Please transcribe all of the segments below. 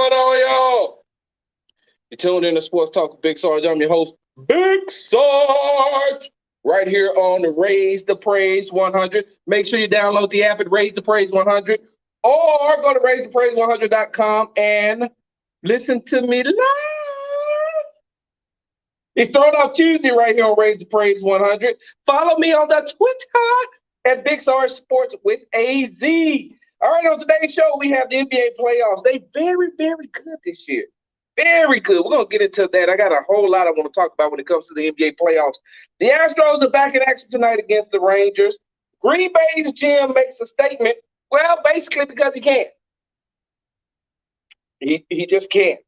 going on, y'all? You tuned in to Sports Talk with Big Sarge. I'm your host, Big Sarge, right here on the Raise the Praise 100. Make sure you download the app at Raise the Praise 100 or go to raisethepraise100.com and listen to me live. It's Thrown Off Tuesday right here on Raise the Praise 100. Follow me on the Twitter at Big Sarge Sports with AZ. All right, on today's show, we have the NBA playoffs. They very, very good this year. Very good. We're going to get into that. I got a whole lot I want to talk about when it comes to the NBA playoffs. The Astros are back in action tonight against the Rangers. Green Bay's GM makes a statement. Well, basically because he can't. He just can't.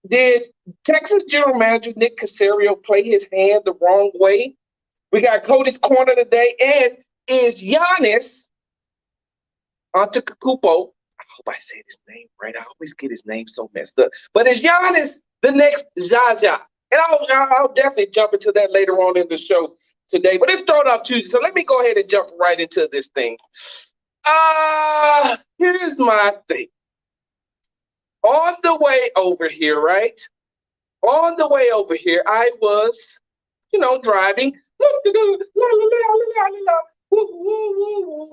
Did Texas general manager Nick Caserio play his hand the wrong way? We got Cody's Corner today. And is Giannis Antetokounmpo, I hope I said his name right. I always get his name so messed up. But is Giannis the next Jaja? And I'll definitely jump into that later on in the show today. But it's Thrown Off Tuesday, so let me go ahead and jump right into this thing. Here's my thing. On the way over here, right? On the way over here, I was, driving,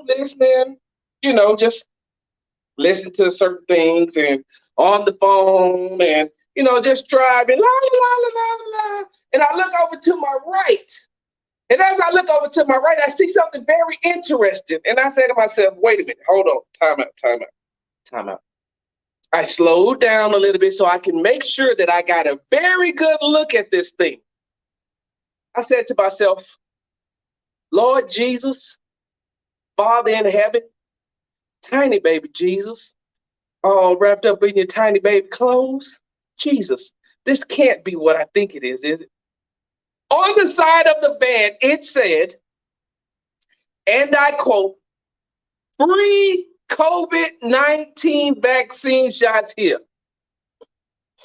listening, just listen to certain things and on the phone and, just driving, la, la, la, la, la, la. And I look over to my right. And as I look over to my right, I see something very interesting. And I say to myself, wait a minute, hold on, time out. I slowed down a little bit so I can make sure that I got a very good look at this thing. I said to myself, Lord Jesus, Father in heaven, tiny baby Jesus, all wrapped up in your tiny baby clothes. Jesus, this can't be what I think it is it? On the side of the van, it said, and I quote, free COVID-19 vaccine shots here.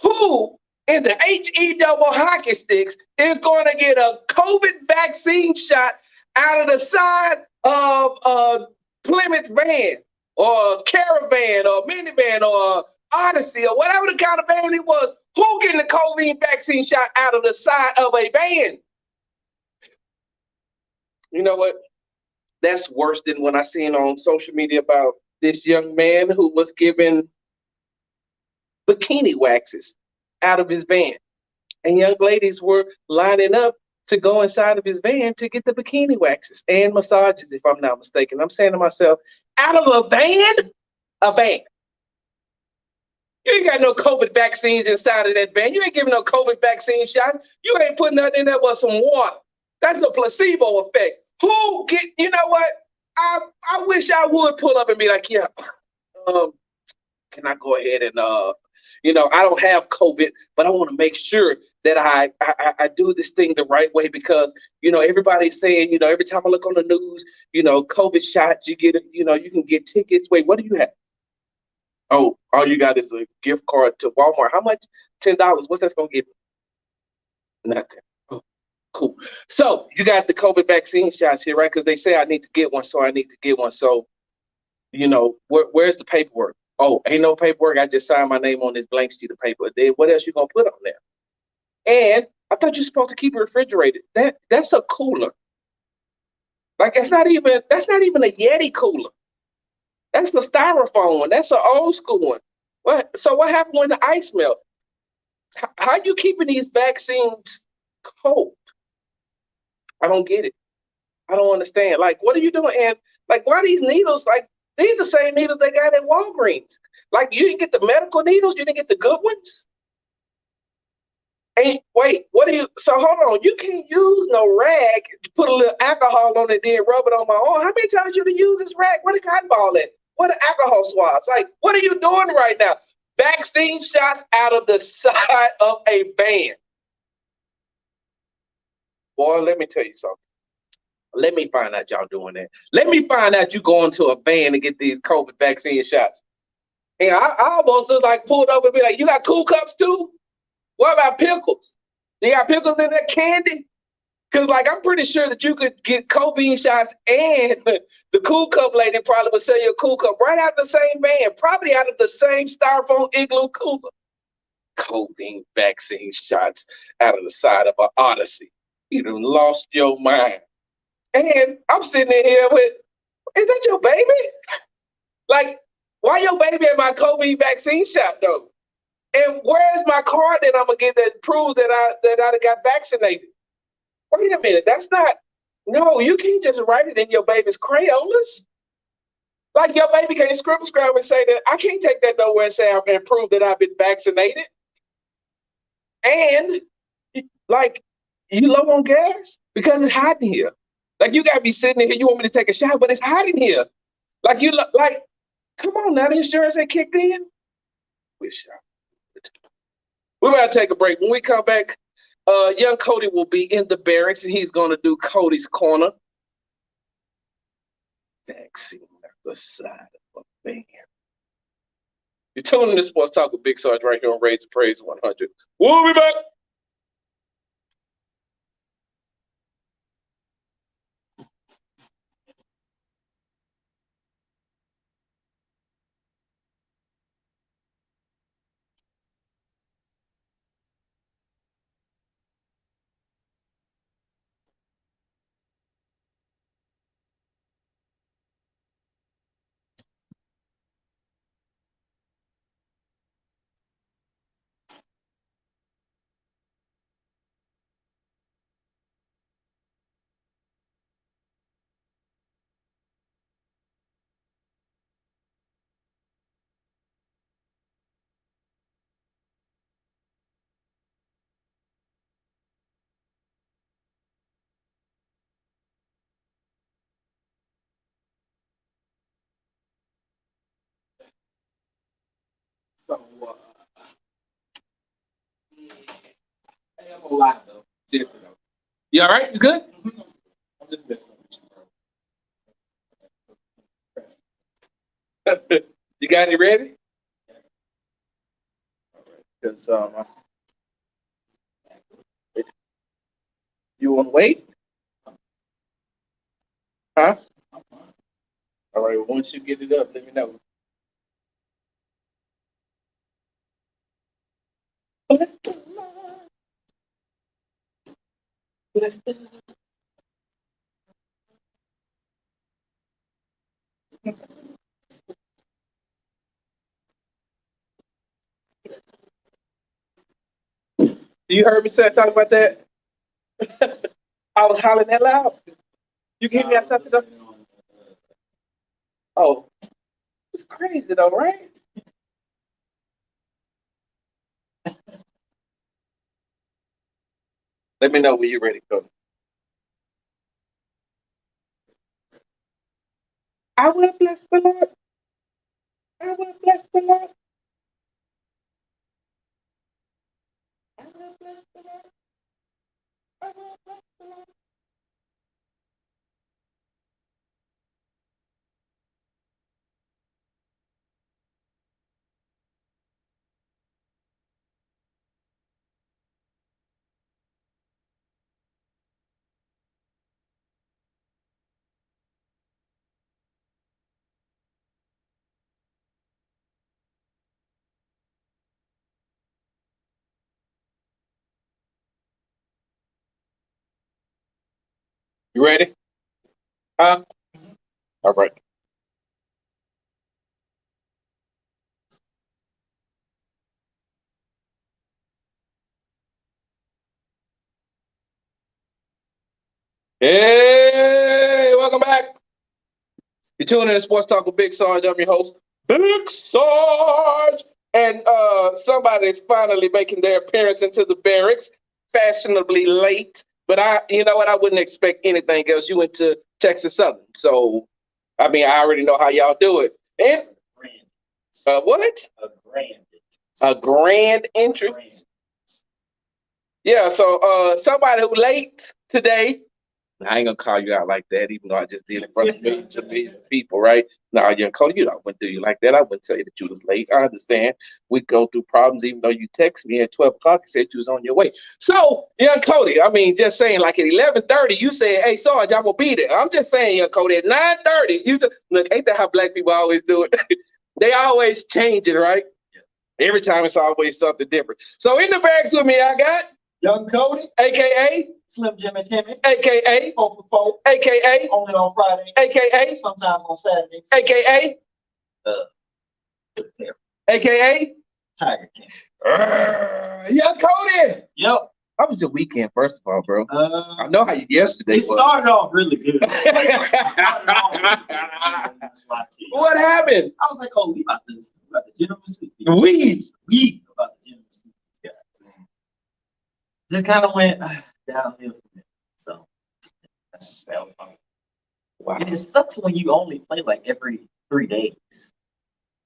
Who in the HE double hockey sticks is going to get a COVID vaccine shot out of the side of a Plymouth van or a Caravan or a minivan or a Odyssey or whatever the kind of van it was? Who getting a COVID vaccine shot out of the side of a van? You know what? That's worse than when I seen on social media about this young man who was given bikini waxes out of his van. And young ladies were lining up to go inside of his van to get the bikini waxes and massages, if I'm not mistaken. I'm saying to myself, out of a van? A van. You ain't got no COVID vaccines inside of that van. You ain't giving no COVID vaccine shots. You ain't putting nothing in there but some water. That's a placebo effect. Who get, you know what? I wish I would pull up and be like, yeah, can I go ahead and, I don't have COVID, but I want to make sure that I do this thing the right way because, everybody's saying, every time I look on the news, COVID shots, you get, you can get tickets. Wait, what do you have? Oh, all you got is a gift card to Walmart. How much? $10. What's that going to give me? Nothing. Oh, cool. So you got the COVID vaccine shots here, right? Because they say I need to get one, so I need to get one. So, where's the paperwork? Oh, ain't no paperwork. I just signed my name on this blank sheet of paper. Then what else you gonna put on there? And I thought you're supposed to keep it refrigerated. That's a cooler. Like that's not even a Yeti cooler. That's the styrofoam one. That's an old school one. So what happened when the ice melt? How are you keeping these vaccines cold? I don't get it. I don't understand. Like, what are you doing? And like, why are these needles? Like, these are the same needles they got at Walgreens. Like, you didn't get the medical needles. You didn't get the good ones. And wait, so hold on. You can't use no rag to put a little alcohol on it, then rub it on my arm. How many times you to use this rag? Where the cotton ball at? What are alcohol swabs? Like, what are you doing right now? Vaccine shots out of the side of a van. Boy, let me tell you something. Let me find out y'all doing that. Let me find out you going to a van to get these COVID vaccine shots. And I almost was like pulled over and be like, you got cool cups too? What about pickles? You got pickles in that candy? Because, like, I'm pretty sure that you could get codeine shots and the Cool Cup lady probably would sell you a Cool Cup right out of the same van, probably out of the same styrofoam igloo cooler. Codeine vaccine shots out of the side of an Odyssey. You done lost your mind. And I'm sitting in here with, is that your baby? Like, why your baby at my COVID vaccine shot though? And where's my card that I'm gonna get that proves that I got vaccinated? Wait a minute, that's not. No, you can't just write it in your baby's Crayolas. Like your baby can't scribble and say that I can't take that nowhere and say and prove that I've been vaccinated. And like you low on gas because it's hot in here. Like you gotta be sitting in here. You want me to take a shot, but it's hot in here. Like you like, come on now, the insurance ain't kicked in. Wish I would. We're about to take a break. When we come back, young Cody will be in the barracks and he's gonna do Cody's Corner. Vaccine at the side of a van. You're tuning to Sports Talk with Big Sarge right here on Raise the Praise 100. We'll be back. So, I'm alive though. Seriously though. You all right? You good? I'm just messing with you, bro. You got it ready? All right. Because you want to wait? Huh? All right. Well, once you get it up, let me know. Bless the Lord. Bless the Lord. You heard me say talk about that? I was hollering that loud. You can hear me outside stuff? Oh, it's crazy though, right? Let me know when you're ready to go. I will bless the Lord. I will bless the Lord. I will bless the Lord. I will bless the Lord. You ready? Huh? All right. Hey, welcome back. You're tuning in to Sports Talk with Big Sarge. I'm your host, Big Sarge. And somebody's finally making their appearance into the barracks, fashionably late. But you know what? I wouldn't expect anything else. You went to Texas Southern. So, I mean, I already know how y'all do it. And what? A grand entrance. Yeah, so somebody who late today, I ain't gonna call you out like that, even though I just did it in front of millions and millions of people, right? No, young Cody, I wouldn't do you like that. I wouldn't tell you that you was late. I understand. We go through problems, even though you text me at 12 o'clock and said you was on your way. So, young Cody, I mean, just saying, like at 11:30, you said, "Hey, Sarge, I'm gonna be there." I'm just saying, young Cody, at 9:30, you just look. Ain't that how black people always do it? They always change it, right? Every time it's always something different. So in the bags with me, I got Young Cody, AKA Slim Jim and Timmy, AKA 4 for 4, AKA only on Friday, AKA sometimes on Saturdays, AKA AKA Tiger King. Young Cody. Yep. How was your weekend, first of all, bro? I know how you yesterday It was. started off really good. What happened? I was like, oh, we about the gym this week. We about the gym this week. Yeah. Just kind of went downhill from there. So that's that was fun. Wow. And it sucks when you only play like every 3 days.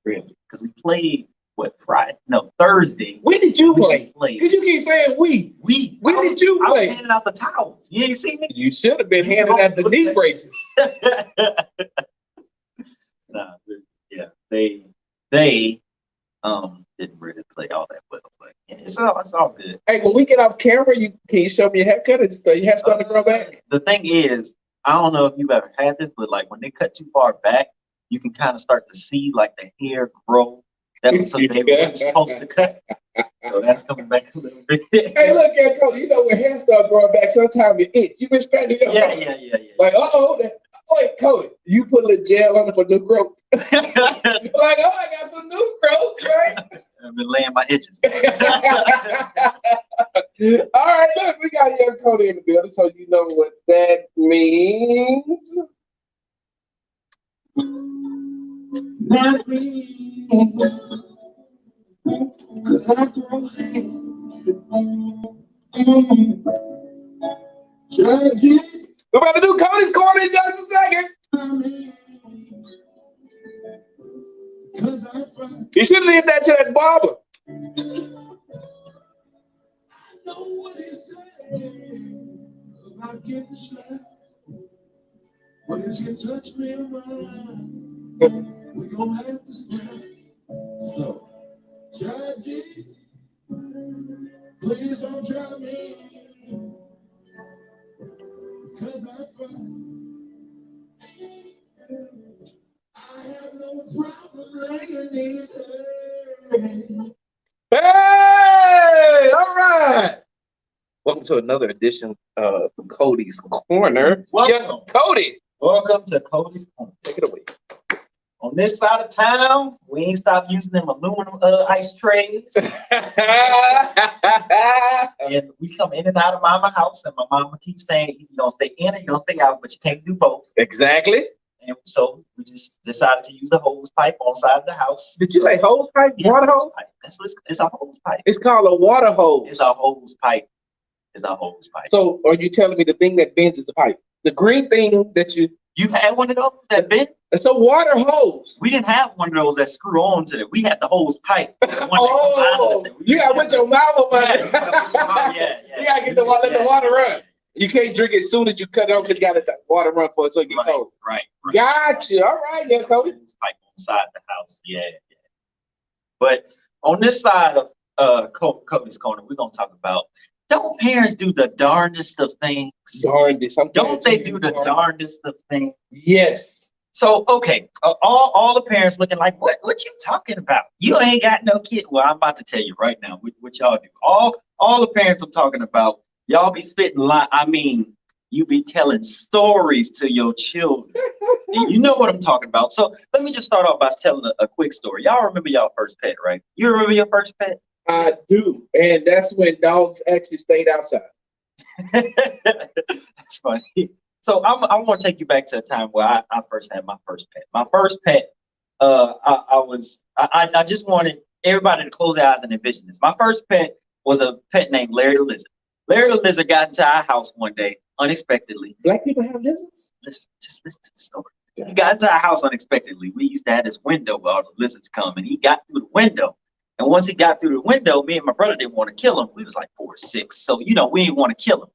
Really. Because we played Friday? No, Thursday. When did you play? Because you keep saying we. When did you play? I was handing out the towels. You ain't see me? You should have been handing out the knee braces. Nah, yeah, they didn't really play all that well, but it's all good. Hey, when we get off camera, can you show me your haircut? Is your hair starting to grow back? The thing is, I don't know if you've ever had this, but like when they cut too far back, you can kind of start to see like the hair grow. That was something they were supposed to cut. So that's coming back a little bit. Hey, look, Cody, you know when hair start growing back, sometimes it itch. You been scratching your Yeah. Like, wait, Cody, you put a little gel on it for new growth. Like, I got some new growth, right? I've been laying my itches. All right, look, we got young Cody in the building, so you know what that means. That means cause I grow hands. We're about to do Cody's Corner in just a second. You should have did that to that barber. I know what he said about getting slapped. But if you touch me around, we're gonna have to snap. So, judges, please don't try me. Because I have no problem laying it. Hey, all right. Welcome to another edition of Cody's Corner. Welcome, Cody. Welcome to Cody's Corner. Take it away. On this side of town, we ain't stopped using them aluminum ice trays. And we come in and out of mama house, and my mama keeps saying, you're going to stay in and you're going to stay out, but you can't do both. Exactly. And so we just decided to use the hose pipe on the side of the house. Did you say hose pipe? Yeah, water hose? Pipe. That's what it's a hose pipe. It's called a water hose. It's a hose pipe. It's a hose pipe. So are you telling me the thing that bends is the pipe? The green thing that you had one of those that bent? It's a water hose. We didn't have one of those that screw on to it. We had the hose pipe. You got with your mama money. Yeah. You gotta get let the water run. You can't drink it as soon as you cut it off because you gotta let the water run for it so it gets cold. Right. Gotcha. All right, yeah, Cody. Pipe on the side of the house. Yeah. But on this side of Cody's Corner, we're gonna talk about, don't parents do the darndest of things? Darndest. Don't they do the darndest of things? Yes. So, okay, all the parents looking like, what you talking about? You ain't got no kid. Well, I'm about to tell you right now what y'all do. All the parents I'm talking about, y'all be spitting you be telling stories to your children. You know what I'm talking about. So let me just start off by telling a quick story. Y'all remember y'all first pet, right? You remember your first pet? I do, and that's when dogs actually stayed outside. That's funny. So I want to take you back to a time where I first had my first pet. My first pet, I just wanted everybody to close their eyes and envision this. My first pet was a pet named Larry the Lizard. Larry the Lizard got into our house one day unexpectedly. Black people have lizards? Just listen to the story. He got into our house unexpectedly. We used to have this window where all the lizards come, and he got through the window. And once he got through the window, me and my brother didn't want to kill him. We was like 4 or 6, so we didn't want to kill him.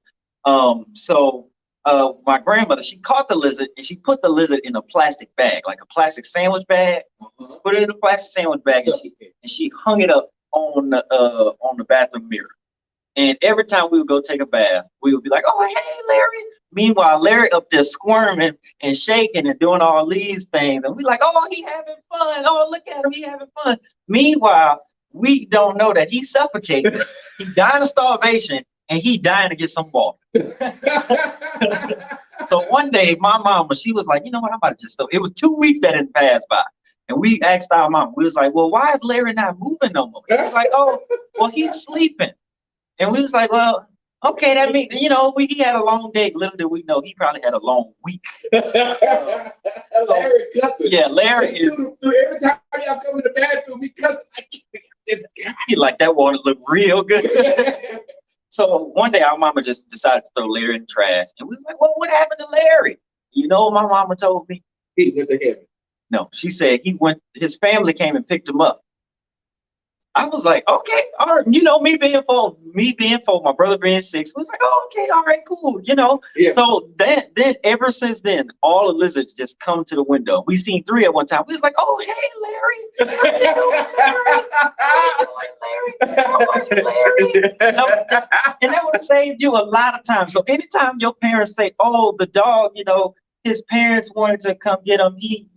So my grandmother, she caught the lizard and she put the lizard in a plastic bag, like a plastic sandwich bag. She put it in a plastic sandwich bag and she hung it up on the bathroom mirror. And every time we would go take a bath, we would be like, "Oh, hey, Larry." Meanwhile, Larry up there squirming and shaking and doing all these things. And we like, "Oh, he having fun. Oh, look at him. He having fun." Meanwhile, we don't know that he's suffocating. He dying of starvation and he dying to get some water. So one day, my mama, she was like, "You know what? I'm about to just..." It was 2 weeks that didn't pass by. And we asked our mom, we was like, "Well, why is Larry not moving no more?" She was like, "Oh, well, he's sleeping." And we was like, "Well, okay, that means, he had a long day." Little did we know he probably had a long week. Larry cussing. Yeah, Larry is. Every time y'all come in the bathroom, he cussing like this guy. He like that water looked real good. So one day our mama just decided to throw Larry in the trash. And we was like, "Well, what happened to Larry?" You know what my mama told me? He went to heaven. No, she said his family came and picked him up. I was like, "Okay, all right." Me being four, my brother being 6, was like, "Oh, okay, all right, cool." Yeah. So then ever since then, all the lizards just come to the window. We seen 3 at one time. We was like, "Oh, hey, Larry. How you doing, Larry? How are you, Larry?" And that would have saved you a lot of time. So anytime your parents say, "Oh, the dog, his parents wanted to come get him. He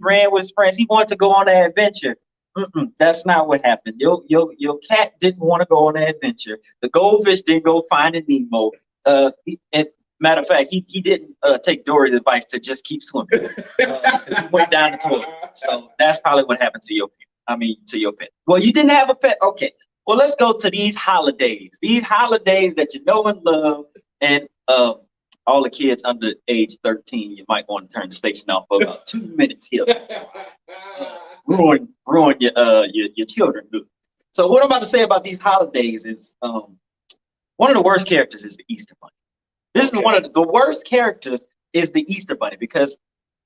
ran with his friends. He wanted to go on an adventure." That's not what happened. Your cat didn't want to go on an adventure. The goldfish didn't go finding Nemo. And matter of fact, he didn't take Dory's advice to just keep swimming. He went down the toilet. So that's probably what happened to your pet. Well, you didn't have a pet. Okay. Well, let's go to these holidays. These holidays that you know and love, and all the kids under age 13, you might want to turn the station off for about 2 minutes here. Ruin your children. So what I'm about to say about these holidays is one of the worst characters is the Easter Bunny. This is one of the worst characters is the Easter Bunny, because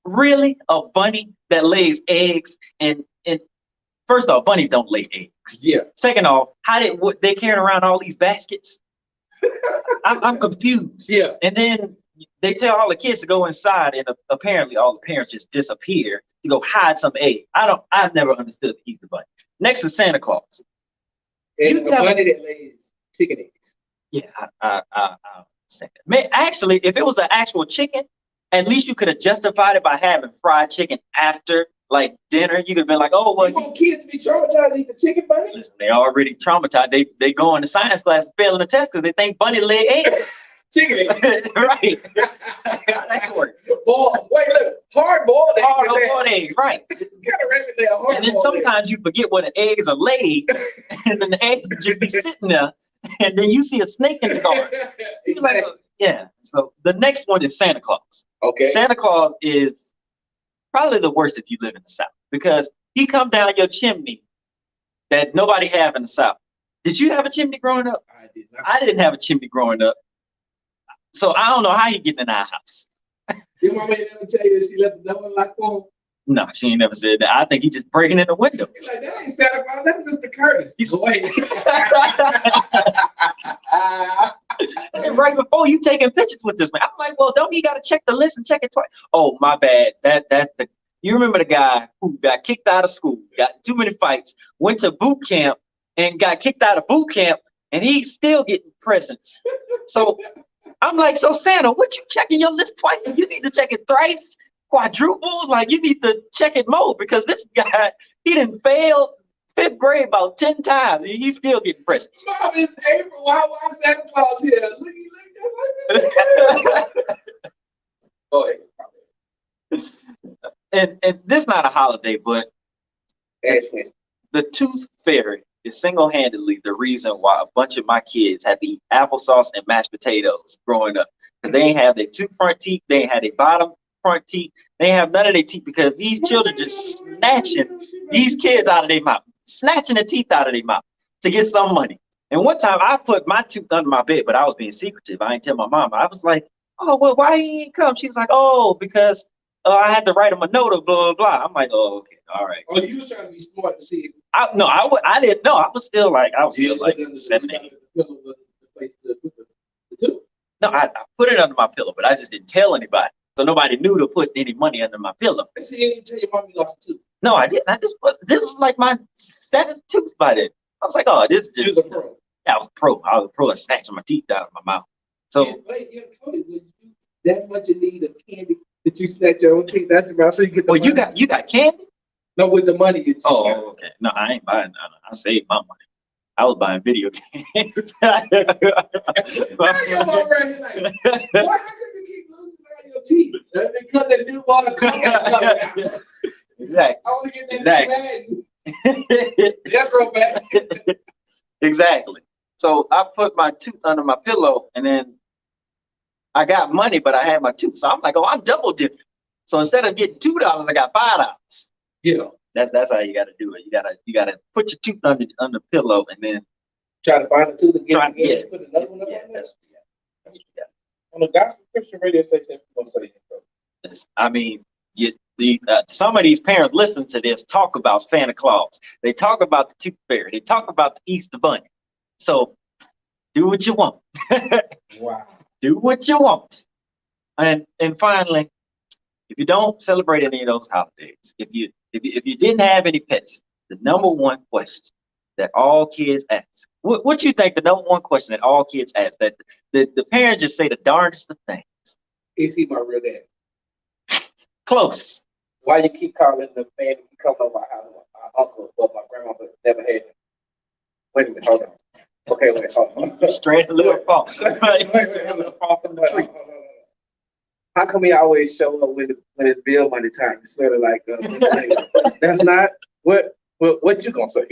really a bunny that lays eggs and first off, bunnies don't lay eggs. Yeah. Second off, how did they carrying around all these baskets? I'm confused. Yeah. And then they tell all the kids to go inside, and apparently all the parents just disappear to go hide some egg. I've never understood the Easter Bunny. Next is Santa Claus. And a bunny that lays chicken eggs. Yeah, I understand that. Man, actually, if it was an actual chicken, at least you could have justified it by having fried chicken after like dinner. You could have been like, "Oh, well, you want kids to be traumatized to eat the chicken bunny?" Listen, they already traumatized. They go into science class and failing the test because they think bunny lay eggs. Chicken eggs. Right. That works. Wait, look, hard-boiled eggs. Hard-boiled eggs, right. And then sometimes you forget where the eggs are laid, and then the eggs would just be sitting there, and then you see a snake in the garden. Exactly. Like, yeah. So the next one is Santa Claus. Okay. Santa Claus is probably the worst if you live in the South, because he come down your chimney that nobody have in the South. Did you have a chimney growing up? I did not. I didn't have a chimney growing up. So I don't know how he getting in our house. Your mama ain't never tell you that she left the door unlocked for him? No, she ain't never said that. I think he just breaking in the window. He's like, "That ain't Santa Claus, that's Mr. Curtis." He's like, right before you taking pictures with this man. I'm like, "Well, don't he got to check the list and check it twice?" Oh, my bad. You remember the guy who got kicked out of school, got too many fights, went to boot camp and got kicked out of boot camp, and he's still getting presents. So I'm like, "So Santa, what you checking your list twice? And you need to check it thrice, quadruple. Like, you need to check it more, because this guy, he didn't fail 5th grade about 10 times. And he's still getting presents." "Mom, it's April. Why Santa Claus here? Look. Go ahead. And this is not a holiday, but the Tooth Fairy is single-handedly the reason why a bunch of my kids had to eat applesauce and mashed potatoes growing up. Because they ain't have their 2 front teeth, they ain't have their bottom front teeth, they ain't have none of their teeth, because these children just snatching these kids out of their mouth, snatching the teeth out of their mouth to get some money. And one time I put my tooth under my bed, but I was being secretive. I didn't tell my mom. I was like, "Oh, well, why he didn't come?" She was like, "Oh, because I had to write him a note of blah, blah, blah." I'm like, "Oh, okay, all right." Oh, you were trying to be smart to see. I didn't know. I was still like 7, 8. The place to put the tooth. No, I put it under my pillow, but I just didn't tell anybody. So nobody knew to put any money under my pillow. So you didn't tell your mom you lost a tooth? No, I didn't. I just put, this was like my 7th tooth by then. I was like, oh, this is just. You was a pro. Yeah, I was a pro. I was a pro at snatching my teeth out of my mouth. So Cody, was you that much in need of candy that you snatch your own teeth? That's about so you get the money? you got candy? No, with the money you Oh, got. okay. No, I ain't buying none. I saved my money. I was buying video games. Now your mom right here like, why how come you keep losing all your teeth? Because they do want to come out. Exactly. I want to get that Negro back. Exactly. So I put my tooth under my pillow, and then I got money, but I had my tooth. So I'm like, oh, I'm double dipping. So instead of getting $2, I got $5. Yeah. That's how you got to do it. You gotta put your tooth under the pillow, and then try to find a tooth and get it again. Yeah. Put another one up on That's what you got. On the gospel Christian radio station, don't say it. I mean, some of these parents listen to this talk about Santa Claus. They talk about the Tooth Fairy. They talk about the Easter Bunny. So do what you want. Wow. Do what you want. And finally, if you don't celebrate any of those holidays, if you didn't have any pets, the number one question that all kids ask, what you think the number one question that all kids ask, that the parents just say the darndest of things? Is he my real dad? Close. Why you keep calling the man who come over my house, my uncle, but my grandma never had him? Wait a minute, hold on. Okay, wait, hold on. Straight a little fall. Wait, a little fall from the tree. How come he always show up when it's bill money time? It's sort of like that's not what you gonna say?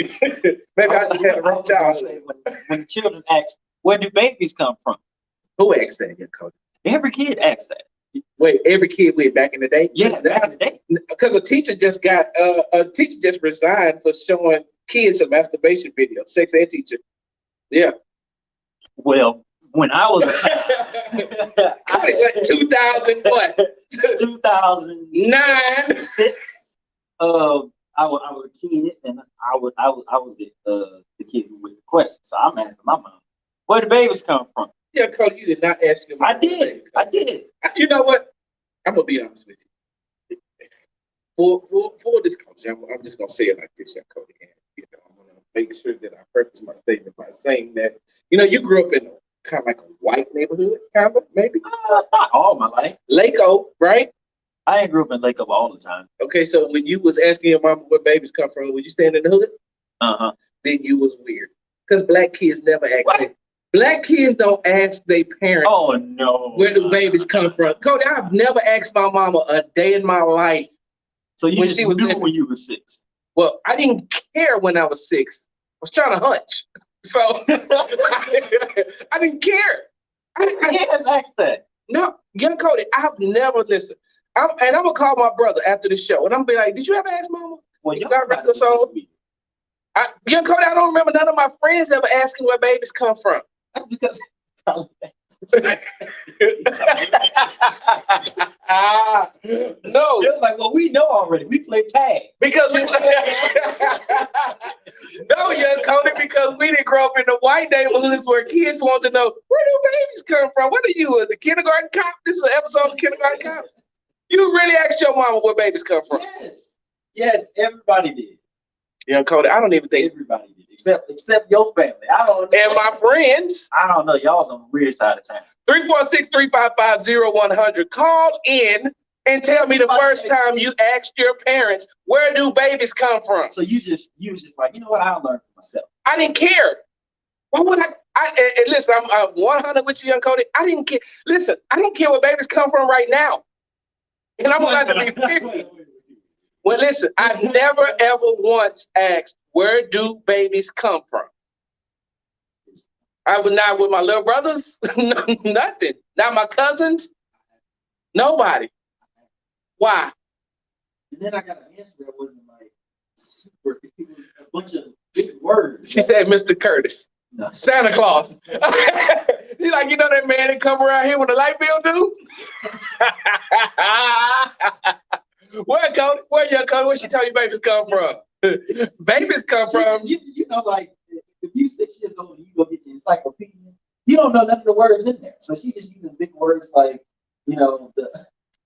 Maybe I just had the wrong child. When children ask, where do babies come from? Who asked that, Cody? Every kid asks that. Wait, every kid way back in the day? Yeah, back in the day. Because a teacher just resigned for showing kids a masturbation video. Sex ed teacher. Yeah. Well, when I was a child, Cody, what, 2000 what? 2009. 6. I was a kid, and I was the kid with the question. So I'm asking my mom, where do babies come from? Yeah, Cody, you did not ask him. I did. You know what? I'm gonna be honest with you. For this conversation, I'm just gonna say it like this, young Cody. And, I'm gonna make sure that I preface my statement by saying that, you grew up in kind of like a white neighborhood, kind of, maybe? Not all my life. Laco, right? I ain't grew up in Laco all the time. Okay, so when you was asking your mama where babies come from, would you stand in the hood? Uh-huh. Then you was weird. Because black kids never ask Black kids don't ask their parents. Oh, no. Where do babies come from? Cody, I've never asked my mama a day in my life. So you just knew when you were 6? Well, I didn't care when I was 6. I was trying to hunch. So I didn't care. I can't ask that. No, young Cody, I've never listened. I'm gonna call my brother after the show, and I'm gonna be like, "Did you ever ask Mama?" Well, you got rest her soul. Young Cody, I don't remember none of my friends ever asking where babies come from. That's because no, it was like, well, we know already. We play tag because we. No, young Cody, because we didn't grow up in the white neighborhoods where kids want to know where do babies come from. What are you, the kindergarten cop? This is an episode of Kindergarten Cop. You really asked your mama where babies come from? Yes, everybody did. Young Cody, I don't even think everybody did, except your family. I don't know. And my friends. I don't know. Y'all's on the weird side of town. 346-355-0100. Call in and tell me the first time you asked your parents, where do babies come from? So you was just like, you know what? I'll learn for myself. I didn't care. Why would I listen, I'm 100 with you, young Cody. I didn't care. Listen, I don't care where babies come from right now. And I'm about to be 50. Well, listen, I've never, ever once asked, where do babies come from? I was not with my little brothers, nothing. Not my cousins, nobody. Why? And then I got an answer that wasn't like super, it was a bunch of big words. She said, Mr. Curtis. No. Santa Claus. She's like, you know that man that come around here when the light bill due? Where, Cody? Where, young Cody? Where she tell you babies come from? Babies come from. You know, like, if you 6 years old, you go get the encyclopedia. You don't know none of the words in there. So she just using big words like, the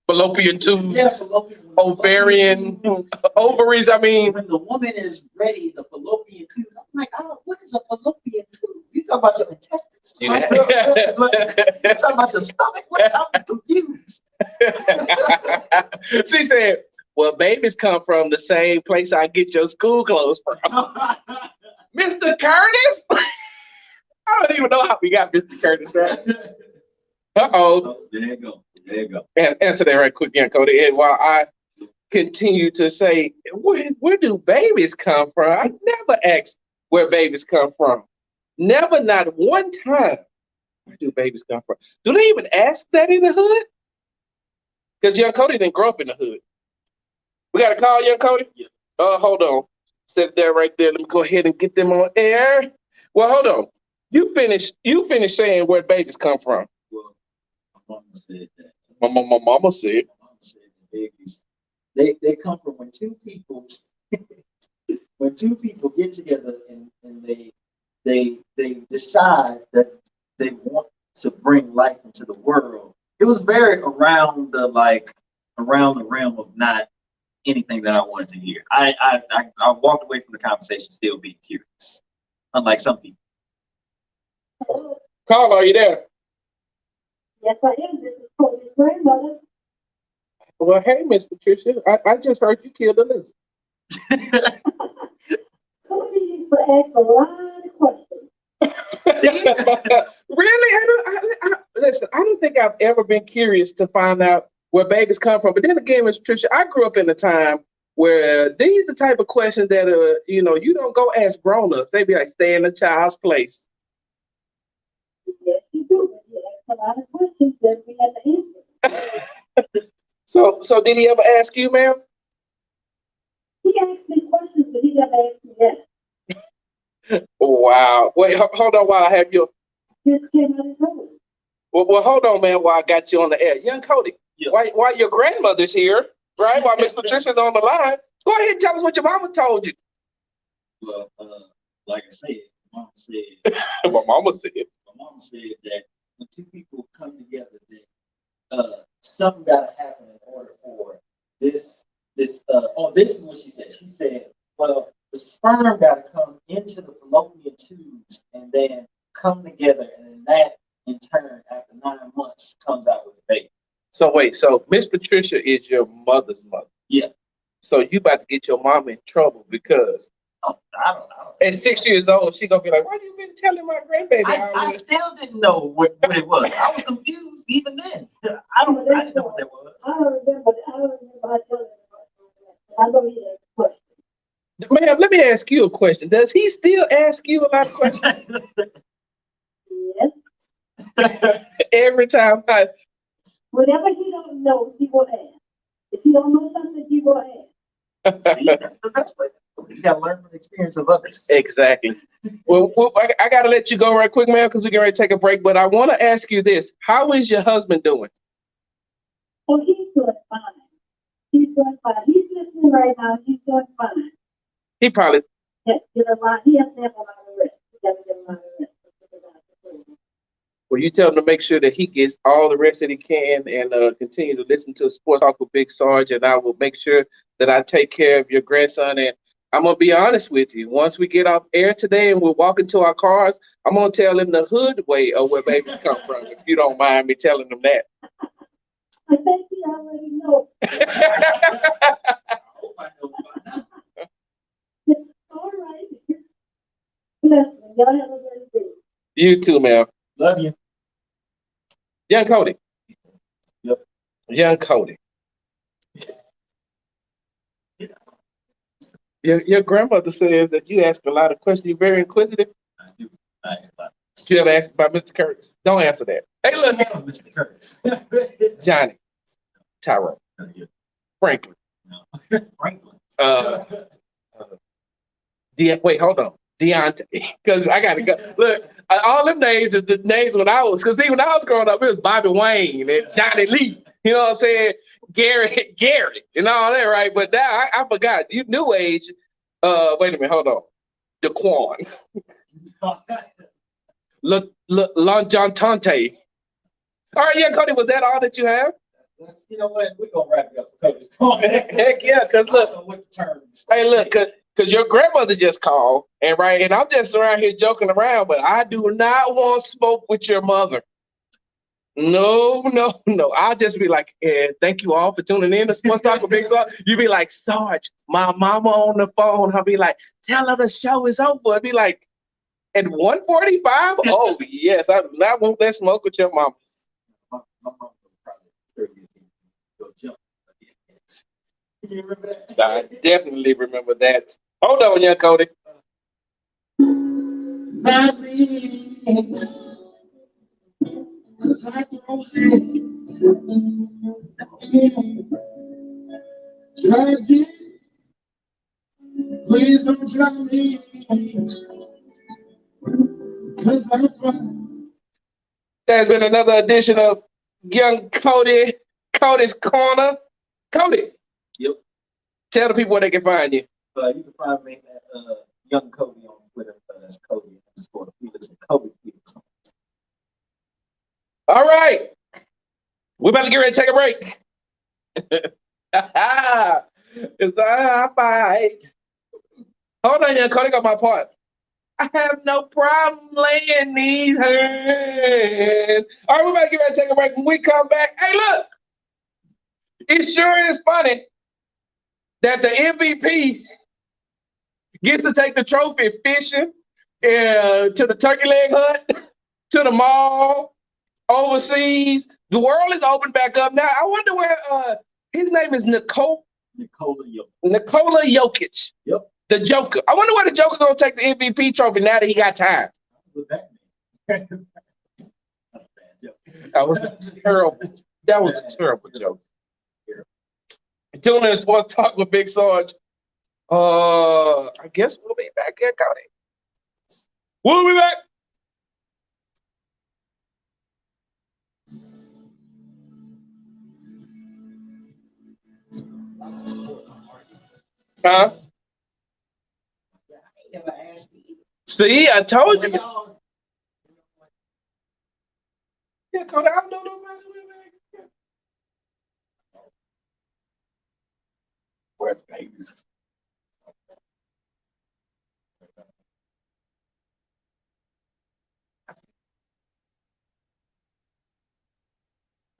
Fallopian tubes, ovarian ovaries. I mean, when the woman is ready, the fallopian tubes. I'm like, what is a fallopian tube? You talking about your intestines? Yeah. You talking about your stomach? I'm confused. She said, "Well, babies come from the same place I get your school clothes from." Mr. Curtis? I don't even know how we got Mr. Curtis, right? Uh-oh. There you go. There you go. Answer that right quick, young Cody. And while I continue to say, where do babies come from? I never asked where babies come from. Never, not one time. Where do babies come from? Do they even ask that in the hood? Because young Cody didn't grow up in the hood. We got a call, young Cody? Yeah. Hold on. Sit there right there. Let me go ahead and get them on air. Well, hold on. You finished saying where babies come from. Well, my mama said that. My mama said. My mama said that babies, they come from when two people get together and they decide that they want to bring life into the world. It was very around the realm of not anything that I wanted to hear. I walked away from the conversation still being curious, unlike some people. Carl, are you there? Yes, I am. This is Cody's grandmother. Well, hey, Miss Patricia. I just heard you killed a lizard. Cody used to ask a lot of questions. Really? Listen, I don't think I've ever been curious to find out where babies come from. But then again, Miss Patricia, I grew up in a time where these are the type of questions that you don't go ask grown-ups. They be like, stay in a child's place. Yes, you do. But you ask a lot of questions that we have to answer. So did he ever ask you, ma'am? He asked me questions, but he never asked me that. Wow. Wait, hold on while I have you. Just came out of nowhere. Well, hold on, man, while I got you on the air. Young Cody, Yeah. while your grandmother's here, right, while Miss Patricia's on the line, go ahead and tell us what your mama told you. Well, like I said, my mama said My mama said. that when two people come together, that something got to happen in order for this. This is what she said. She said, well, the sperm got to come into the fallopian tubes and then come together, and then that, in turn, after 9 months, comes out with a baby. So wait, so Miss Patricia is your mother's mother. Yeah. So you about to get your mom in trouble because I don't know. at 6 years old, she gonna be like, why you been telling my grandbaby? I still didn't know what it was. I was confused even then. I didn't know what that was. I don't remember I telling him about that. I know he asked questions. Ma'am, let me ask you a question. Does he still ask you a lot of questions? Yes. Every time Whatever he don't know, he will ask. If he don't know something, he will ask. See, that's the best way. You gotta learn from the experience of others. Exactly. Well, I got to let you go right quick, man, because we're going to take a break. But I want to ask you this. How is your husband doing? Oh, he's doing fine. He's doing fine. He's listening right now. He's doing fine. He probably, Yes, he has to have a lot of rest. He has to get a lot of rest. well, you tell him to make sure that he gets all the rest that he can and continue to listen to Sports Talk with Big Sarge. And I will make sure that I take care of your grandson. And I'm going to be honest with you. Once we get off air today and we're walking to our cars, I'm going to tell him the hood way of where babies come from, if you don't mind me telling him that. I think he already knows. I hope I know by now. All right. Bless me. Y'all have a good day. You too, man. Love you. Young Cody. Yep. Young Cody. Your grandmother says that you ask a lot of questions. You're very inquisitive. I do. I asked about You ever asked about Mr. Curtis? Don't answer that. Hey, look, Mr. Curtis. Johnny, Tyrone, Franklin. No. Franklin. Wait, hold on. Deontay. Because I got to go. Look, all them names is the names when I was, because see, when I was growing up, it was Bobby Wayne and Johnny Lee. You know what I'm saying? Gary, and all that, right? But now I forgot. You new age. Wait a minute, hold on. Daquan. Long John Tante. All right, yeah, Cody, was that all that you have? You know what? We're gonna wrap it up because come on. Heck yeah, because I don't look, know what the term is. hey, look, because your grandmother just called, and I'm just around here joking around, but I do not want smoke with your mother. No, no, no. I'll just be like, thank you all for tuning in to Sports Talk with Big Sarge. You be like, Sarge, my mama on the phone. I'll be like, tell her the show is over. I'll be like, at 1:45? Oh, yes, I want that smoke with your mama. My mom would probably throw you in, go jump. You remember that? I definitely remember that. Hold on, young Cody. Not me, 'cause I don't judge you. Please don't try me, 'cause I'm fine. There's been another edition of Young Cody's Corner. Cody. Yep. Tell the people where they can find you. You can find me at Young Cody on Twitter. That's Cody underscore Felix and Cody Felix. All right. We're about to get ready to take a break. It's a fight. Hold on, young Cody, got my part. I have no problem laying these hands. All right, we're about to get ready to take a break. When we come back, hey, look, it sure is funny that the MVP gets to take the trophy fishing to the turkey leg hut, to the mall, overseas. The world is open back up now. I wonder where his name is Nikola Jokic. Yep. The Joker. I wonder where the Joker gonna take the MVP trophy now that he got time. What that mean? That's a bad joke. That was a terrible joke. Tune in to Sports Talk with Big Sarge. I guess we'll be back here, Cody. We'll be back. Huh? Never asked you. See, I told you. Yeah, Cody, I don't know nobody who ever. Where's babies?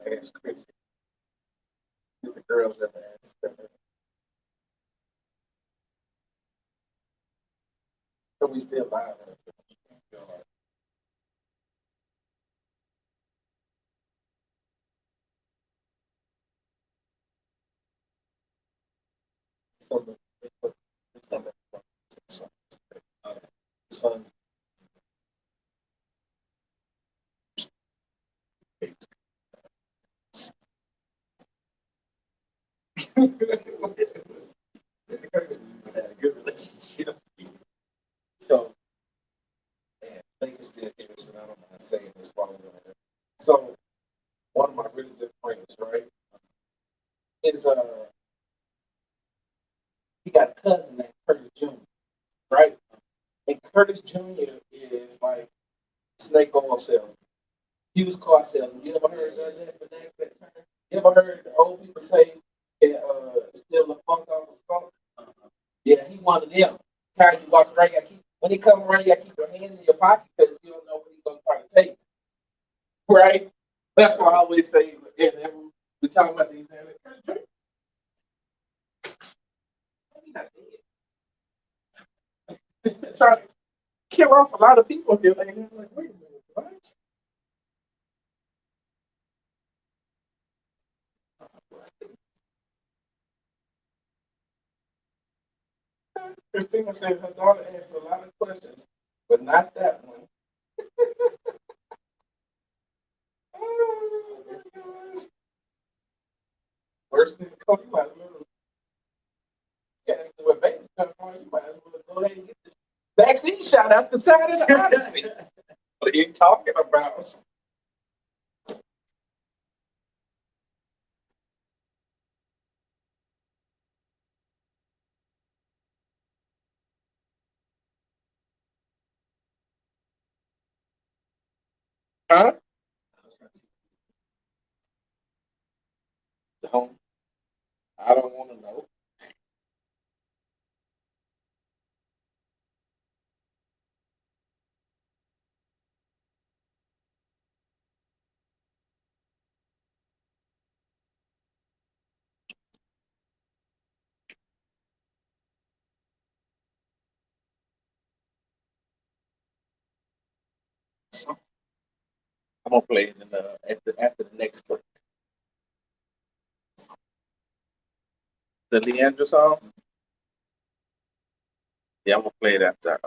That's crazy. Get the girls ever ask. So we still live. So the sons. It's had a good relationship. So, man, they can still hear this, and I don't mind saying this while we're on it. So, one of my really good friends, right, is he got a cousin named Curtis Jr., right? And Curtis Jr. is like snake oil salesman, used car salesman. You ever heard of that term? You ever heard the old people say, steal the funk off the skunk? Yeah, he one of them. How you walk around, when he come around, you gotta keep your hands in your pocket because you don't know what he's gonna try to take. Right? That's why I always say, we talk about these things. Trying to kill off a lot of people here. Like, wait a minute, what? Christina said her daughter asked a lot of questions, but not that one. Oh, my gosh. Worse than Cody, you might as well. Yes, where babies come from, you might as well go ahead and get the vaccine shot out the side of the odyssey. What are you talking about? Huh? Don't. I don't want to know. I'm gonna play it in after the next clip. The Leandra song. Yeah, I'm gonna play it after.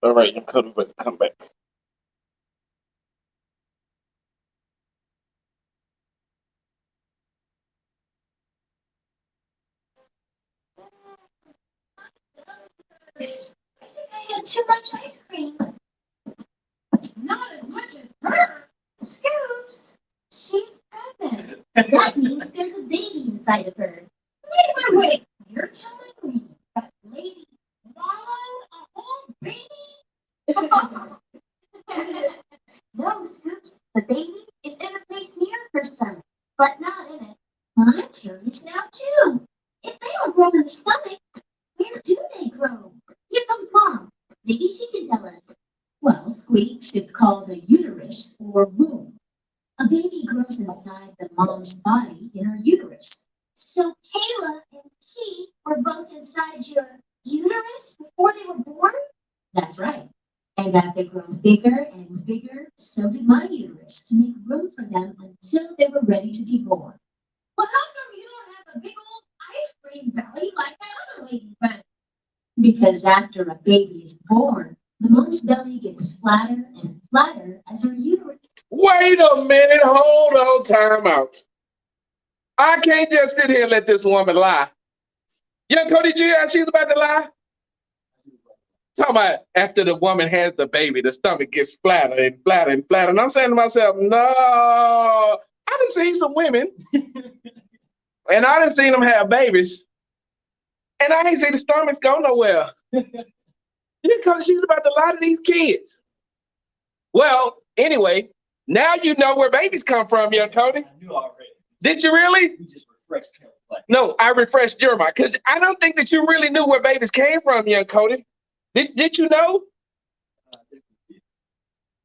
All right, you come back. I think I had too much ice cream. Not as much as her. Scoops, she's pregnant. That means there's a baby inside of her. Wait. You're telling me that lady swallowed a whole baby? No, Scoops, the baby is in a place near her stomach, but not in it. I'm curious now, too. If they don't grow in the stomach, where do they grow? Here comes Mom. Maybe she can tell us. Well, Squeaks, it's called a uterus or womb. A baby grows inside the mom's body in her uterus. So Kayla and Key were both inside your uterus before they were born? That's right. And as they grew bigger and bigger, so did my uterus to make room for them until they were ready to be born. Well, how come you don't have a big old ice cream belly like that other lady's belly? Because after a baby is born, the mom's belly gets flatter and flatter as her uterus. Wait a minute. Hold on. Time out. I can't just sit here and let this woman lie. Young Cody, did you hear how she's about to lie? Talking about after the woman has the baby, the stomach gets flatter and flatter and flatter. And I'm saying to myself, no. I done seen some women, and I done seen them have babies, and I ain't seen the stomachs go nowhere. Because she's about to lie to these kids. Well, anyway, now you know where babies come from, young Cody. I knew already. Did you really? We just refreshed her. Like, No, I refreshed your mind because I don't think that you really knew where babies came from, young Cody. Did you know?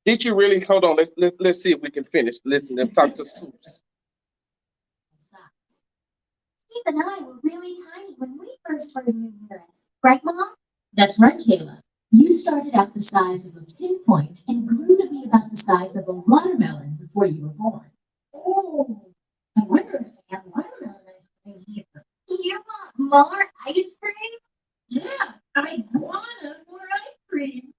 Did you really? Hold on. Let's see if we can finish. Listen and talk to Scoops. Keith and I were really tiny when we first heard your uterus. Right, Mom? That's right, Kayla. You started out the size of a pinpoint and grew to be about the size of a watermelon before you were born. Oh, I wonder if they have watermelon ice cream here. You want more ice cream? Yeah, I want more ice cream.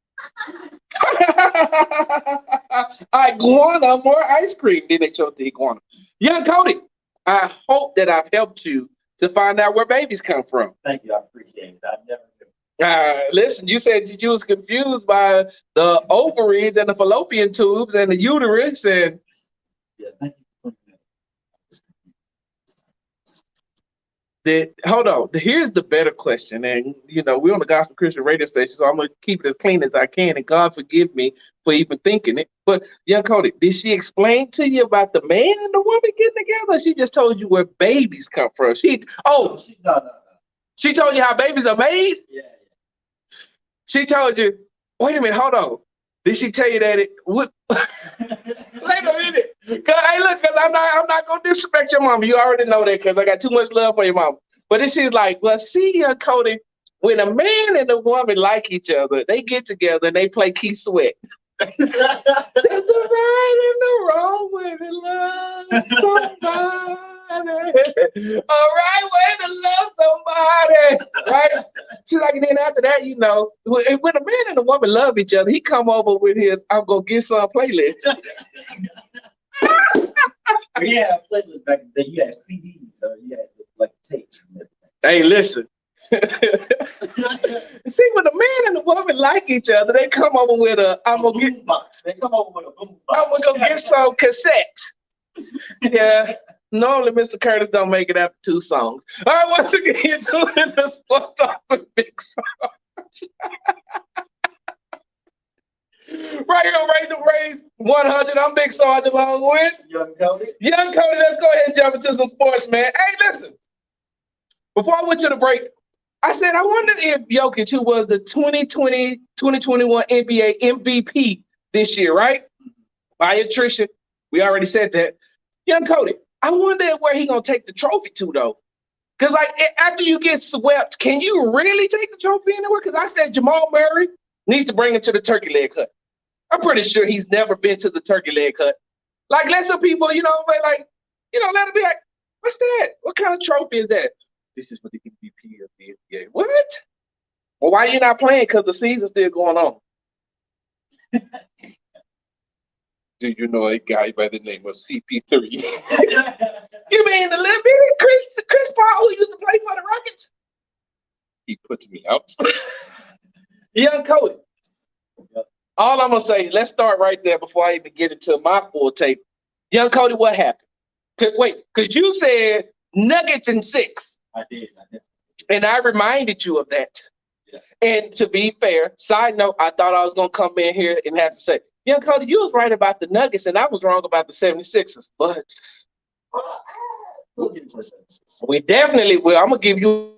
Iguana, more ice cream. Then they showed the iguana. Young Cody, I hope that I've helped you to find out where babies come from. Thank you. I appreciate it. I never knew. Listen, you said you was confused by the ovaries and the fallopian tubes and the uterus and. Yeah, thank you. Hold on. Here's the better question. And, we're on the Gospel Christian radio station, so I'm going to keep it as clean as I can. And God forgive me for even thinking it. But, young Cody, did she explain to you about the man and the woman getting together? She just told you where babies come from. No. She told you how babies are made? Yeah. She told you, wait a minute, hold on. Did she tell you that wait a minute. Hey, look, because I'm not gonna disrespect your mama. You already know that because I got too much love for your mama. But then she's like, well, see, Cody, when a man and a woman like each other, they get together and they play Keith Sweat. There's a right and the wrong way to love somebody. A right way to love somebody. Right? She's like, and then after that, when a man and a woman love each other, he come over with his I'm gonna get some playlist. Yeah, playlists back in the day. You had CDs or you had like tapes and everything. Hey, listen. See, when a man and a woman like each other, they come over with I'm gonna get box. They come over with a boom box. I'm gonna go get some cassettes. Yeah. Normally, Mr. Curtis don't make it after 2 songs. All right, once again, you're doing the Sports Talk with Big Sarge. Right here on Raise and Raise 100. I'm Big Sarge along with Young Cody. Young Cody. Let's go ahead and jump into some sports, man. Hey, listen. Before I went to the break, I said I wonder if Jokic, who was the 2020-2021 NBA MVP this year, right? By attrition. We already said that. Young Cody, I wonder where he gonna take the trophy to, though. Because, after you get swept, can you really take the trophy anywhere? Because I said Jamal Murray needs to bring him to the turkey leg hut. I'm pretty sure he's never been to the turkey leg hut. Let some people, let it be like, what's that? What kind of trophy is that? This is for the MVP of the NBA. What? Well, why are you not playing? Because the season's still going on. Do you know a guy by the name of CP3? You mean the little bitty Chris Paul who used to play for the Rockets? He put me out. Young Cody. All I'm going to say, let's start right there before I even get into my full tape. Young Cody, what happened? Because you said Nuggets in 6. I did. And I reminded you of that. Yeah. And to be fair, side note, I thought I was going to come in here and have to say, Young Cody, you was right about the Nuggets, and I was wrong about the 76ers. But we'll get into the 76ers. We definitely will. I'm going to give you.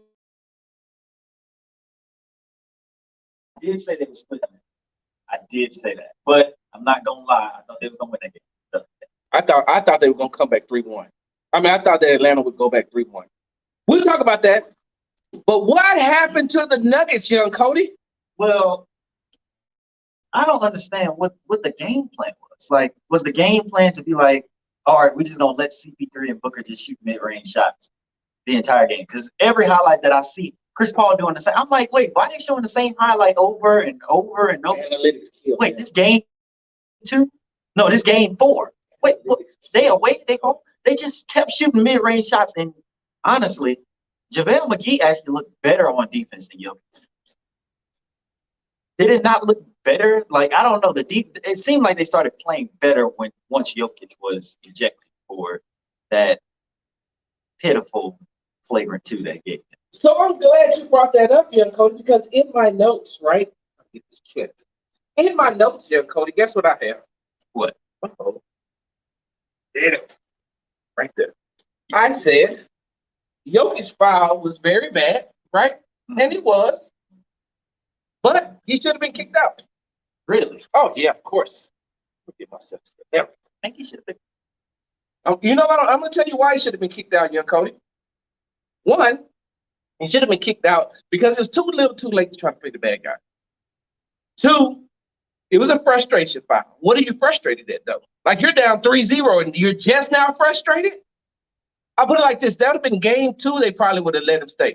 I did say they were split. I did say that. But I'm not going to lie. I thought they was going to win that game. I thought they were going to come back 3-1. I thought that Atlanta would go back 3-1. We'll talk about that. But what happened to the Nuggets, Young Cody? Well, I don't understand what the game plan was. Was the game plan to be like, all right, we just don't let CP3 and Booker just shoot mid-range shots the entire game? Because every highlight that I see, Chris Paul doing the same. I'm like, wait, why are they showing the same highlight over and over and over? Analytics kill. Wait, this game 2? No, this game 4. Wait, what? They away? They home? They just kept shooting mid-range shots. And honestly, JaVale McGee actually looked better on defense than Jokic. Did it not look better? I don't know. It seemed like they started playing better once Jokic was ejected for that pitiful flagrant 2 that game. So I'm glad you brought that up, Young Cody, because in my notes, right? I'll get this checked. In my notes, Young Cody, guess what I have? What? Uh-oh. There. Right there. I said Jokic's foul was very bad, right? Mm-hmm. And it was. But he should have been kicked out. Really? Oh, yeah, of course. I'll get myself together. I think he should have been. You know what? I'm going to tell you why he should have been kicked out, Young Cody. One, he should have been kicked out because it was too late to try to play the bad guy. 2, it was a frustration foul. What are you frustrated at, though? You're down 3-0 and you're just now frustrated? I'll put it like this. That would have been game 2. They probably would have let him stay.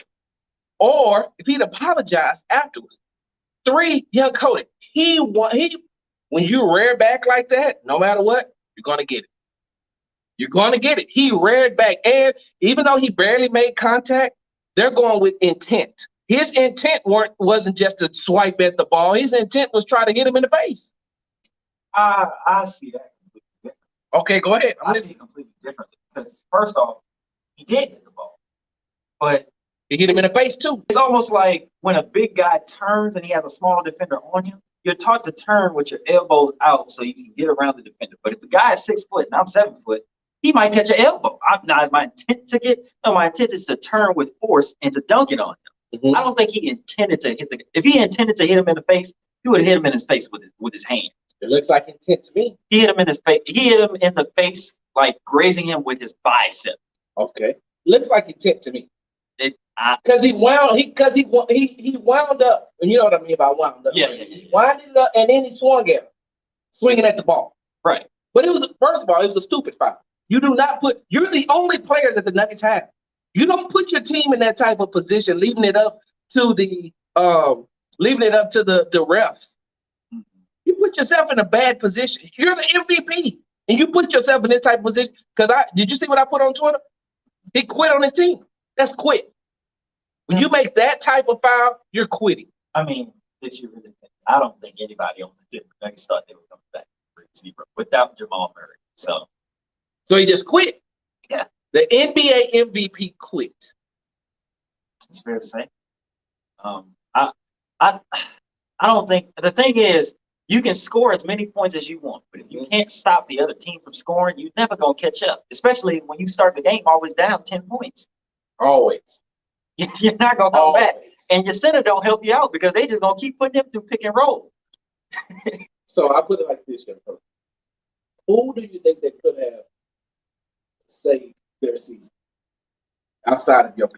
Or if he'd apologized afterwards. 3, Young Cody, when you rear back like that, no matter what, you're going to get it. You're going to get it. He reared back. And even though he barely made contact, they're going with intent. His intent wasn't just to swipe at the ball. His intent was try to hit him in the face. I see that completely different. Okay, go ahead. I see it completely differently because first off, he did hit the ball, but he hit him in the face too. It's almost like when a big guy turns and he has a small defender on him, you're taught to turn with your elbows out so you can get around the defender. But if the guy is 6 foot and I'm 7 foot, he might catch an elbow. Now, is my intent to get? No, my intent is to turn with force and to dunk it on him. Mm-hmm. I don't think he intended to hit the. If he intended to hit him in the face, he would have hit him in his face with his hand. It looks like intent to me. He hit him in his face. He hit him in the face, like grazing him with his bicep. Okay, looks like intent to me. Because he wound up, and you know what I mean by wound up. Yeah. He wound it up, and then he swung at him, swinging at the ball. Right. But it was, first of all, it was a stupid foul. You do not put. You're the only player that the Nuggets have. You don't put your team in that type of position, leaving it up to the refs. Mm-hmm. You put yourself in a bad position. You're the MVP, and you put yourself in this type of position. Because did you see what I put on Twitter? He quit on his team. That's quit. When you make that type of foul, you're quitting. I mean, did you really think? I don't think anybody on the Nuggets thought they were coming back for zero without Jamal Murray. So he just quit. Yeah. The NBA MVP quit. It's fair to say. I don't think the thing is you can score as many points as you want, but if you can't stop the other team from scoring, you're never gonna catch up. Especially when you start the game always down 10 points. Always. You're not gonna come back, and your center don't help you out because they just gonna keep putting them through pick and roll. So I put it like this: who do you think they could have saved their season outside of Jokic?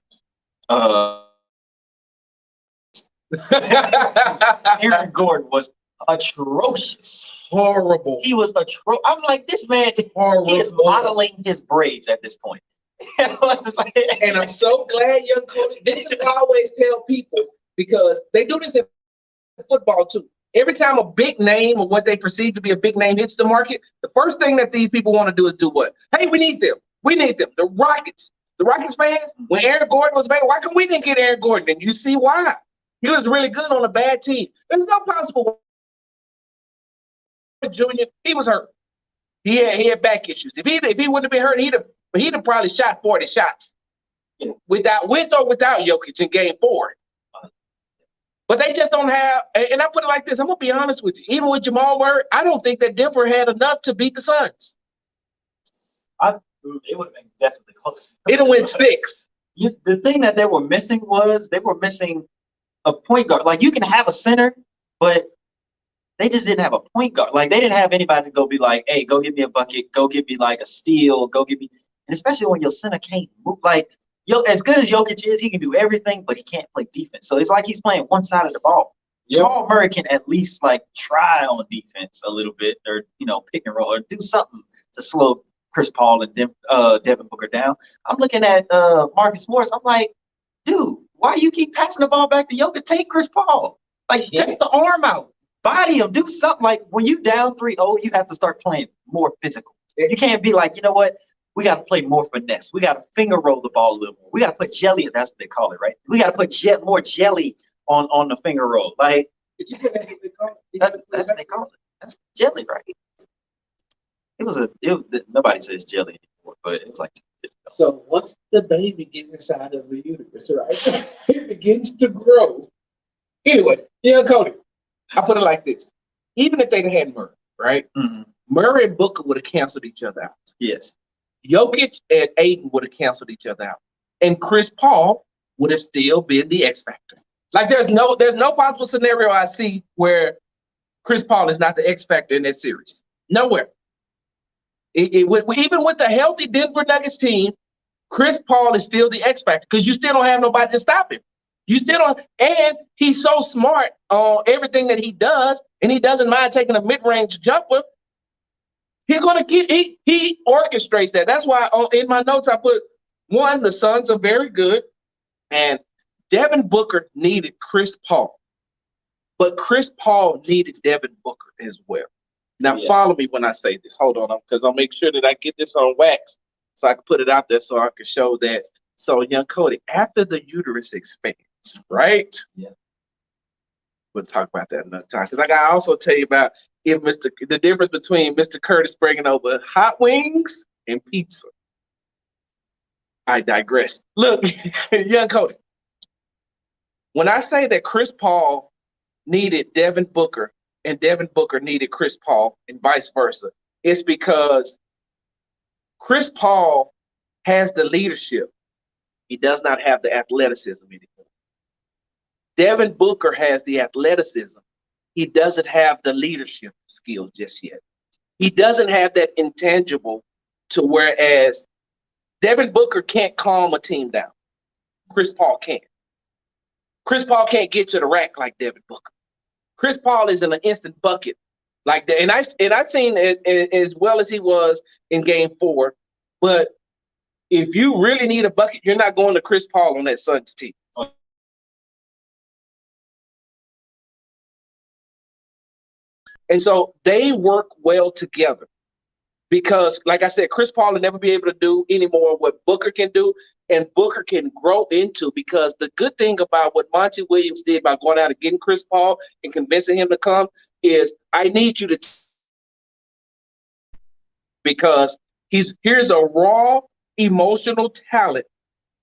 Aaron Gordon was atrocious, horrible. He was atrocious. I'm like, this man, horrible. He is modeling his braids at this point. And I'm so glad, young Cody. This is what I always tell people because they do this in football too. Every time a big name or what they perceive to be a big name hits the market, the first thing that these people want to do is do what? Hey, we need them. We need them. The Rockets fans, when Aaron Gordon was available, why can we didn't get Aaron Gordon? And you see why. He was really good on a bad team. There's no possible Junior. He was hurt. He had back issues. If he wouldn't have been hurt, he'd have probably shot 40 shots with or without Jokic in game 4. But they just don't have, and I put it like this, I'm going to be honest with you. Even with Jamal Murray, I don't think that Denver had enough to beat the Suns. It would have been definitely close. It'll win 6. The thing that they were missing was they were missing a point guard. Like, you can have a center, but they just didn't have a point guard. Like, they didn't have anybody to go be like, hey, go give me a bucket, go give me like a steal, go give me. And especially when your center can't move. Like, as good as Jokic is, he can do everything, but he can't play defense. So it's like he's playing one side of the ball. Yep. Jamal Murray can at least like try on defense a little bit, or pick and roll, or do something to slow Chris Paul and Devin Booker down. I'm looking at Marcus Morris. I'm like, dude, why you keep passing the ball back to Jokic? Take Chris Paul. Like, just the arm out. Body him. Do something. Like, when you down 3-0, you have to start playing more physical. You can't be like, you know what? We got to play more finesse. We got to finger roll the ball a little more. We got to put jelly. That's what they call it, right? We got to put more jelly on the finger roll. Like, that's what they call it. That's jelly, right? Nobody says jelly anymore, but it was like. So once the baby gets inside of the uterus, right, it begins to grow. Anyway, Cody, I put it like this. Even if they had Murray, right? Mm-hmm. Murray and Booker would have canceled each other out. Yes. Jokic and Aiden would have canceled each other out. And Chris Paul would have still been the X factor. Like, there's no possible scenario I see where Chris Paul is not the X factor in that series. Nowhere. Even with the healthy Denver Nuggets team, Chris Paul is still the X factor because you still don't have nobody to stop him. You still don't, and he's so smart on everything that he does, and he doesn't mind taking a mid-range jumper. He's gonna he orchestrates that. That's why in my notes I put, one, the Suns are very good, and Devin Booker needed Chris Paul, but Chris Paul needed Devin Booker as well. Now follow me when I say this. Hold on, because I'll make sure that I get this on wax so I can put it out there so I can show that. So young Cody, after the uterus expands, right? Yeah. We'll talk about that another time. Because I gotta also tell you about the difference between Mr. Curtis bringing over hot wings and pizza. I digress. Look, young Cody, when I say that Chris Paul needed Devin Booker and Devin Booker needed Chris Paul and vice versa, it's because Chris Paul has the leadership. He does not have the athleticism anymore. Devin Booker has the athleticism. He doesn't have the leadership skills just yet. He doesn't have that intangible to whereas Devin Booker can't calm a team down. Chris Paul can't. Chris Paul can't get to the rack like Devin Booker. Chris Paul is in an instant bucket like that. And I seen as well as he was in game 4. But if you really need a bucket, you're not going to Chris Paul on that Suns team. And so they work well together because, like I said, Chris Paul will never be able to do anymore what Booker can do, and Booker can grow into, because the good thing about what Monty Williams did by going out and getting Chris Paul and convincing him to come is I need you to, because here's a raw emotional talent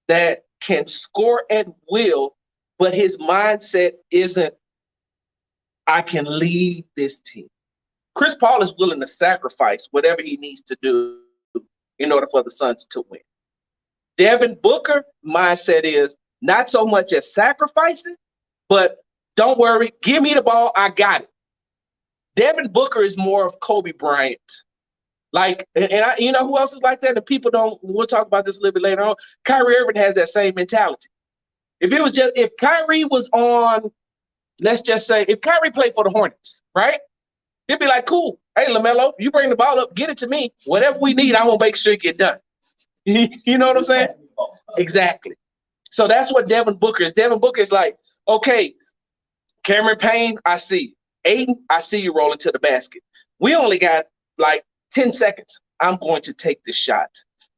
that can score at will, but his mindset isn't, I can lead this team. Chris Paul is willing to sacrifice whatever he needs to do in order for the Suns to win. Devin Booker mindset is not so much as sacrificing, but don't worry, give me the ball, I got it. Devin Booker is more of Kobe Bryant. Like, and I, you know who else is like that? And people don't, we'll talk about this a little bit later on. Kyrie Irving has that same mentality. If Kyrie was on, let's just say, if Kyrie played for the Hornets, right? It'd be like, cool. Hey, LaMelo, you bring the ball up, get it to me. Whatever we need, I will make sure it get done. You know what I'm saying? Exactly. So that's what Devin Booker is. Devin Booker is like, okay, Cameron Payne, I see. Aiden, I see you rolling to the basket. We only got like 10 seconds. I'm going to take the shot.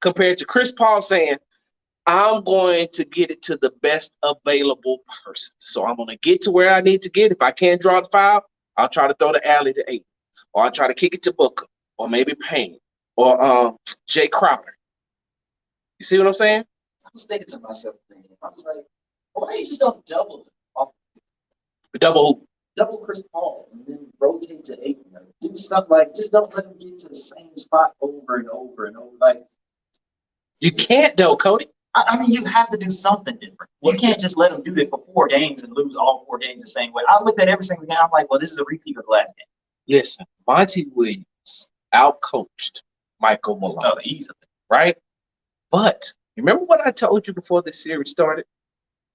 Compared to Chris Paul saying, I'm going to get it to the best available person. So I'm going to get to where I need to get. If I can't draw the foul, I'll try to throw the alley to Aiden. Or I'll try to kick it to Booker. Or maybe Payne. Or Jay Crowder. You see what I'm saying? I was thinking to myself, I was like, why you just don't double him? Double Chris Paul and then rotate to Aiden. Do something like, just don't let him get to the same spot over and over and over. Like, you can't though, Cody. I mean, you have to do something different. You can't just let him do it for 4 games and lose all 4 games the same way. I looked at every single game. I'm like, well, this is a repeat of the last game. Listen, Monty Williams outcoached Michael Malone. Oh, easily. Right? But remember what I told you before this series started?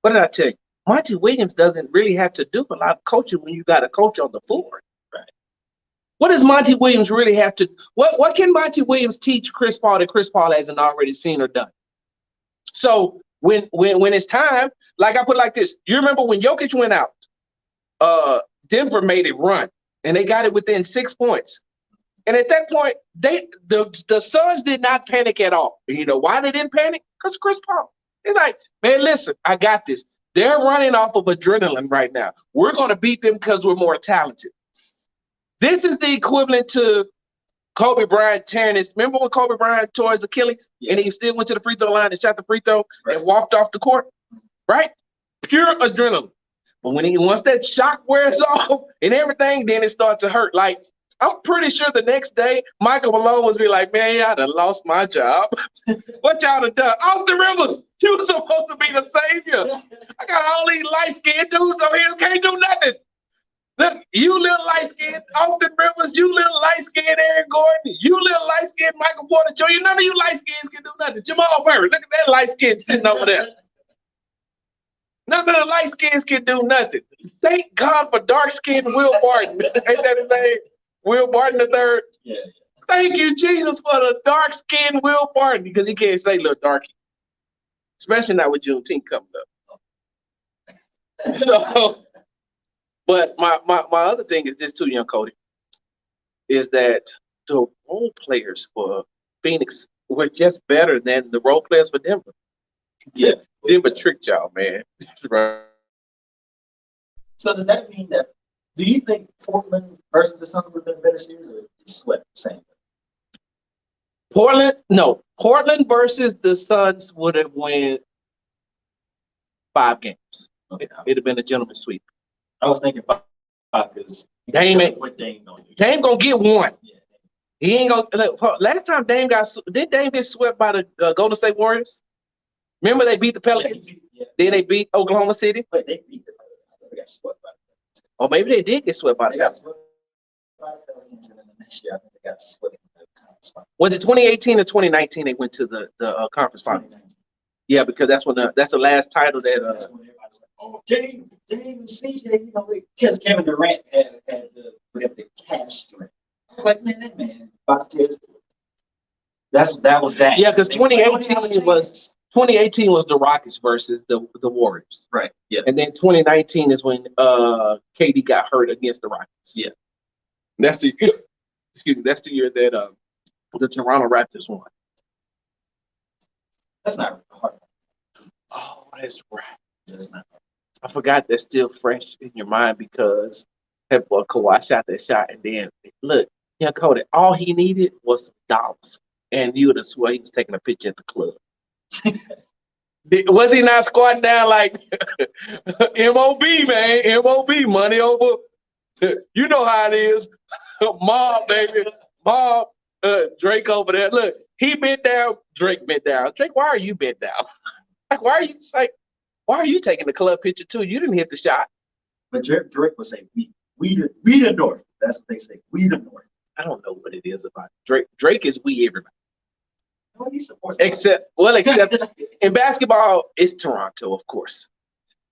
What did I tell you? Monty Williams doesn't really have to do a lot of coaching when you got a coach on the floor. Right. What does Monty Williams really have to? What can Monty Williams teach Chris Paul that Chris Paul hasn't already seen or done? So when it's time, like I put it like this, you remember when Jokic went out, Denver made it run and they got it within 6 points. And at that point, the Suns did not panic at all. You know why they didn't panic? Because Chris Paul. They're like, man, listen, I got this. They're running off of adrenaline right now. We're going to beat them because we're more talented. This is the equivalent to Kobe Bryant tearing his. Remember when Kobe Bryant tore his Achilles and he still went to the free throw line and shot the free throw and walked off the court? Right? Pure adrenaline. But once that shock wears off and everything, then it starts to hurt. Like, I'm pretty sure the next day, Michael Malone was be like, man, y'all done lost my job. What y'all done done? Austin Rivers, you were supposed to be the savior. I got all these light-skinned dudes over here who can't do nothing. Look, you little light-skinned Austin Rivers, you little light-skinned Aaron Gordon, you little light-skinned Michael Porter Jr., none of you light-skins can do nothing. Jamal Murray, look at that light-skin sitting over there. None of the light-skins can do nothing. Thank God for dark-skinned Will Barton. Ain't that his name? Will Barton III. Yeah. Thank you, Jesus, for the dark-skinned Will Barton, because he can't say little darky. Especially not with Juneteenth coming up. So, but my other thing is this too, young Cody. is that the role players for Phoenix were just better than the role players for Denver. Yeah. Denver tricked y'all, man. Right. So does that mean that? Do you think Portland versus the Suns would have been a better series, or swept same? Portland versus the Suns would have won 5 games. Okay. It'd have been a gentleman's sweep. I was thinking 5 because Dame Dame gonna get one. Yeah. He ain't gonna look. Last time Dame get swept by the Golden State Warriors? Remember they beat the Pelicans? Yeah. Then they beat Oklahoma City? Wait, they beat the Pelicans. I think they got swept by the Pelicans. Or maybe they did get swept by the Pelicans. Swept by the Pelicans, and then the next year I think they got swept in the conference final. Was it 2018 or 2019 they went to the conference finals? Yeah, because that's when that's the last title that That's when everybody's like, oh, Dame and CJ, because Kevin Durant had the calf strain. I was like, man, that man about to test. That was that. Yeah, because 2018 was the Rockets versus the Warriors. Right. Yeah. And then 2019 is when KD got hurt against the Rockets. Yeah. That's the that's the year that the Toronto Raptors won. That's not hard. Oh, that's right. That's not hard. I forgot that's still fresh in your mind because that boy Kawhi shot that shot, and then look, Cody, all he needed was some dollars, and you would have sworn he was taking a picture at the club. Was he not squatting down like MOB, man? MOB, money over. You know how it is. Mob, baby. Mob. Drake over there. Look, he bent down. Drake bent down. Drake, why are you bent down? Like, why are you taking the club picture too? You didn't hit the shot. But Drake would say, we the North. That's what they say. We the North. I don't know what it is about Drake. Drake is we everybody. Well, he supports except in basketball, it's Toronto, of course.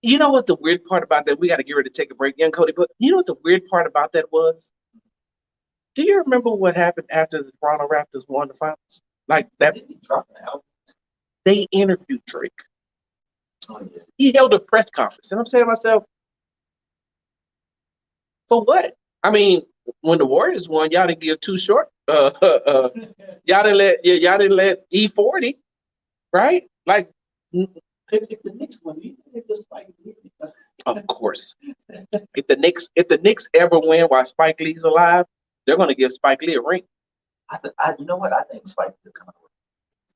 You know what the weird part about that? We got to get ready to take a break, young Cody. But you know what the weird part about that was? Do you remember what happened after the Toronto Raptors won the finals? Like that. Didn't he drop an album? They interviewed Drake. Oh, yeah. He held a press conference, and I'm saying to myself, for what? I mean, when the Warriors won, y'all didn't give too short. Y'all didn't let E40, right? Like, if the Knicks win, you think they're Spike Lee? Of course. If the Knicks ever win while Spike Lee's alive, they're going to give Spike Lee a ring. You know what? I think Spike Lee coming over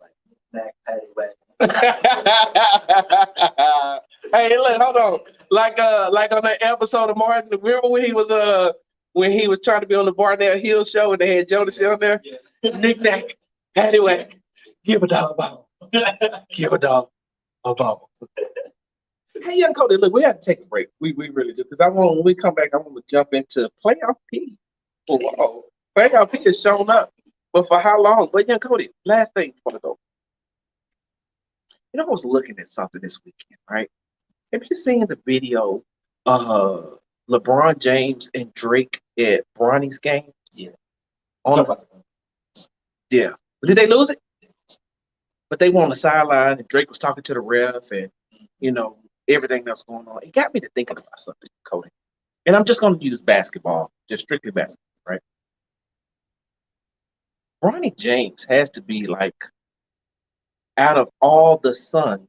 like Mac Patty Wagon. Hey, look, hold on. Like on that episode of Martin, remember when he was trying to be on the Barnett Hill show and they had Jonas on there? Yeah. Nick Nack, Patty Wagon, give a dog a ball. Give a dog a ball. Hey, young Cody, look, we have to take a break. We really do. Because when we come back, I want to jump into Playoff P. Whoa. Playoff P has shown up. But for how long? But young Cody, last thing before I go. I was looking at something this weekend, right? Have you seen the video of LeBron James and Drake at Bronny's game? Yeah. Yeah. Did they lose it? But they were on the sideline and Drake was talking to the ref and, everything that's going on. It got me to thinking about something, Cody. And I'm just going to use basketball, just strictly basketball, right? Bronny James has to be like, out of all the sons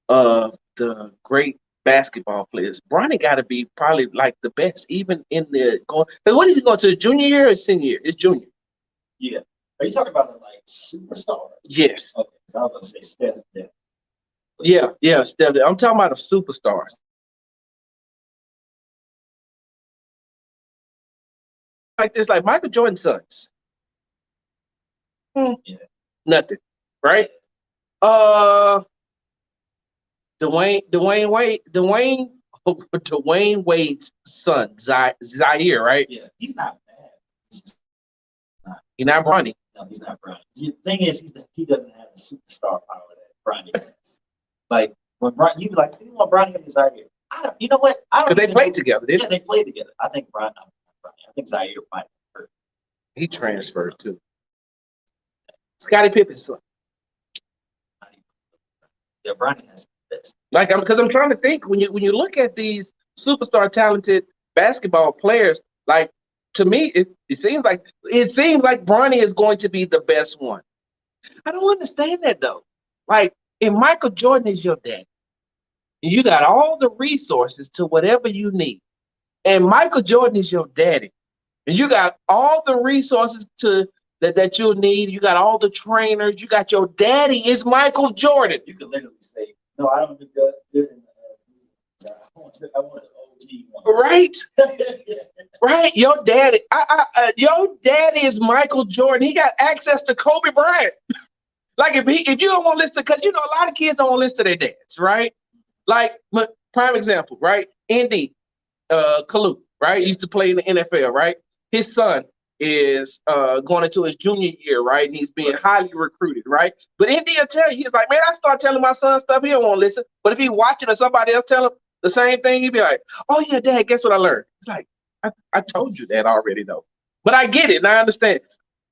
of the great basketball players, Bronny got to be probably like the best, even in the going. What is he going to the junior year or senior year? It's junior. Yeah. Are you talking about like superstars? Yes. Okay. So I was going to say Steph. Yeah, Steph. I'm talking about the superstars. Like this, like Michael Jordan's sons. Yeah. Nothing, right? Dwayne Wade's son, Zaire, right? Yeah, he's not bad. He's not Bronny. No, he's not Bronny. The thing is, he doesn't have the superstar power that Bronny has. Like when Bronny, you'd be like, "You want Bronny and Zaire?" You know what? Because they played together, didn't they? Yeah, they played together. I think Bronny. I think Zaire might have hurt. He transferred too. Scottie Pippen's son. Yeah, Bronny has the best. Like, because I'm trying to think when you look at these superstar talented basketball players, like to me, it seems like Bronny is going to be the best one. I don't understand that though. Like, if Michael Jordan is your dad, and you got all the resources to whatever you need, and Michael Jordan is your daddy, and you got all the resources to that you'll need. You got all the trainers. You got your daddy is Michael Jordan. You could literally say, "No, I don't do good in I want the OG one." Right? Right? Your daddy is Michael Jordan. He got access to Kobe Bryant. Like, if you don't want to listen, because a lot of kids don't want to listen to their dads, right? Like, prime example, right? Indy Kalu, right? He used to play in the NFL, right? His son is going into his junior year, right? And he's being highly recruited, right? But Indy will tell you, he's like, man, I start telling my son stuff, he don't want to listen. But if he watching or somebody else tell him the same thing, he'd be like, oh yeah, dad, guess what I learned? It's like, I told you that already though. But I get it and I understand.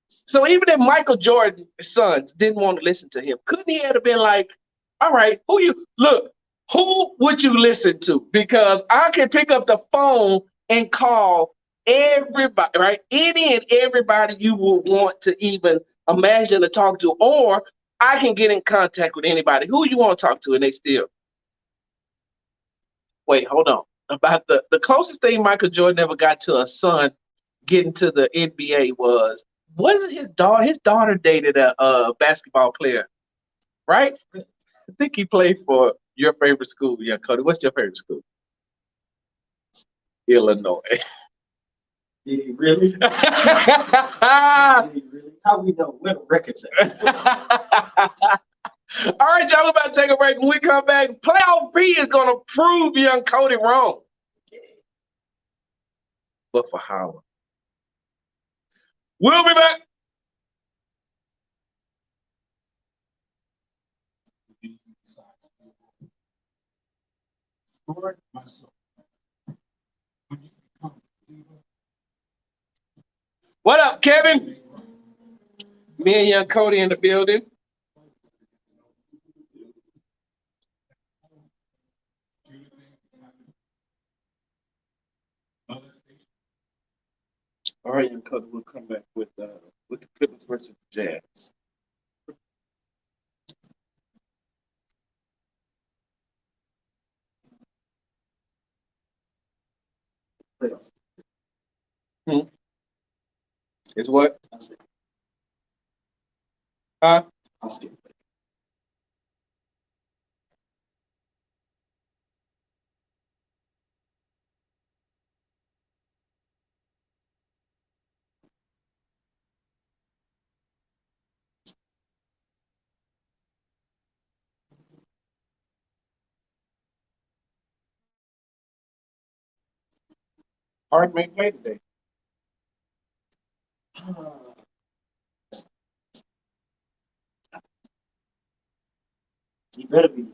So even if Michael Jordan's sons didn't want to listen to him, couldn't he have been like, all right, who would you listen to? Because I can pick up the phone and call everybody, right? Any and everybody you would want to even imagine to talk to, or I can get in contact with anybody. Who you want to talk to, and they still wait, hold on. About the closest thing Michael Jordan ever got to a son getting to the NBA wasn't his daughter. His daughter dated a basketball player, right? I think he played for your favorite school, young Cody. What's your favorite school? Illinois. Did he really? Did he really? How we know what records are? All right, y'all, we're about to take a break. When we come back, playoff B is going to prove young Cody wrong. But for how? We'll be back. What up, Kevin? Me and young Cody in the building. All right, young Cody, we'll come back with the Clippers versus the Jazz. Playoffs. Is what? Huh? I'll see. Hard may play today. You better be.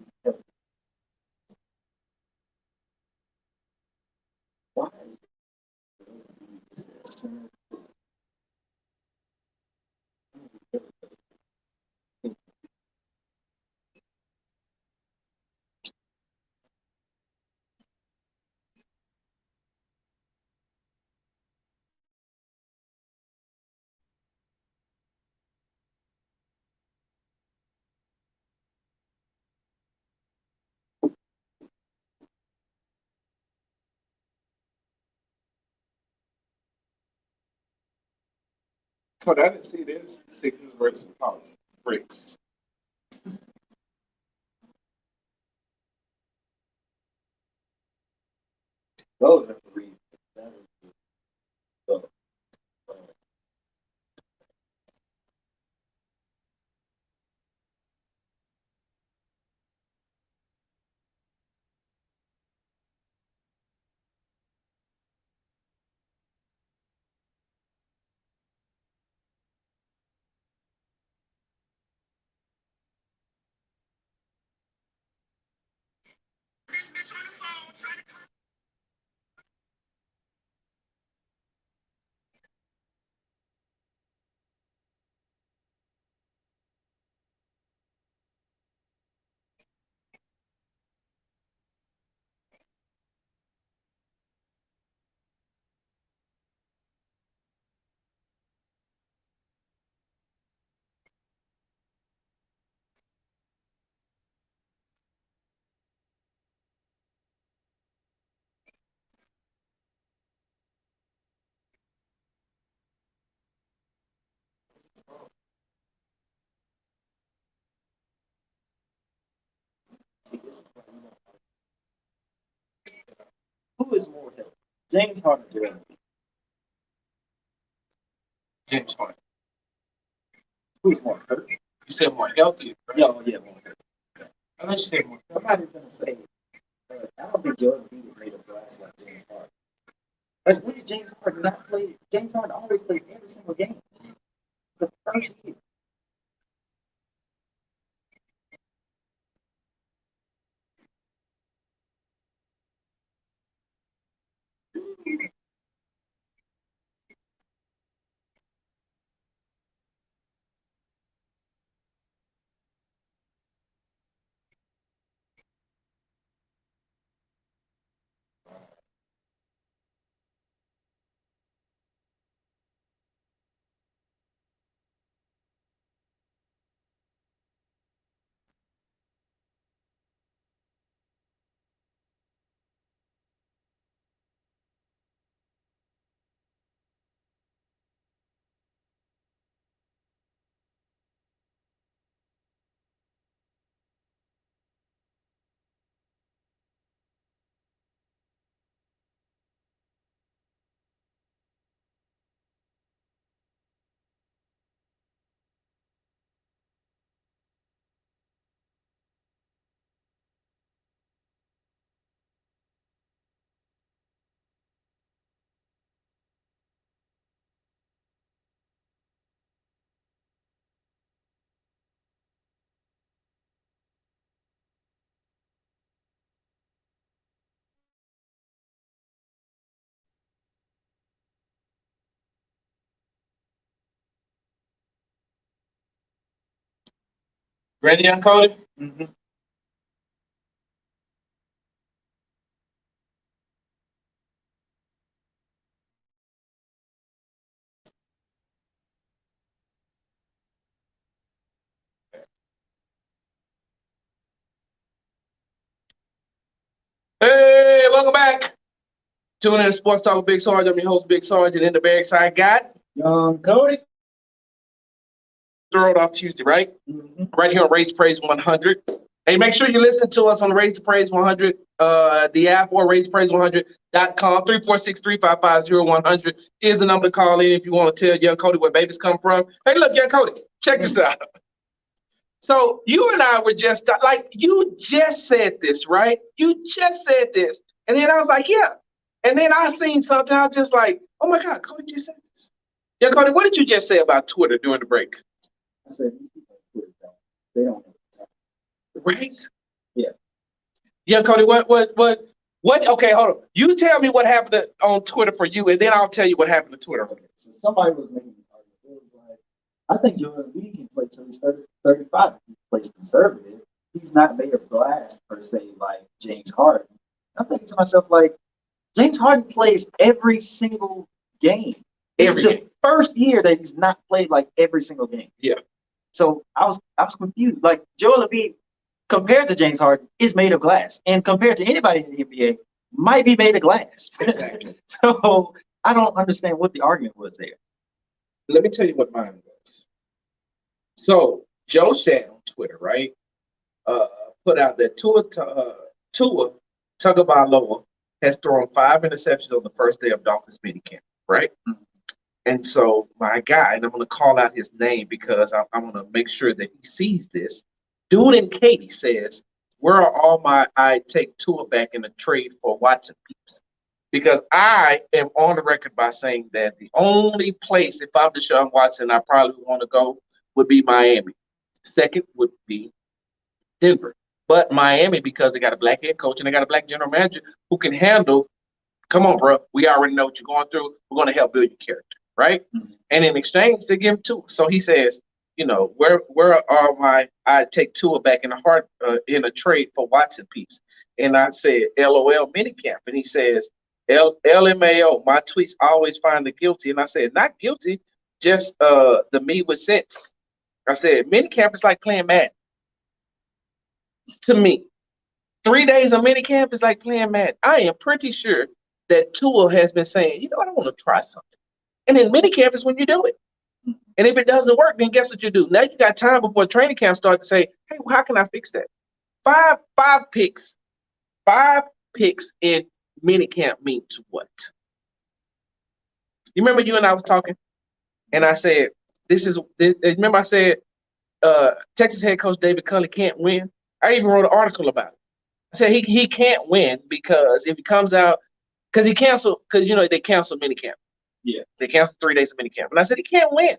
Why is this? Cody, I didn't see this. Sixers versus Hawks. Bricks. Those referees. So, See, this is what you want. Who is more healthy, James Harden or Joel Embiid? James Harden. Who's more hurt? You said more healthy. Right? Yeah, yeah, more hurt. I thought you said more. Somebody's gonna say, I don't think Joel Embiid is made of glass like James Harden. Like, when did James Harden not play? James Harden always plays every single game. The first year. Ready, young Cody? Mm-hmm. Hey, welcome back. Tune in to Sports Talk with Big Sarge. I'm your host, Big Sarge, and in the bag side got Young Cody. throw it off Tuesday, right? Mm-hmm. Right here on Raise the Praise 100. Hey, make sure you listen to us on Raise the Praise 100, the app, or raisepraise100.com. 346-355-0100 is the number to call in if you want to tell young Cody where babies come from. Hey, look, young Cody, check this out. So you and I were just like, you just said this, right? You just said this. And then I was like, yeah. And then I seen something, I was just like, oh my God, Cody just said this. Yeah, Cody, what did you just say about Twitter during the break? I said, these people on Twitter they don't know what to talk Right? Yeah. Yeah, Cody, what, okay, hold on. You tell me what happened on Twitter for you, and then I'll tell you what happened to Twitter. about. Okay, so somebody was making an argument. It was like, I think Joel Embiid can play till he's 30, 35 if he plays conservative. He's not made of glass, per se, like James Harden. I'm thinking to myself, like, James Harden plays every single game. It's the first year that he's not played like every single game. Yeah. So I was confused. Like, Joel Embiid, compared to James Harden, is made of glass, and compared to anybody in the NBA, might be made of glass. Exactly. So I don't understand what the argument was there. Let me tell you what mine was. So Joe Shad on Twitter, right, put out that Tua Tagovailoa has thrown 5 interceptions on the first day of Dolphins minicamp, right? Mhm. And so my guy, and I'm going to call out his name because I'm going to make sure that he sees this. Dude and Katie says, where are all my I take Tua back in the trade for Watson peeps? Because I am on the record by saying that the only place, if I'm Deshaun Watson, I probably want to go would be Miami. Second would be Denver. But Miami, because they got a black head coach and they got a black general manager who can handle, come on, bro, we already know what you're going through. We're going to help build your character, right? Mm-hmm. And in exchange, they give him Tua. So he says, you know, where are my I take Tua back in the heart in a trade for Watson peeps? And I said, LOL minicamp. And he says, LMAO, my tweets always find the guilty. And I said, not guilty, just the me with sense. I said, minicamp is like playing Madden. To me, 3 days of minicamp is like playing Madden. I am pretty sure that Tua has been saying, you know what, I want to try something. And then minicamp is when you do it. And if it doesn't work, then guess what you do? Now you got time before training camp starts to say, hey, well, how can I fix that? Five picks in mini camp means what? You remember you and I was talking, and I said, remember I said, Texas head coach David Culley can't win. I even wrote an article about it. I said he can't win because if he comes out, because they canceled minicamp. Yeah. They canceled 3 days of minicamp. And I said he can't win.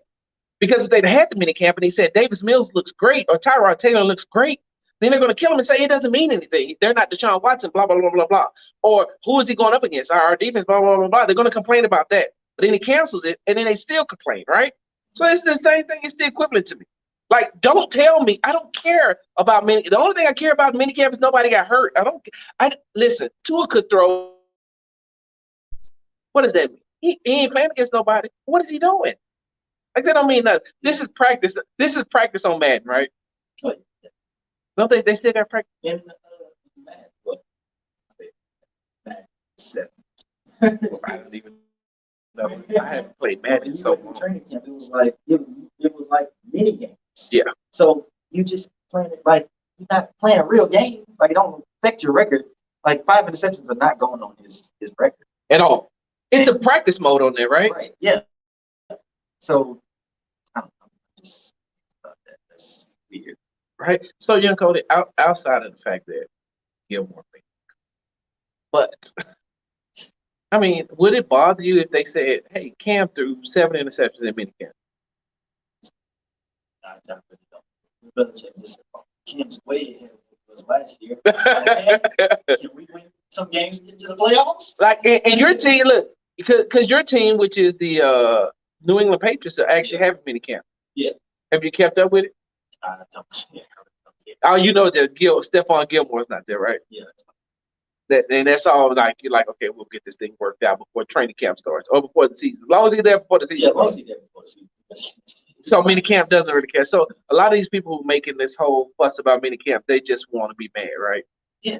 Because if they'd had the minicamp and he said Davis Mills looks great or Tyrod Taylor looks great, then they're going to kill him and say it doesn't mean anything. They're not Deshaun Watson, blah, blah, blah, blah, blah. Or who is he going up against? Our defense, blah, blah, blah, blah. They're going to complain about that. But then he cancels it, and then they still complain, right? So it's the same thing. It's the equivalent to me. Like, don't tell me. I don't care about mini. The only thing I care about minicamp is nobody got hurt. Listen, Tua could throw. What does that mean? He ain't playing against nobody. What is he doing? Like, that don't mean nothing. This is practice. This is practice on Madden, right? Don't they still got practice? In Madden, what? Madden 7. I don't even know. I haven't played Madden so long. Training camp, it was like mini games. Yeah. So you just playing it like you're not playing a real game. Like it don't affect your record. Like 5 interceptions are not going on his record At all. It's a practice mode on there, right? Right. Yeah. So I don't know. Just thought that's weird. Right. So young Cody, outside of the fact that Gilmore, but I mean, would it bother you if they said, "Hey, Cam threw 7 interceptions in minicamp"? I really don't. Belichick just said, Cam's way ahead of what it was last year. Can we win some games and get to the playoffs? Like, and your team, look, because your team, which is the New England Patriots, are actually having minicamp. Yeah. Have you kept up with it? I don't. Oh, you know that Stephon Gilmore's not there, right? Yeah. And that's all. Like you're like, okay, we'll get this thing worked out before training camp starts or before the season. As long as he's there before the season. Yeah, as long as he's there before the season. So minicamp doesn't really care. So a lot of these people who are making this whole fuss about minicamp, they just want to be mad, right? Yeah.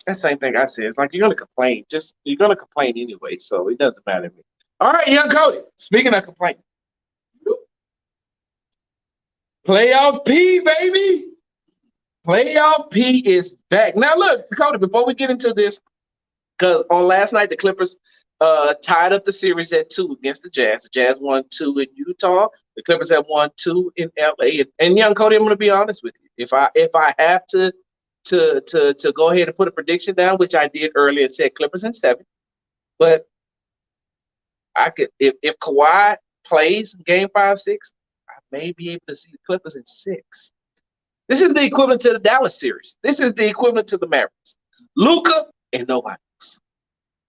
That's the same thing I said. It's like you're gonna complain. You're gonna complain anyway, so it doesn't matter to me. All right, young Cody. Speaking of complaining, playoff P, baby. Playoff P is back. Now look, Cody, before we get into this, because on last night the Clippers tied up the series at 2 against the Jazz. The Jazz won 2 in Utah. The Clippers have won 2 in LA. And young Cody, I'm gonna be honest with you. If I have to go ahead and put a prediction down, which I did earlier, it said Clippers in 7. But I could if Kawhi plays game 5-6, I may be able to see the Clippers in 6. This is the equivalent to the Dallas series. This is the equivalent to the Mavericks. Luka and nobody else.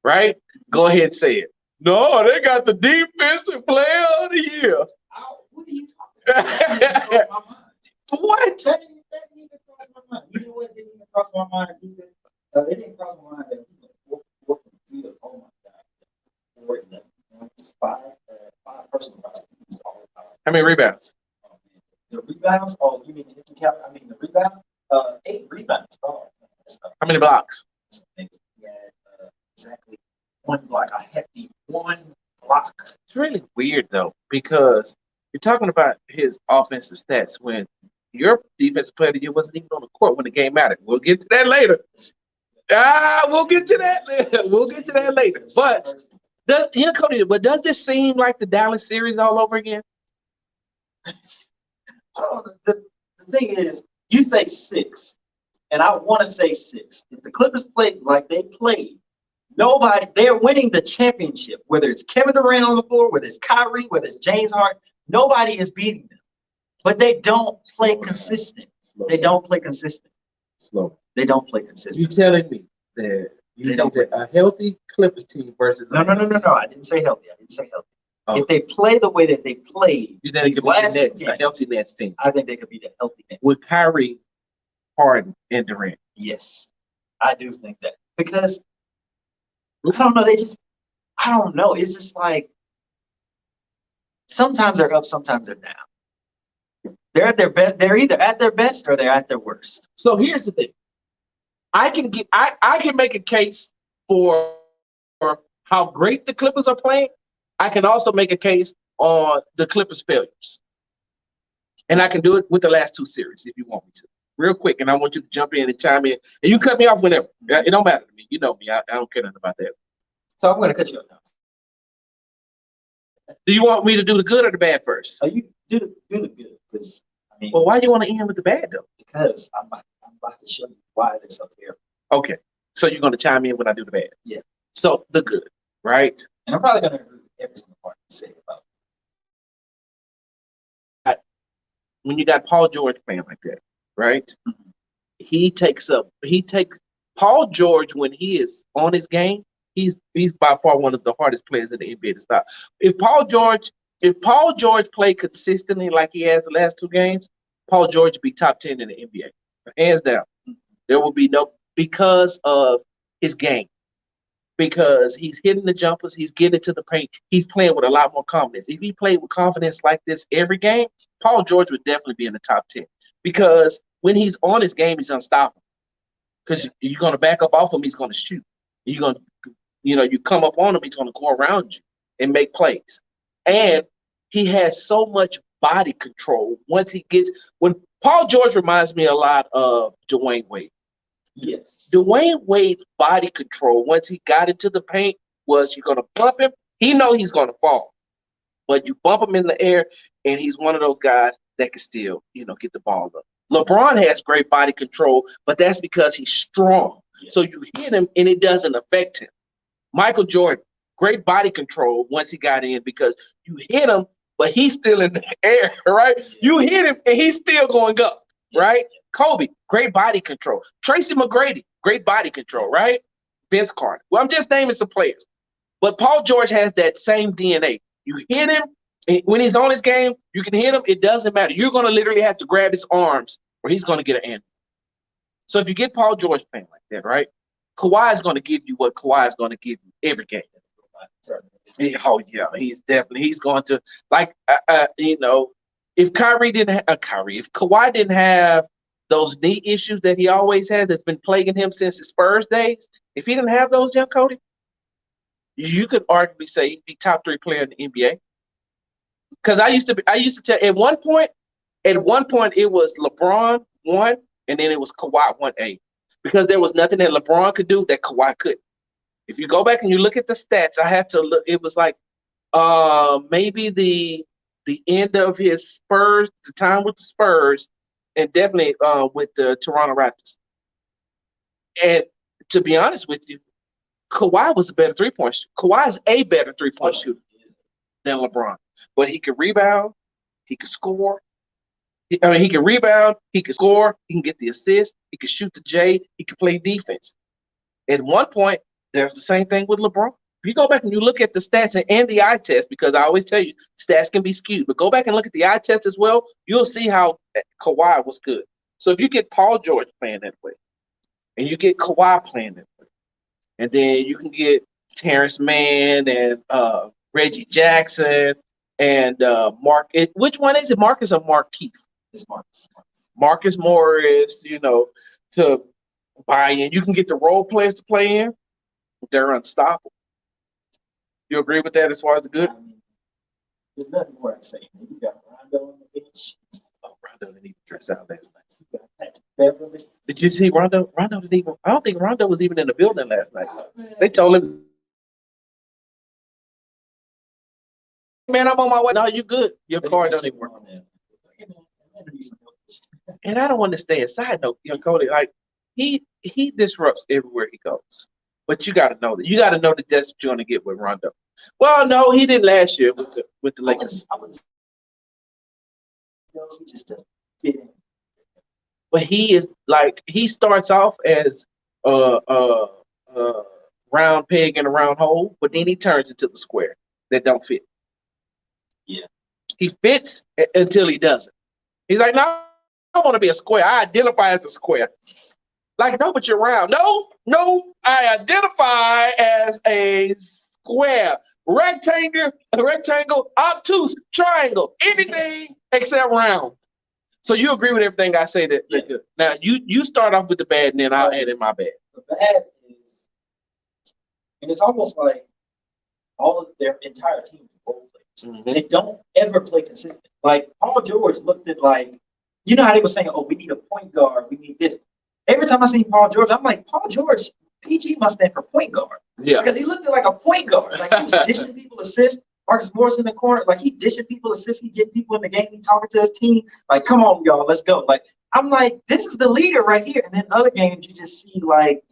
Right? Go ahead and say it. No, they got the defensive player of the year. What are you talking about? What? That didn't even cross my mind. You know what didn't even cross my mind either? It didn't cross my mind that he went 4 from the field. Oh my God. 4 11 points, 5 personal fouls. How many rebounds? The rebounds? Oh, you mean the empty cap? I mean the rebounds? 8 rebounds. Oh, How many blocks? that's amazing. Yeah, exactly 1 block. A hefty 1 block. It's really weird though, because you're talking about his offensive stats when your defensive player of the year wasn't even on the court when the game mattered. We'll get to that later. We'll get to that later. We'll get to that later. But does this seem like the Dallas series all over again? The thing is, you say 6, and I want to say 6. If the Clippers played like they played, they're winning the championship. Whether it's Kevin Durant on the floor, whether it's Kyrie, whether it's James Harden, nobody is beating them. But they don't play consistent. They don't play consistent. They don't play consistent. You telling me that you think that a healthy Clippers team versus No. I didn't say healthy. Oh. If they play the way that they played, you think it could be a healthy Nets team? I think they could be the healthy Nets with Kyrie, Harden, and Durant. Yes, I do think that because I don't know. I don't know. It's just like sometimes they're up, sometimes they're down. They're at their best. They're either at their best or they're at their worst. So here's the thing. I can make a case for how great the Clippers are playing. I can also make a case on the Clippers' failures. And I can do it with the last 2 series if you want me to. Real quick, and I want you to jump in and chime in. And you cut me off whenever. It don't matter to me. You know me. I don't care nothing about that. So I'm going to cut you off now. Do you want me to do the good or the bad first? So you do the good, because I mean, Well, why do you want to end with the bad though? because I'm about to show you why they're so terrible. Okay. So you're going to chime in when I do the bad. Yeah. So the good, right? And I'm probably going to agree with every single part you say about When you got Paul George playing like that, right? Mhm. He takes Paul George when he is on his game. He's by far one of the hardest players in the NBA to stop. If Paul George played consistently like he has the last 2 games, Paul George would be top 10 in the NBA, hands down. There will be no, because of his game, because he's hitting the jumpers, he's getting to the paint, he's playing with a lot more confidence. If he played with confidence like this every game, Paul George would definitely be in the top 10, because when he's on his game, he's unstoppable. Because you're going to back up off him, he's going to shoot. You're going to, you come up on him, he's going to go around you and make plays. And he has so much body control when Paul George reminds me a lot of Dwayne Wade. yes. Dwayne Wade's body control, once he got into the paint, was you're going to bump him. He know he's going to fall, but you bump him in the air, and he's one of those guys that can still, get the ball up. LeBron has great body control, but that's because he's strong. Yeah. So you hit him, and it doesn't affect him. Michael Jordan, great body control once he got in, because you hit him, but he's still in the air, right? Yeah. You hit him, and he's still going up, right? Kobe, great body control. Tracy McGrady, great body control, right? Vince Carter. Well, I'm just naming some players. But Paul George has that same DNA. You hit him, and when he's on his game, you can hit him. It doesn't matter. You're going to literally have to grab his arms, or he's going to get an end. So if you get Paul George playing like that, right? Kawhi is going to give you what Kawhi is going to give you every game. Oh yeah, he's going to, like, if if Kawhi didn't have those knee issues that he always had, that's been plaguing him since his Spurs days, if he didn't have those, young Cody, you could arguably say he'd be top 3 player in the NBA. Because I used to tell, at one point it was LeBron 1, and then it was Kawhi 1A, because there was nothing that LeBron could do that Kawhi couldn't. If you go back and you look at the stats, I have to look. It was like maybe the end of his Spurs, the time with the Spurs, and definitely with the Toronto Raptors. And to be honest with you, Kawhi was a better 3-point shooter. Kawhi is a better 3-point shooter than LeBron. But he could rebound, he could score. He can rebound, he can score, he can get the assist, he can shoot the J, he can play defense. At one point, there's the same thing with LeBron. If you go back and you look at the stats and the eye test, because I always tell you stats can be skewed, but go back and look at the eye test as well, you'll see how Kawhi was good. So if you get Paul George playing that way, and you get Kawhi playing that way, and then you can get Terrence Mann and Reggie Jackson and Mark. Which one is it, Marcus or Markeith? It's Marcus. Marcus Morris, to buy in. You can get the role players to play in. They're unstoppable. You agree with that as far as the good? I mean, there's nothing more I say. You got Rondo on the bench. Oh, Rondo didn't even dress out last night. You got Patrick Beverly. Did you see Rondo? Rondo didn't even. I don't think Rondo was even in the building last night. They told him, "Man, I'm on my way." No, you good. Your car don't even work. And I don't understand. Side note, Cody, like he disrupts everywhere he goes. But you got to know that. You got to know that that's what you're going to get with Rondo. Well, no, he didn't last year with the Lakers. He just doesn't fit in. But he starts off as a round peg in a round hole, but then he turns into the square that don't fit. Yeah. He fits until he doesn't. He's like, no, I want to be a square. I identify as a square. Like, no, but you're round. No, I identify as a square, rectangle, obtuse, triangle, anything except round. So you agree with everything I say that good. Now you start off with the bad, and then I'll add in my bad. The bad is, and it's almost like all of their entire team is role players. Mhm. They don't ever play consistent. Like Paul George looked at like, you know how they were saying, oh, we need a point guard, we need this. Every time I see Paul George, I'm like, Paul George, PG must stand for point guard. Yeah. Because he looked like a point guard. Like he was dishing people assists. Marcus Morris in the corner, like he dishing people assists, he getting people in the game, he talking to his team. Like, come on, y'all, let's go. Like, I'm like, this is the leader right here. And then other games, you just see like,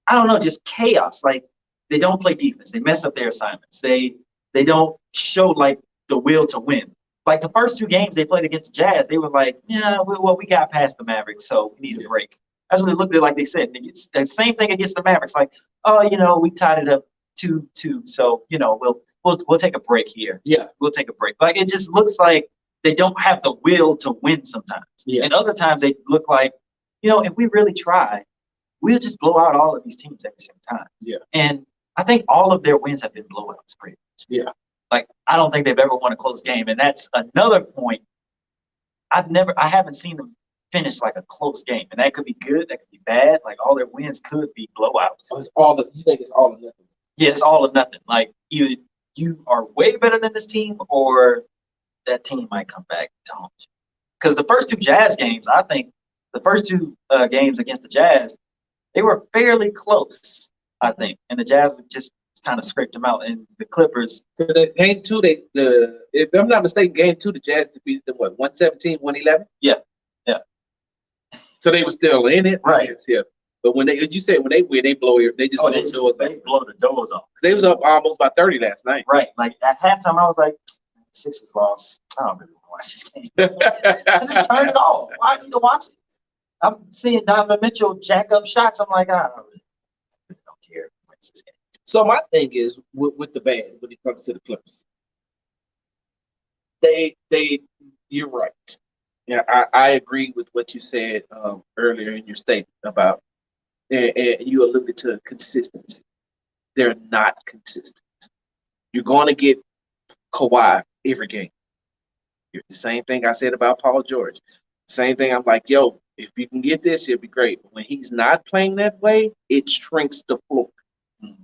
I don't know, just chaos. Like they don't play defense. They mess up their assignments. They don't show like the will to win. Like the first 2 games they played against the Jazz, they were like, yeah, well, we got past the Mavericks, so we need a break. That's what it looked like they said. And it's the same thing against the Mavericks. Like, oh, we tied it up 2-2, so we'll take a break here. Yeah. We'll take a break. Like it just looks like they don't have the will to win sometimes. Yeah. And other times they look like, if we really try, we'll just blow out all of these teams every single time. Yeah. And I think all of their wins have been blowouts, pretty much. Yeah. Like I don't think they've ever won a close game, and that's another point. I haven't seen them finish like a close game, and that could be good, that could be bad. Like all their wins could be blowouts. So you think it's all or nothing? Yeah, it's all or nothing. Like either you are way better than this team, or that team might come back to haunt you. Because the first 2 Jazz games, I think the first 2 games against the Jazz, they were fairly close, I think, and the Jazz would just kind of scraped them out. And the Clippers, Game 2, if I'm not mistaken, Game 2, the Jazz defeated them 117, 111. Yeah. So they were still in it, right? Yeah. But when you said when they win, they blow your, they just blow the doors. They blow the doors off. They was up almost by 30 last night. Right. Like at halftime, I was like, Sixers lost. I don't really want to watch this game. And I turned it off. Why do I need to watch it? I'm seeing Donovan Mitchell jack up shots. I'm like, I really don't care who wins this game. So my thing is with the band when it comes to the Clippers, you're right. Yeah, I agree with what you said earlier in your statement about, and you alluded to consistency. They're not consistent. You're going to get Kawhi every game. The same thing I said about Paul George. Same thing. I'm like, yo, if you can get this, it'll be great. But when he's not playing that way, it shrinks the floor.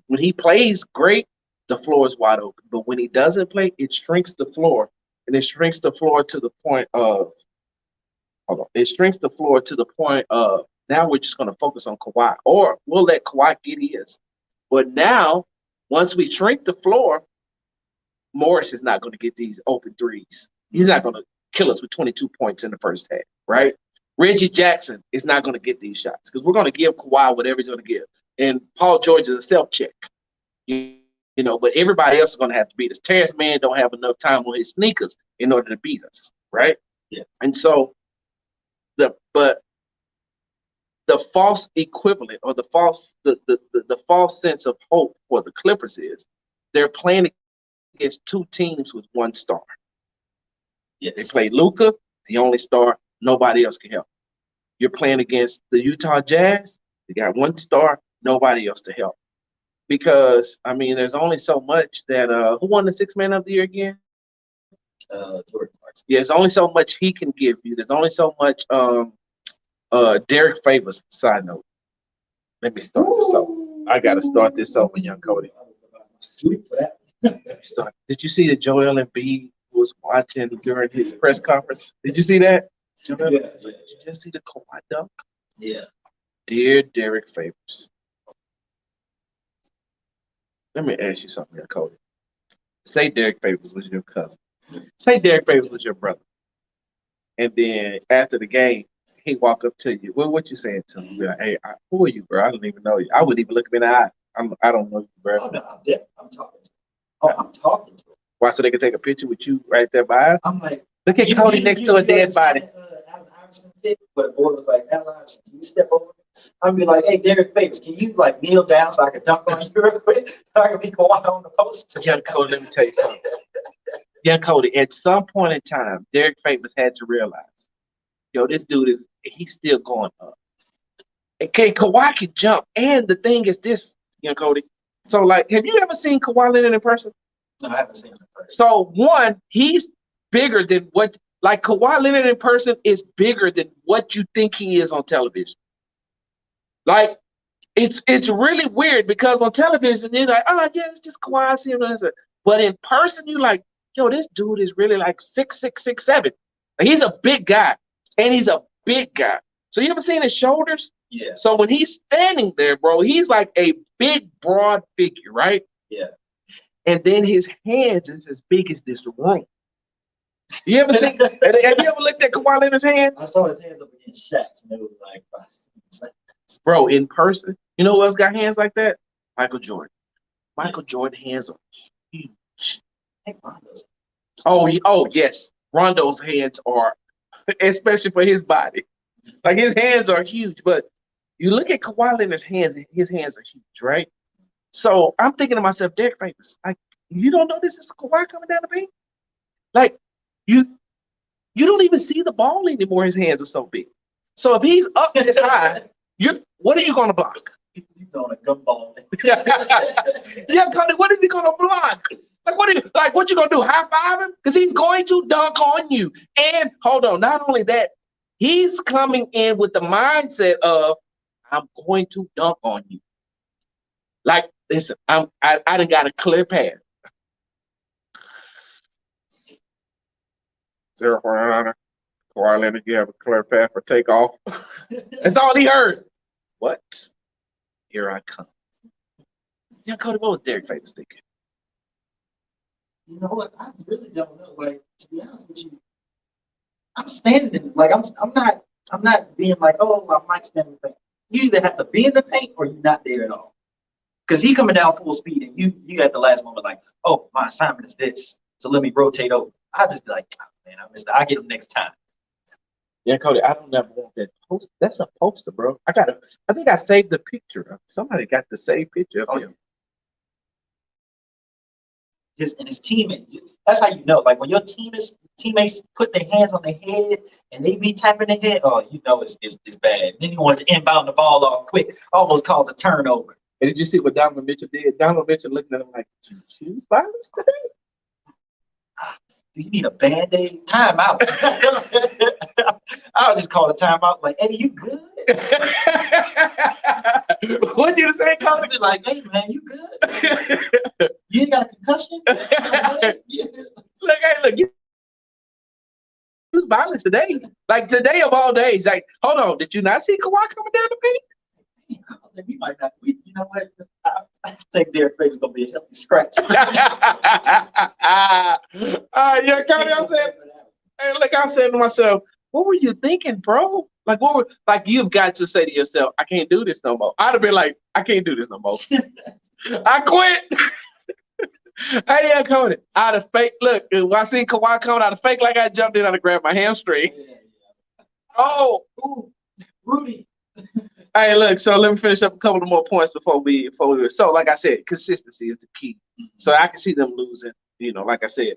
When he plays great, the floor is wide open. But when he doesn't play, it shrinks the floor. And it shrinks the floor to the point of, it shrinks the floor to the point of, now we're just going to focus on Kawhi. Or we'll let Kawhi get his. But now, once we shrink the floor, Morris is not going to get these open threes. He's not going to kill us with 22 points in the first half, right? Reggie Jackson is not going to get these shots because we're going to give Kawhi whatever he's going to give. And Paul George is a self-check, but everybody else is going to have to beat us. Terrence Mann don't have enough time on his sneakers in order to beat us, right? Yeah. And so the false equivalent or the false sense of hope for the Clippers is they're playing against 2 teams with 1 star. Yes. They play Luka, the only star. Nobody else can help. You're playing against the Utah Jazz. They got 1 star. Nobody else to help. Because, I mean, there's only so much that who won the 6th Man of the Year again? Jordan Clarkson. Yeah, there's only so much he can give you. There's only so much Derek Favors. Side note. Let me start this off. I gotta start this off with young Cody. Sleep for that. Did you see that Joel Embiid was watching during his press conference? Did you see that? Joel, Yeah. Did you just see the Kawhi dunk? Yeah. Dear Derek Favors. Let me ask you something, young Cody. Say Derek Favors was your cousin. Say Derek Favors was your brother. And then after the game, he walk up to you. Well, what you saying to him? Be like, hey, who are you, bro? I don't even know you. I wouldn't even look him in the eye. I don't know you, bro. Oh, no, I'm talking to him. Oh, I'm talking to him. Why? So they can take a picture with you right there by him? I'm like, Look at Cody next to a dead body. Allen Iverson pick, but the boy was like, Allen Iverson, can you step over? I'd be like, hey, Derek Favors, can you like kneel down so I can dunk on you real quick? So I can be quiet on the post. Young Cody, let me tell you something. Young Cody, at some point in time, Derek Favors had to realize, yo, this dude he's still going up. Okay, Kawhi can jump. And the thing is this, young Cody. So, like, have you ever seen Kawhi Leonard in person? No, I haven't seen him in person. So, one, he's bigger than like Kawhi Leonard in person is bigger than what you think he is on television. Like, it's really weird because on television, you're like, oh, yeah, it's just Kawhi. I see him. But in person, you're like, yo, this dude is really like 6'6", 6'7". Like, he's a big guy, and he's a big guy. So you ever seen his shoulders? Yeah. So when he's standing there, bro, he's like a big, broad figure, right? Yeah. And then his hands is as big as this room. You ever seen? Have you ever looked at Kawhi Leonard's hands? I saw his hands up against Shaq's, and it was like, Bro, in person, you know who else got hands like that? Michael Jordan. Michael Jordan hands are huge. Oh yes, Rondo's hands are, especially for his body. Like, his hands are huge, but you look at Kawhi Leonard's hands, his hands are huge, right? So I'm thinking to myself, Derek Favors, like, you don't know this is Kawhi coming down the paint? Like, you don't even see the ball anymore. His hands are so big. So if he's up this high, what are you gonna block? He's throwing a gumball. Yeah, Cody, what is he gonna block? Like, what you gonna do? High five him? Because he's going to dunk on you. And hold on, not only that, he's coming in with the mindset of, I'm going to dunk on you. Like, listen, I done got a clear path. 0 for Kawhi Leonard, you have a clear path for takeoff. That's all he heard. What? Here I come. Yeah, Cody, what was Derek Favors thinking? You know what? I really don't know. Like, to be honest with you, I'm standing like I'm not being like, oh, I might stand in the paint. You either have to be in the paint or you're not there at all. Because he coming down full speed and you at the last moment like, oh, my assignment is this, so let me rotate over. I just be like, oh, man, I missed it. I'll get him next time. Yeah, Cody, I don't ever want that poster. That's a poster, bro. I think I saved the picture. Somebody got the saved picture of him. His teammates. That's how you know. Like, when your teammates put their hands on their head and they be tapping their head, oh, you know it's bad. Then you want to inbound the ball off quick, almost caused a turnover. And did you see what Donovan Mitchell did? Donovan Mitchell looking at him like, did you choose violence today? Do you need a Band-Aid? Timeout. I'll just call a timeout. Like, Eddie, you good? What did you say, I'll Cody? be like, hey, man, you good? You ain't got a concussion? Look, you choose violence today. Like, today of all days. Like, hold on, did you not see Kawhi coming down the paint? We might not. You know what? I think Derek Favors gonna be a healthy scratch. Yeah, Cody, I said to myself, what were you thinking, bro? Like, you've got to say to yourself, I can't do this no more. I'd have been like, I can't do this no more. I quit. Hey, yeah, Cody, I'd have fake. Look, when I see Kawhi coming, I'd have fake like I jumped in, I'd have grabbed my hamstring. Oh, ooh, Rudy. Hey, look, so let me finish up a couple of more points before we. So, like I said, consistency is the key. So I can see them losing. Like I said,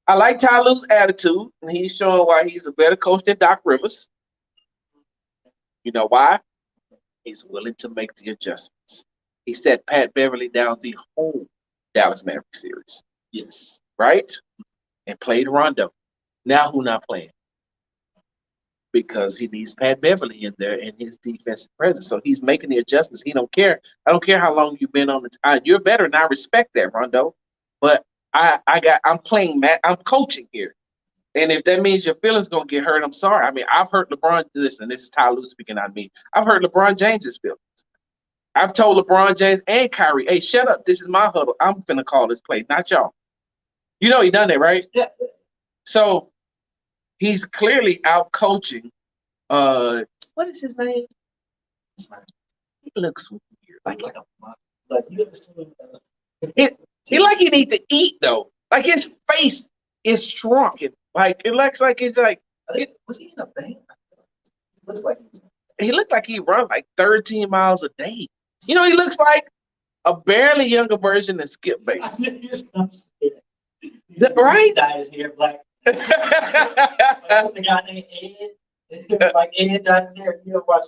I like Ty Lue's attitude, and he's showing why he's a better coach than Doc Rivers. You know why? He's willing to make the adjustments. He set Pat Beverly down the whole Dallas Mavericks series. Yes. Right? And played Rondo. Now who not playing? Because he needs Pat Beverly in there in his defensive presence. So he's making the adjustments. He don't care. I don't care how long you've been on the time. You're better, and I respect that, Rondo. But I'm coaching here. And if that means your feelings gonna get hurt, I'm sorry. I mean, I've heard LeBron. Listen, this is Ty Lue speaking on me. I've heard LeBron James's feelings. I've told LeBron James and Kyrie, hey, shut up. This is my huddle. I'm finna call this play, not y'all. You know he done that, right? Yeah. So he's clearly out coaching. What is his name? He looks weird. Like you ever seen? He like he needs to eat though. Like his face is shrunken. Like it looks like it's like. Was he in a band? Looks like he looked like he run like 13 miles a day. He looks like a barely younger version of Skip Bates. Right? Dye his hair black. That's the guy named Ed. Like Ed dyes his hair. You ever watch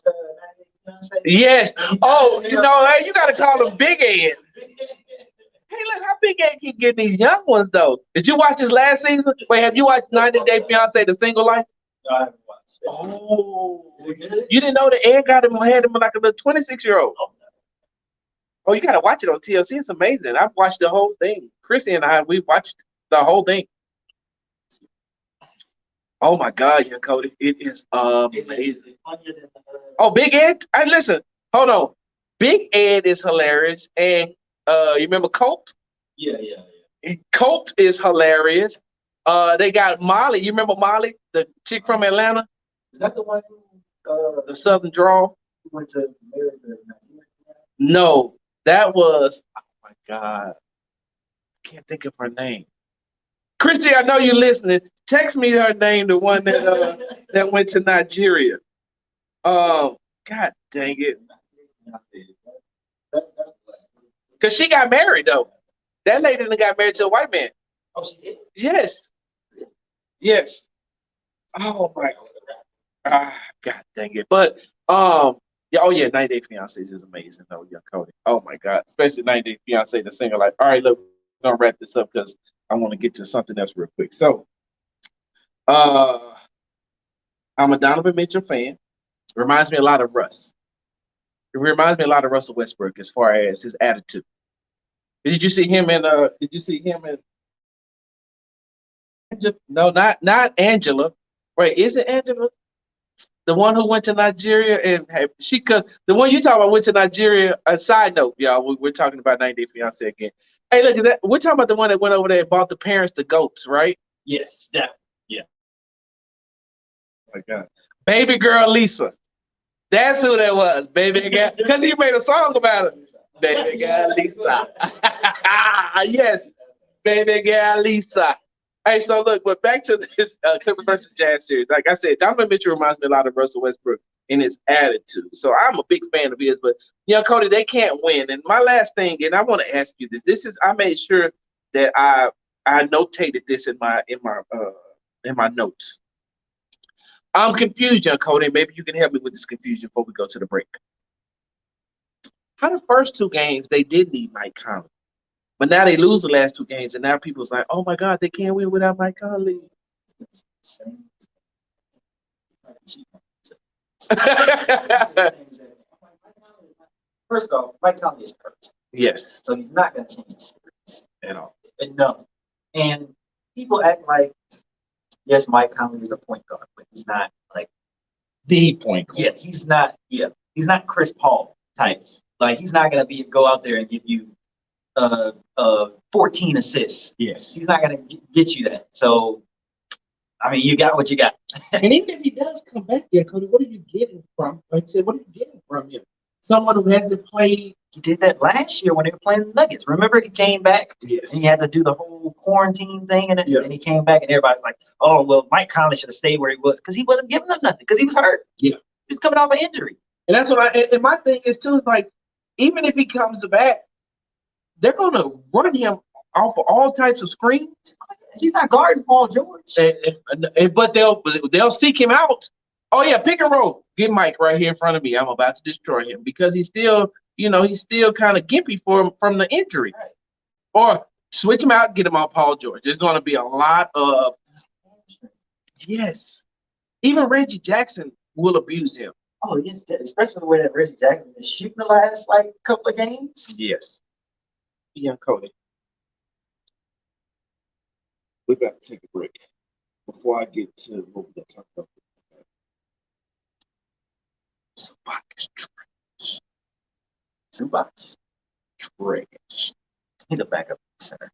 Yes. Oh, hey, you gotta call him Big Ed. Hey, look how Big Ed can get these young ones though. Did you watch his last season? Wait, have you watched 90 Day Fiance: The Single Life? No, I haven't watched it. Oh, is it good? You didn't know that Ed had him like a little 26-year-old. Oh, you gotta watch it on TLC. It's amazing. I've watched the whole thing. Chrissy and we watched the whole thing. Oh my God, young Cody, it is Is amazing. it funnier than Oh, Big Ed. Hey, listen, hold on. Big Ed is hilarious, and you remember Colt? yeah. Colt is hilarious. They got Molly. You remember Molly, the chick from Atlanta, Is that the one who the Southern drawl? went to marry the Nigerian guy? No, that was. Oh my God, I can't think of her name. Christy, I know you're listening. Text me her name, the one that that went to Nigeria. God dang it, I said, that's the black. because she got married though. That lady done got married to a white man. Oh, she did? Yes, yes. Oh my. God dang it. But yeah, oh yeah, 90 Day Fiancés is amazing though, young Cody. Oh my God. Especially 90 Day Fiancé, the singer, like, all right, look, we're gonna wrap this up because I want to get to something else real quick. So uh I'm a Donovan Mitchell fan. Reminds me a lot of Russ. It reminds me a lot of Russell Westbrook as far as his attitude. Did you see him in no, not Angela. Wait, is it Angela? The one who went to Nigeria and she could. The one you talking about went to Nigeria. A side note, y'all. We're talking about 90 Day Fiance again. Hey, look at that. We're talking about the one that went over there and bought the parents the goats, right? Yes, that. Yeah. Oh my God, baby girl Lisa. That's who that was, baby girl. Because he made a song about it. Baby girl Lisa. Yes, baby girl Lisa. Hey, so look, but back to this Clippers versus Jazz series. Like I said, Donovan Mitchell reminds me a lot of Russell Westbrook in his attitude. So I'm a big fan of his. But Cody, they can't win. And my last thing, and I want to ask you this. This is I made sure that I notated this in my notes. I'm confused, young Cody. Maybe you can help me with this confusion before we go to the break. How the first two games they did need Mike Conley, but now they lose the last two games, and now people's like, "Oh my God, they can't win without Mike Conley." First off, Mike Conley is hurt, Yes, so he's not going to change the series at all. enough. And people act like, yes, Mike Conley is a point guard, but he's not like The point guard. yeah, he's not. Yeah, he's not Chris Paul types. Like he's not gonna go out there and give you 14 assists. Yes. He's not gonna get you that. So, I mean, you got what you got. And even if he does come back, yeah, Cody, what are you getting from? Like I said, what are you getting from him? Someone who hasn't played. He did that last year when they were playing the Nuggets. Remember, he came back Yes. and he had to do the whole quarantine thing, and Yeah. then he came back, and everybody's like, "Oh, well, Mike Conley should have stayed where he was because he wasn't giving them nothing because he was hurt. Yeah. He was coming off an injury." And that's what and my thing is too, is like, even if he comes back, they're gonna run him off of all types of screens. He's not guarding Paul George. But they'll seek him out. Oh yeah, pick and roll. Get Mike right here in front of me. I'm about to destroy him because he's still kind of gimpy from the injury. Right. Or switch him out, get him on Paul George. There's going to be a lot of yes. Even Reggie Jackson will abuse him. Oh yes, especially the way that Reggie Jackson is shooting the last couple of games. Yes. Yeah, Cody. We got to take a break before I get to what we're going to talk about. Zubac is trash. Zubac, Trash. he's a backup center.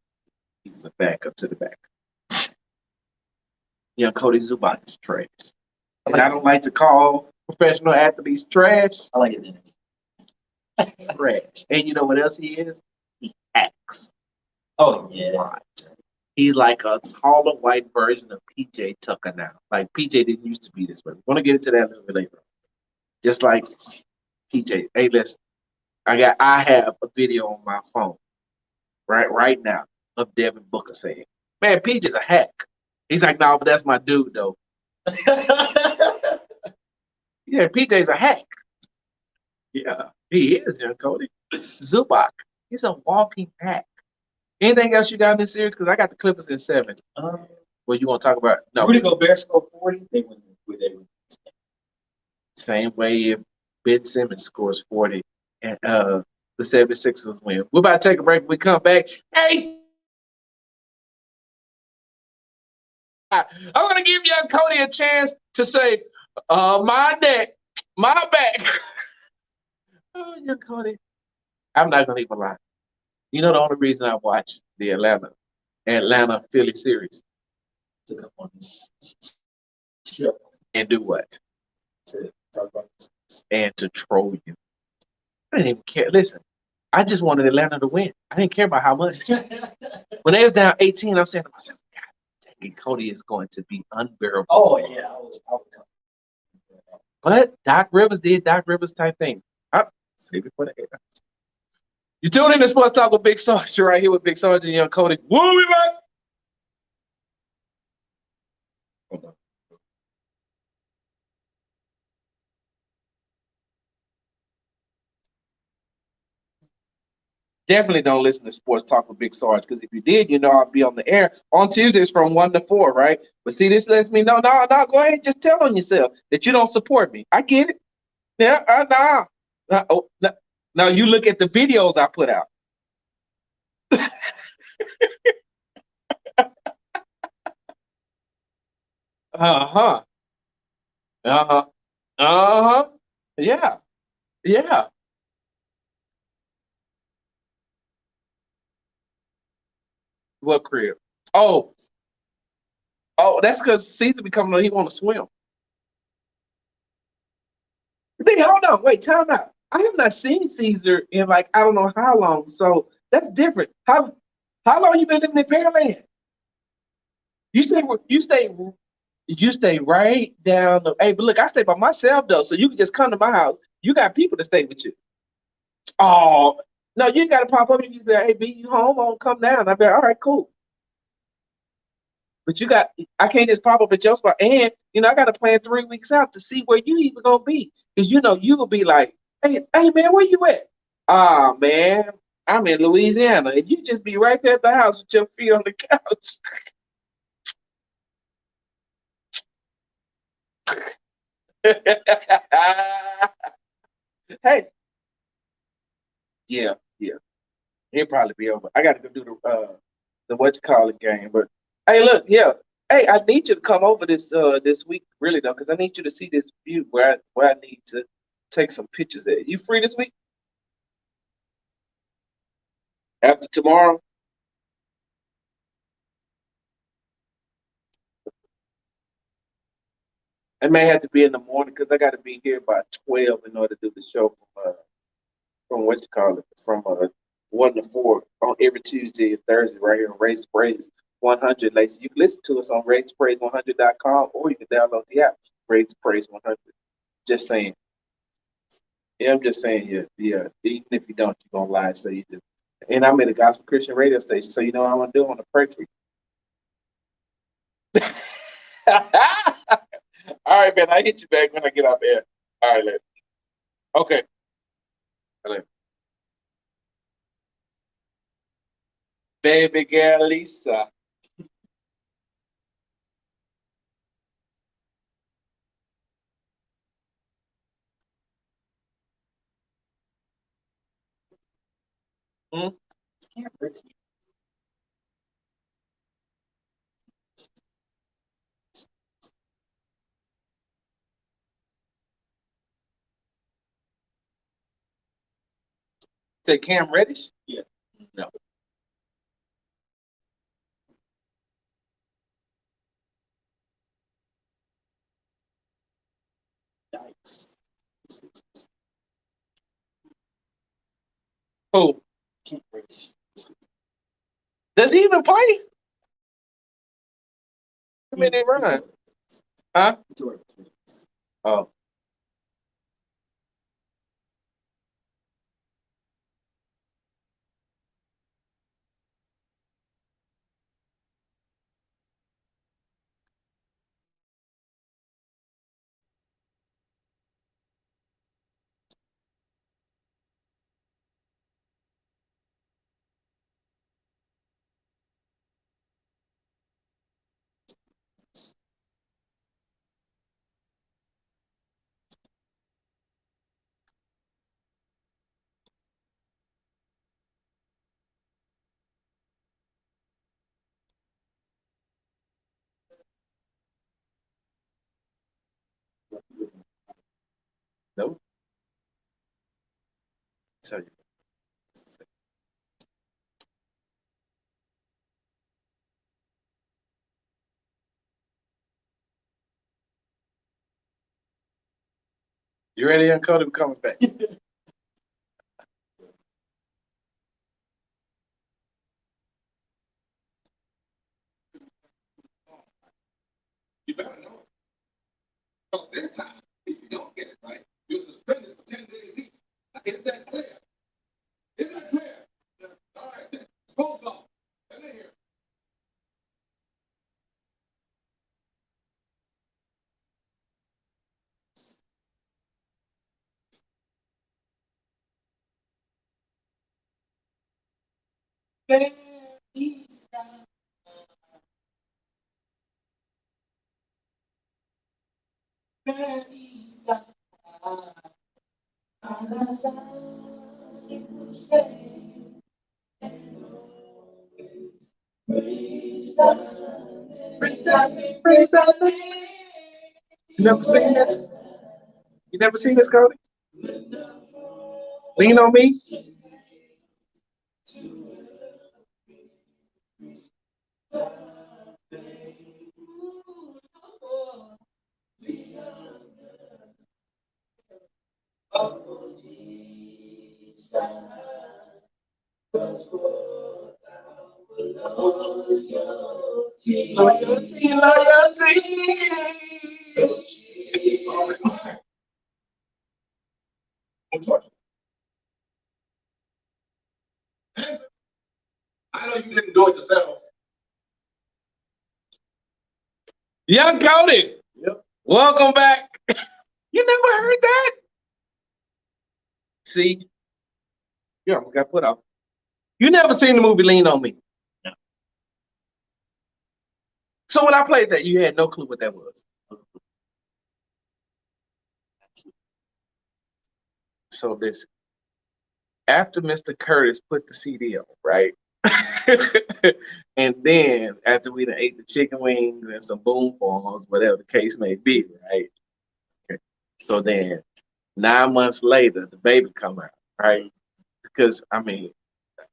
He's a backup to the back. Yeah, Cody Zubac is trash. And I don't like to call professional athletes trash. I like his energy. Trash. And you know what else he is? He acts. Oh yeah. Right. He's like a taller white version of PJ Tucker now. Like PJ didn't used to be this way. We're gonna get into that a little bit later. Just like PJ. Hey, listen. I have a video on my phone right now of Devin Booker saying, "Man, PJ's a hack." He's like, "No, but that's my dude though." Yeah, PJ's a hack. Yeah, he is, young Cody. Zubac. He's a walking hack. Anything else you got in this series? Because I got the Clippers in 7. What you want to talk about? No. Rudy Gobert scored 40. They win. Same way if Ben Simmons scores 40 and the 76ers win. We're about to take a break. When we come back. Hey! I'm gonna give young Cody a chance to say, my neck, my back. Oh, young Cody. I'm not gonna even lie. You know the only reason I watched the Atlanta Philly series To come on this show and do what? to talk about this. And to troll you. I didn't even care. Listen, I just wanted Atlanta to win. I didn't care about how much. When they was down 18, I'm saying to myself, God dang it, Cody is going to be unbearable. Oh yeah, I was But Doc Rivers did Doc Rivers type thing. Save it for the air. You tuned in to Sports Talk with Big Sarge. You're right here with Big Sarge and Young Cody. We'll be back. Hold on. Definitely don't listen to Sports Talk with Big Sarge, because if you did, you know I'll be on the air on Tuesdays from 1 to 4, right? But see, this lets me know, no, go ahead and just tell on yourself that you don't support me. I get it. Yeah, now you look at the videos I put out. Uh-huh. Uh-huh. Uh-huh. Yeah. Yeah. What crib? Oh, that's because Caesar be coming on, he want to swim. Then hold on, wait, time out. I have not seen Caesar in like I don't know how long, so that's different. How long you been living in Pearland? You stay you stay right down the. Hey, but look, I stay by myself though, so you can just come to my house. You got people to stay with you. Oh no, you got to pop up. You just be like, hey, B, you home? I'll come down. I be like, all right, cool. But I can't just pop up at your spot. And, I got to plan 3 weeks out to see where you even going to be. Because, you will be like, hey, man, where you at? Ah, man, I'm in Louisiana. And you just be right there at the house with your feet on the couch. Hey, yeah, yeah. He'll probably be over. I got to go do the what you call it game. But, hey, look, yeah. Hey, I need you to come over this week, really though, because I need you to see this view where I need to take some pictures at. You free this week? After tomorrow? It may have to be in the morning because I got to be here by 12 in order to do the show from what you call it, from 1 to 4 on every Tuesday and Thursday right here on Race Praise 100. Lacey, you can listen to us on racepraise100.com, or you can download the app, Race Praise 100. Just saying. Yeah, I'm just saying, yeah. Even if you don't, you're going to lie and say you do. And I'm at a gospel Christian radio station, so you know what I'm going to do? I'm going to pray for you. All right, man. I hit you back when I get off air. All right, later. Okay. Later. Baby girl Lisa. Hmm? Say Cam Reddish? Yeah. No. Yikes. Who? Can't reach. Does he even play? I mean, they run. Huh? Oh. Nope. Tell you. You ready, Young Cody? We're coming back. You better know it. Because this time, if you don't get it right, you're suspended for 10 days each. Now, is that clear? Is that clear? All right, then. Sports Talk. Let me hear. You never seen this? You never seen this, Cody? Lean on me. Loyalty, loyalty. Answer. I know you didn't do it yourself. Young Cody. Yep. Welcome back. You never heard that? See, you almost got put off. You never seen the movie Lean on Me? No. So when I played that, you had no clue what that was. So this, after Mr. Curtis put the CD on, right? And then after we done ate the chicken wings and some boom farms, whatever the case may be, right? Okay. So then 9 months later, the baby come out, right? Because I mean,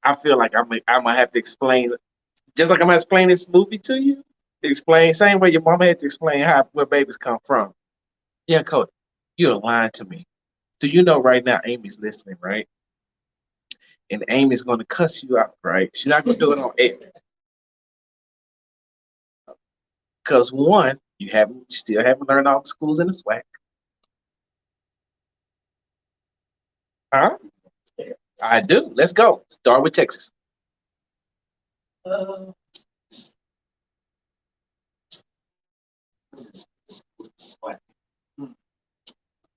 I feel like I'm gonna have to explain, just like I'm gonna explain this movie to you. Explain same way your mama had to explain how where babies come from. Yeah, Cody, you're lying to me. Do you know right now Amy's listening, right? And Amy's gonna cuss you out, right? She's not gonna do it on air. Because one, you still haven't learned all the schools in the SWAC. Huh? I do. Let's go. Start with Texas. SWAC.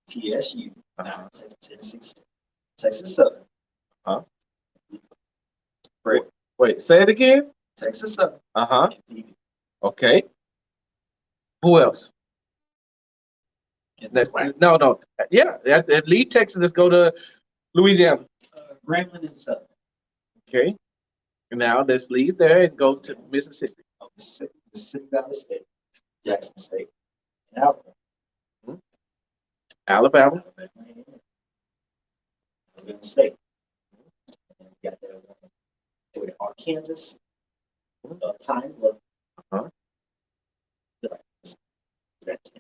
TSU. Now Tennessee State. Texas Southern. Huh? Wait, say it again. Texas Southern. Uh-huh. and PD. Okay. Who else? In the SWAC. No. Yeah, leave Texas. Let's go to Louisiana. Grambling and Southern. Okay. Now let's leave there and go to Mississippi. Mississippi Valley State. Jackson State. And Alabama. Alabama. Alabama State. And we got that one. So Arkansas. Pine Bluff. Uh-huh. Is that 10?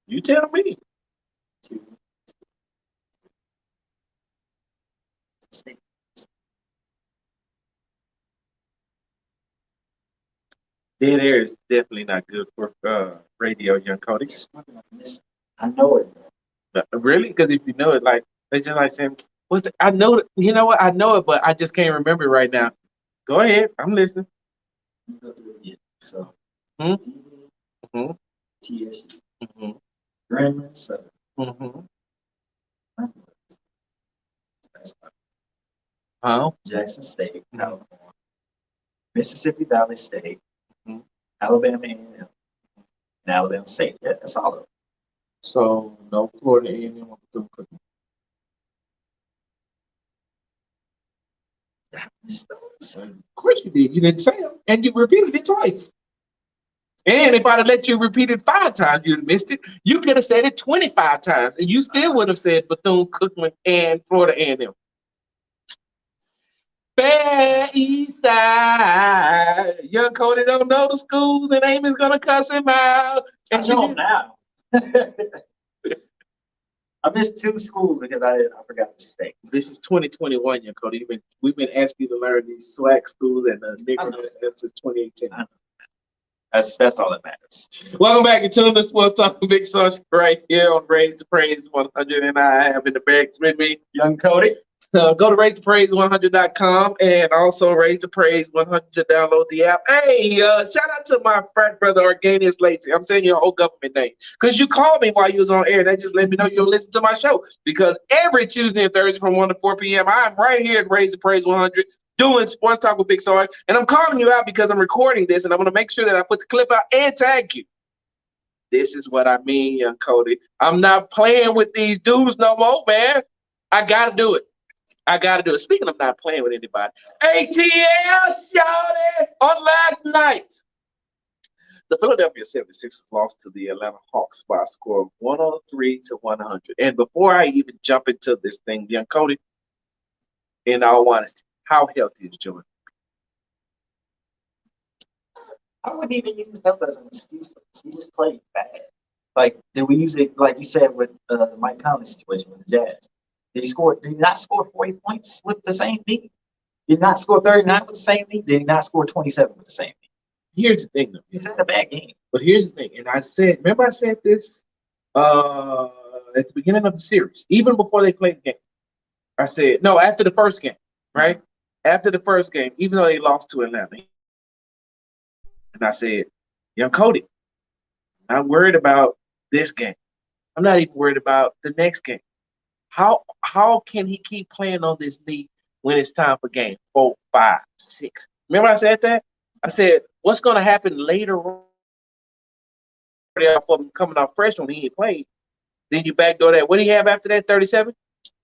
You tell me. 2. State. Dead air is definitely not good for radio, young Cody. There's one that I'm missing. I know it. Really? Because if you know it, like they just like saying, "What's the?" I know it. You know what? I know it, but I just can't remember it right now. Go ahead. I'm listening. Go through it again. So, Hmm? DB, TSU, Mm-hmm. Grambling, Southern, Mm-hmm. that's fine. Huh? Jackson State, California, Mississippi Valley State, Mhm. Alabama A&M, and Alabama State. Yeah, that's all of them. So no Florida A&M. Did I miss those? Of course you did. You didn't say them, and you repeated it twice. And if I'd have let you repeat it 5 times, you'd have missed it. You could have said it 25 times, and you still would have said Bethune-Cookman and Florida A&M. Fair East Side. Young Cody don't know the schools, and Amy's gonna cuss him out. I And she know him did- now. I missed 2 schools because I forgot the state. This is 2021, Young Cody. We've been asking you to learn these SWAC schools and the I know. Negro since 2018. That's all that matters. Welcome back to the Sports Talk with Big Sarge right here on Raise the Praise 100, and I have in the bags with me Young Cody. Go to raisethepraise100.com and also Raise the Praise 100 to download the app. Hey, shout out to my frat brother Organius Lacey. I'm saying your whole government name because you called me while you was on air. That just let me know you'll listen to my show because every Tuesday and Thursday from 1 to 4 p.m. I'm right here at Raise the Praise 100 doing Sports Talk with Big Sarge, and I'm calling you out because I'm recording this and I'm going to make sure that I put the clip out and tag you. This is what I mean, Young Cody. I'm not playing with these dudes no more, man. I got to do it. I got to do it. Speaking of not playing with anybody, ATL shouted on last night. The Philadelphia 76ers lost to the Atlanta Hawks by a score of 103-100. And before I even jump into this thing, Young Cody, in all honesty, how healthy is Jordan? I wouldn't even use them as an excuse for this. He just played bad. Like, did we use it, like you said, with the Mike Conley situation with the Jazz? Did he not score 40 points with the same team? Did he not score 39 with the same team? Did he not score 27 with the same team? Here's the thing, though. He's had a bad game. But here's the thing, and I said, remember I said this at the beginning of the series, even before they played the game. I said, no, after the first game, right? After the first game, even though they lost to Atlanta. And I said, Young Cody, I'm not worried about this game. I'm not even worried about the next game. How can he keep playing on this knee when it's time for game 4, 5, 6? Remember I said that? I said, what's going to happen later on for him coming off fresh when he ain't played? Then you backdoor that. What do you have after that, 37?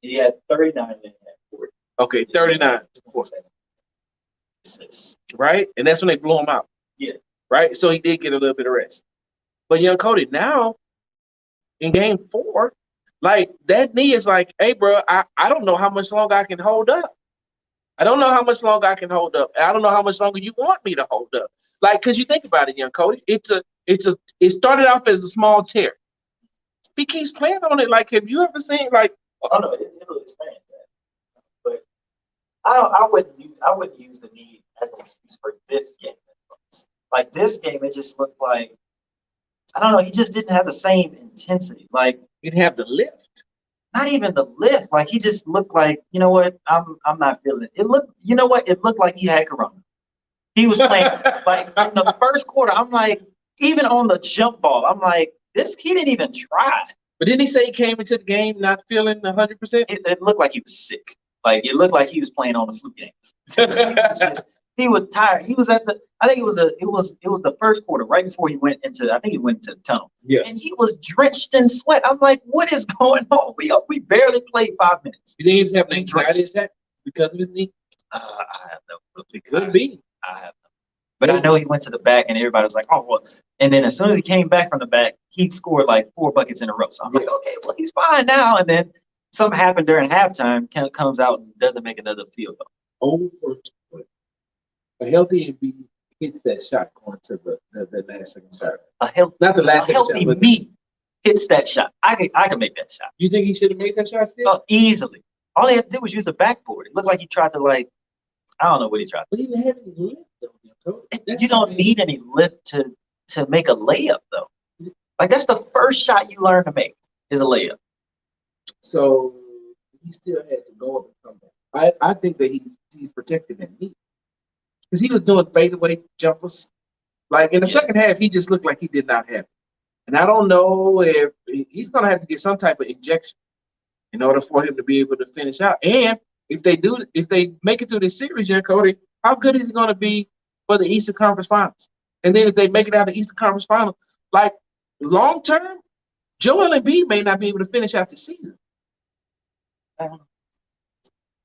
He had 39 and 40. Okay, 39. 47. Right? And that's when they blew him out. Yeah. Right? So he did get a little bit of rest. But Young Cody, now in game 4, like that knee is like, hey, bro, I don't know how much longer I can hold up. I don't know how much longer I can hold up. I don't know how much longer you want me to hold up. Like, because you think about it, Young Cody, it started off as a small tear. He keeps playing on it. Like, have you ever seen like? Oh no, it'll expand that. But I wouldn't use the knee as an excuse for this game. Like this game, it just looked like, I don't know, he just didn't have the same intensity. Like, He'd have the lift. not even the lift. Like he just looked like, you know what, I'm not feeling it. It looked, you know what, it looked like he had corona. He was playing like in the first quarter. I'm like, even on the jump ball, I'm like, he didn't even try. But didn't he say he came into the game not feeling 100%? It looked like he was sick. Like it looked like he was playing on the flu game. He was tired. He was at the. I think it was the first quarter, right before he went into. I think he went into the tunnel. Yeah. And he was drenched in sweat. I'm like, what is going on? We barely played 5 minutes. You think he was having an anxiety attack because of his knee? I have no clue. It could be. I have no. But I know he went to the back, and everybody was like, "Oh, well." And then as soon as he came back from the back, he scored like 4 buckets in a row. So I'm like, okay, well, he's fine now. And then something happened during halftime. Comes out and doesn't make another field goal. Oh, for a healthy MB hits that shot going to the last second shot. Not the last second healthy shot, but me hits that shot. I can make that shot. You think he should have made that shot still? Easily. All he had to do was use the backboard. It looked like he tried to I don't know what he tried. But he didn't have any lift though. You don't need any lift to make a layup though. Like that's the first shot you learn to make is a layup. So he still had to go up and come back. I think that he's protecting that knee. Because he was doing fadeaway jumpers. Like in the second half, he just looked like he did not have it. And I don't know if he's going to have to get some type of injection in order for him to be able to finish out. And if they make it through this series, yeah, Cody, how good is he going to be for the Eastern Conference Finals? And then if they make it out of the Eastern Conference Finals, like long term, Joel Embiid may not be able to finish out the season.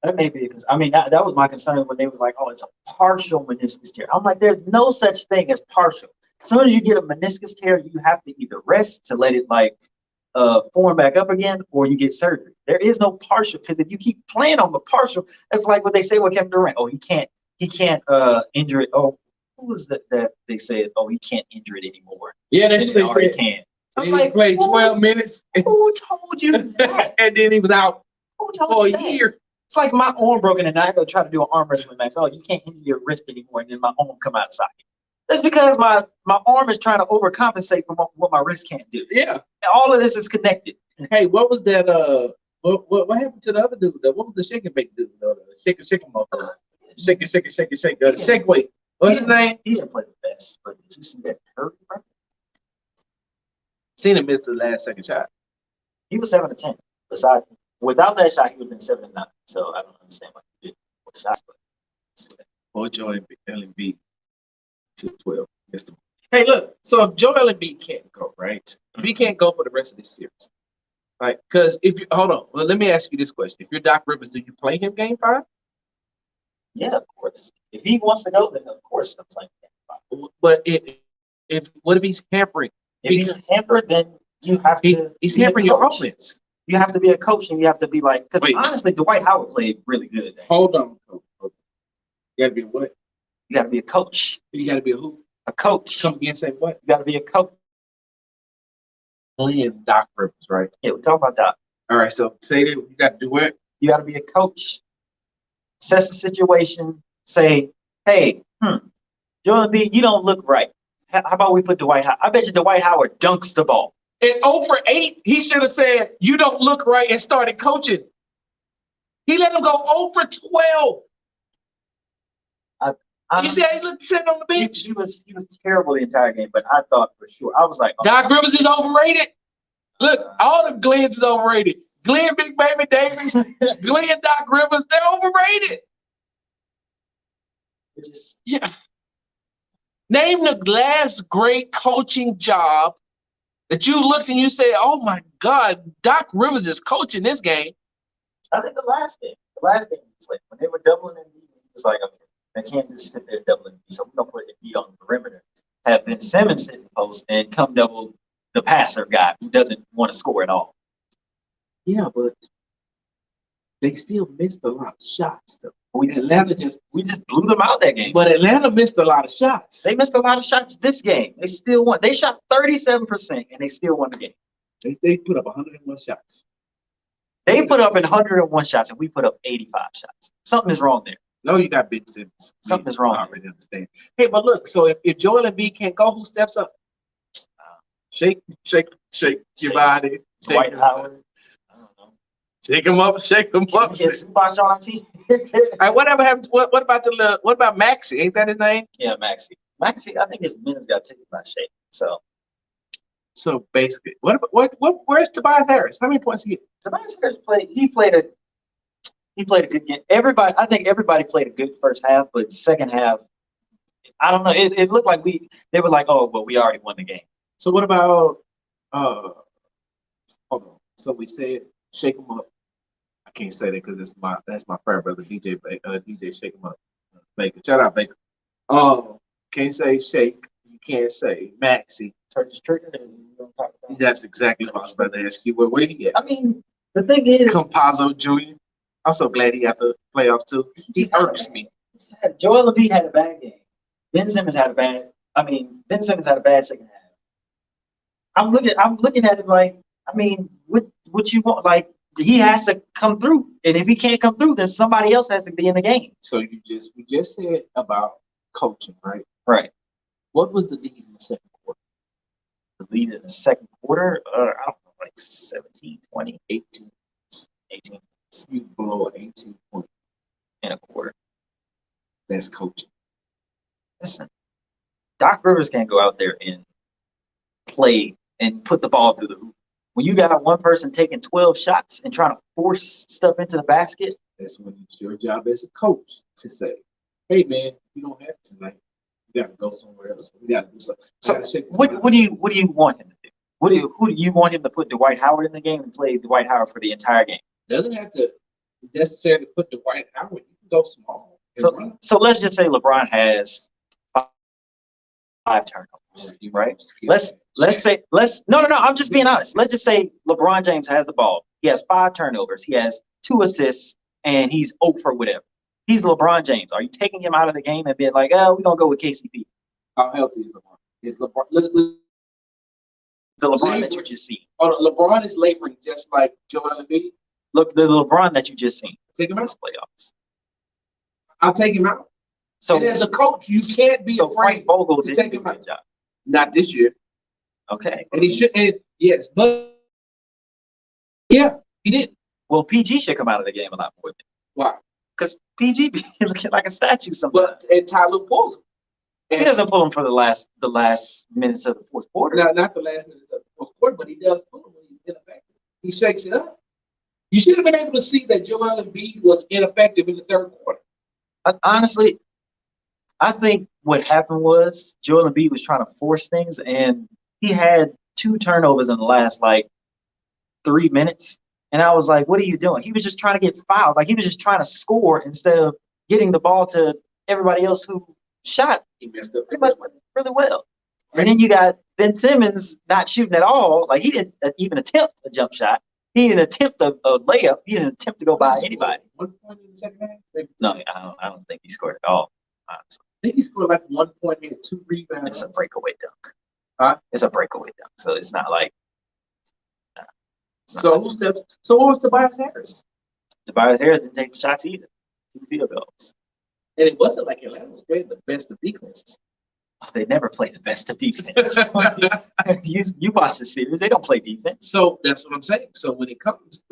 That may be because that was my concern when they was like, oh, it's a partial meniscus tear. I'm like, there's no such thing as partial. As soon as you get a meniscus tear, you have to either rest to let it like form back up again, or you get surgery. There is no partial, because if you keep playing on the partial, that's like what they say with Kevin Durant. Oh, he can't injure it. Oh, who was that they said? Oh, he can't injure it anymore. Yeah, that's And what it they already said. can. I'm And like, he played who- 12 minutes Who told you that? and then he was out Who told for you a that? year. It's like my arm broken and I go try to do an arm wrestling match. Oh, you can't injure your wrist anymore, and then my arm come out of socket. That's because my arm is trying to overcompensate for what my wrist can't do. Yeah. All of this is connected. Hey, what was that? What happened to the other dude? What was the shake and bake dude? Shake and motherfucker. Shake it. Shake weight. What's his name? He didn't play the best, but did you see that Curry, bro? Seen him miss the last second shot. He was 7 to 10. Besides, without that shot, he would have been 7 to 9. So I don't understand why he did with shots, but Or Joel Embiid to 12. Hey, look. So if Joel Embiid can't go, right? If he can't go for the rest of this series, right? Because if you hold on, well, let me ask you this question: if you're Doc Rivers, do you play him Game 5? yeah, of course. If he wants to go, then of course I'm playing him. But if what if he's hampering? If he's hampered, then you have to. He's be a hampering your coach. offense. You have to be a coach, and you have to be like, because Wait. honestly, Dwight Howard played really good. Hold on. You gotta be a what? You got to be a coach. You gotta be a who? A coach. Come again and say what? You got to be a coach. Playing Doc Rivers, right? Yeah, we talk about that. All right, so say that you got to do what? You got to be a coach. Assess the situation. Say, hey, Joel Embiid, you don't look right. How about we put Dwight Howard? I bet you Dwight Howard dunks the ball. In 0 for 8, he should have said, "You don't look right," and started coaching. He let him go 0 for 12. You see how he looked sitting on the bench? He was terrible the entire game, but I thought for sure. I was like, oh, Doc Rivers is overrated. Look, all the Glenn's is overrated. Glenn Big Baby Davis, Glenn Doc Rivers, they're overrated. it's just, Yeah. Name the last great coaching job that you looked and you said, "Oh my God, Doc Rivers is coaching this game." I think the last game was like when they were doubling Embiid, he was like, okay, they can't just sit there doubling Embiid, so we're gonna put Embiid on the perimeter, have Ben Simmons sit in post, and come double the passer guy who doesn't want to score at all. Yeah, but they still missed a lot of shots, though. We just blew them out that game. But Atlanta missed a lot of shots. They missed a lot of shots this game. They still won. They shot 37% and they still won the game. They put up 101 shots. They put up 101 shots and we put up 85 shots. Something is wrong there. No, you got Ben Simmons. Something is wrong. I already understand. Hey, but look, so if Joel Embiid can't go, who steps up? Shake your body. Dwight Howard. I don't know. Shake him up. Is Zubac on our team? All right, whatever happened? What about Maxey? Ain't that his name? Yeah, Maxey. I think his minutes got taken by Shake. So basically, where's Tobias Harris? How many points he get? Tobias Harris played a good game. I think everybody played a good first half, but second half, I don't know. It looked like they were like, oh, but we already won the game. So what about hold on. So we said shake him up. I can't say that because that's my favorite brother, DJ Shake him up. Baker. Shout out Baker. Can't say shake. You can't say Maxey. Turkish trigger, and you don't talk about. That's exactly what I was about to ask you. Where he at? I mean, the thing is, Compazzo Jr. I'm so glad he got the playoffs too. He irks me. Joel Embiid had a bad game. Ben Simmons had a bad second half. I'm looking at it like, I mean, what you want? Like, he has to come through, and if he can't come through, then somebody else has to be in the game. So we just said about coaching, right? Right. What was the lead in the second quarter? The lead in the second quarter, I don't know, like 17, 20, 18. 18 You blow 18 points in a quarter. That's coaching. Listen, Doc Rivers can't go out there and play and put the ball through the hoop. When you got one person taking 12 shots and trying to force stuff into the basket, that's when it's your job as a coach to say, "Hey, man, you don't have to tonight. You got to go somewhere else. We got to do something." So what do you want him to do? Who do you want him to put Dwight Howard in the game and play Dwight Howard for the entire game? Doesn't have to necessarily put Dwight Howard. You can go small. So let's just say LeBron has 5 5 turnovers, right? Let's say no. I'm just being honest. Let's just say LeBron James has the ball. He has 5 turnovers. He has 2 assists, and he's 0 for whatever. He's LeBron James. Are you taking him out of the game and being like, oh, we're gonna go with KCP? How healthy is LeBron? Is LeBron? The LeBron that you just seen. LeBron is laboring just like Joel Embiid. Look, the LeBron that you just seen. Take him out. Playoffs. I'll take him out. So and as a coach, you can't be afraid Frank Vogel to didn't take do him a out. good job. Not this year. Okay. And he should. And yes, but yeah, he did. Well, PG should come out of the game a lot more. Why? Because PG be looking like a statue sometimes. But and Ty Lue pulls him. He doesn't pull him for the last minutes of the fourth quarter. Not the last minutes of the fourth quarter, but he does pull him when he's ineffective. He shakes it up. You should have been able to see that Joel Embiid was ineffective in the third quarter. Honestly, I think what happened was Joel Embiid was trying to force things, and he had 2 turnovers in the last 3 minutes. And I was like, what are you doing? He was just trying to get fouled. Like, he was just trying to score instead of getting the ball to everybody else who shot. He messed up pretty much really well. And then you got Ben Simmons not shooting at all. Like, he didn't even attempt a jump shot. He didn't attempt a layup. He didn't attempt to go by anybody. 1 point in the second half? No, I don't think he scored at all. Honestly. I think he scored like 1 point, he had 2 rebounds. It's a breakaway dunk. Huh? It's a breakaway dunk. So it's not like. So who steps? So what was Tobias Harris? Tobias Harris didn't take the shots either. 2 field goals. And it wasn't like Atlanta was playing the best of defenses. They never play the best of defense. you watch the series; they don't play defense. So that's what I'm saying. So when it comes,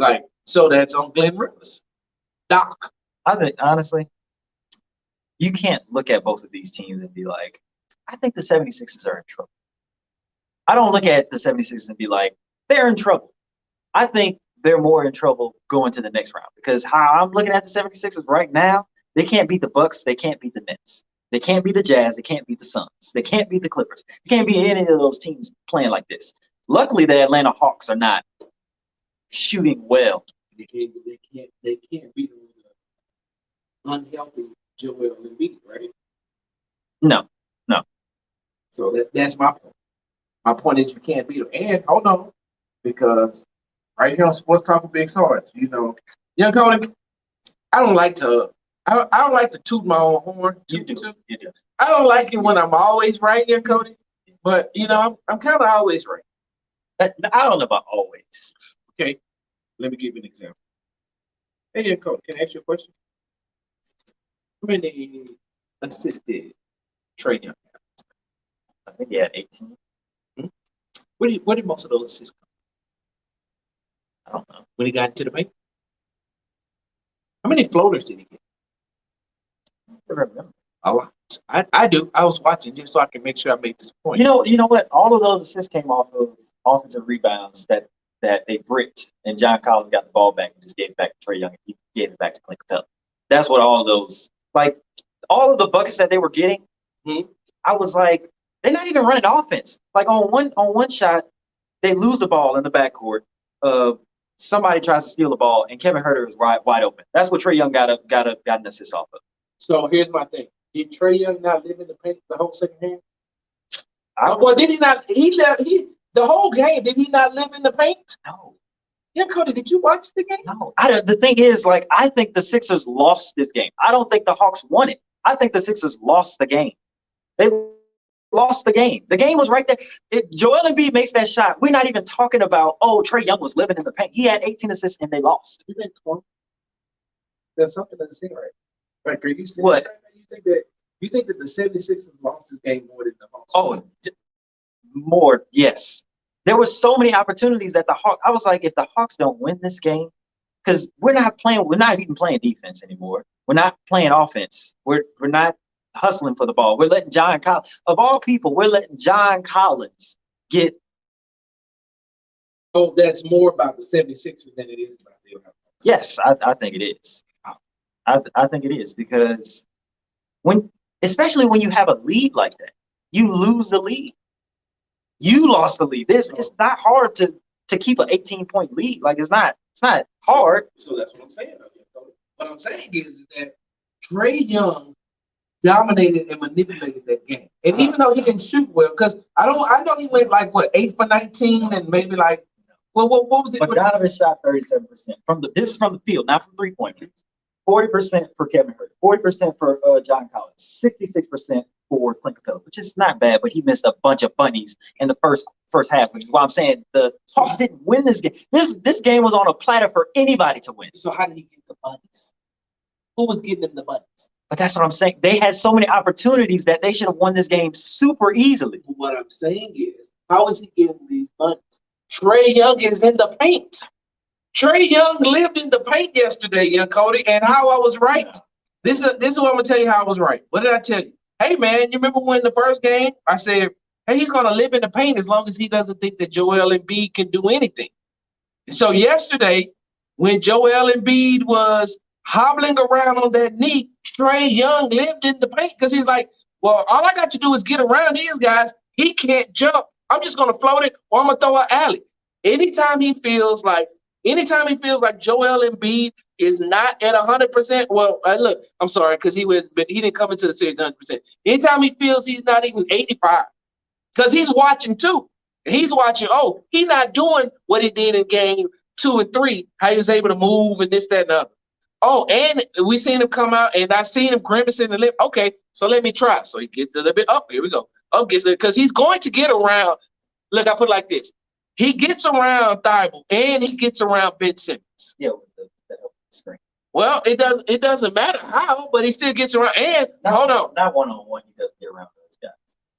so that's on Glenn Rivers. Doc. I think honestly, you can't look at both of these teams and be like, I think the 76ers are in trouble. I don't look at the 76ers and be like, they're in trouble. I think they're more in trouble going to the next round because how I'm looking at the 76ers right now, they can't beat the Bucks, they can't beat the Nets. They can't beat the Jazz, they can't beat the Suns. They can't beat the Clippers. They can't beat any of those teams playing like this. Luckily, the Atlanta Hawks are not shooting well. They can't beat them with an unhealthy Joel Embiid, right? No. So that's my point. My point is you can't beat them. And hold on, because right here on Sports Talk with Big Sarge, young Cody, I don't like to toot my own horn. You do. I don't like it when I'm always right, young Cody. But I'm kind of always right. I don't know about always. Okay, let me give you an example. Hey, young Cody, can I ask you a question? How many assists did Trae Young have? I think he had 18. Where did most of those assists come? I don't know. When he got into the paint? How many floaters did he get? I don't remember. A lot. I do. I was watching just so I can make sure I make this point. You know what? All of those assists came off of offensive rebounds that they bricked, and John Collins got the ball back and just gave it back to Trae Young, and he gave it back to Clint Capella. That's what all of those, all of the buckets that they were getting, I was like, they're not even running offense. Like on one shot, they lose the ball in the backcourt. Somebody tries to steal the ball, and Kevin Huerter is wide open. That's what Trae Young got an assist off of. So here's my thing: did Trae Young not live in the paint the whole second half? Well, did he not? He left. The whole game. Did he not live in the paint? No. Yeah, Cody, did you watch the game? No. The thing is, I think the Sixers lost this game. I don't think the Hawks won it. I think the Sixers lost the game. They lost the game. The game was right there. Joel Embiid makes that shot. We're not even talking about, Trae Young was living in the paint. He had 18 assists and they lost. You think 20? There's something that's in right. Right, Greg, you see what? You think that the 76ers lost this game more than the Hawks? Oh, more, yes. There were so many opportunities that the Hawks. I was like, if the Hawks don't win this game, because we're not even playing defense anymore. We're not playing offense. We're not hustling for the ball. We're letting John Collins, of all people, we're letting John Collins get. Oh, that's more about the 76ers than it is about the Hawks. Yes, I think it is. I think it is because especially when you have a lead like that, you lose the lead. You lost the lead. It's not hard to keep an 18-point lead. It's not hard. So that's what I'm saying. What I'm saying is that Trae Young dominated and manipulated that game. And even though he didn't shoot well, because I know he went like what 8 for 19 and maybe like what was it? But Donovan shot 37% from the. This is from the field, not from 3-point range. 40% for Kevin Hurt, 40% for John Collins, 66% for Clint Capella, which is not bad, but he missed a bunch of bunnies in the first half, which is why I'm saying the Hawks didn't win this game. This game was on a platter for anybody to win. So how did he get the bunnies? Who was getting him the bunnies? But that's what I'm saying. They had so many opportunities that they should have won this game super easily. What I'm saying is, how is he getting these bunnies? Trae Young is in the paint. Trae Young lived in the paint yesterday, young Cody, and how I was right. Yeah. This is what I'm gonna tell you how I was right. What did I tell you? Hey man, you remember when the first game I said, hey, he's gonna live in the paint as long as he doesn't think that Joel Embiid can do anything. So yesterday, when Joel Embiid was hobbling around on that knee, Trae Young lived in the paint because he's like, well, all I got to do is get around these guys. He can't jump. I'm just gonna float it or I'm gonna throw an alley. Anytime he feels like Joel Embiid is not at 100%, well, look, I'm sorry, because he didn't come into the series 100%. Anytime he feels he's not even 85, because he's watching too. He's watching, oh, he's not doing what he did in game 2 and 3, how he was able to move and this, that, and the other. Oh, and we seen him come out, and I seen him grimacing the lip. Okay, so let me try. So he gets a little bit up. Here we go. Up gets it, because he's going to get around. Look, I put it like this. He gets around Thibault, and he gets around Ben Simmons. Yeah, with the screen. Well, it doesn't matter how, but he still gets around. And hold on. Not one-on-one, he does get around those guys.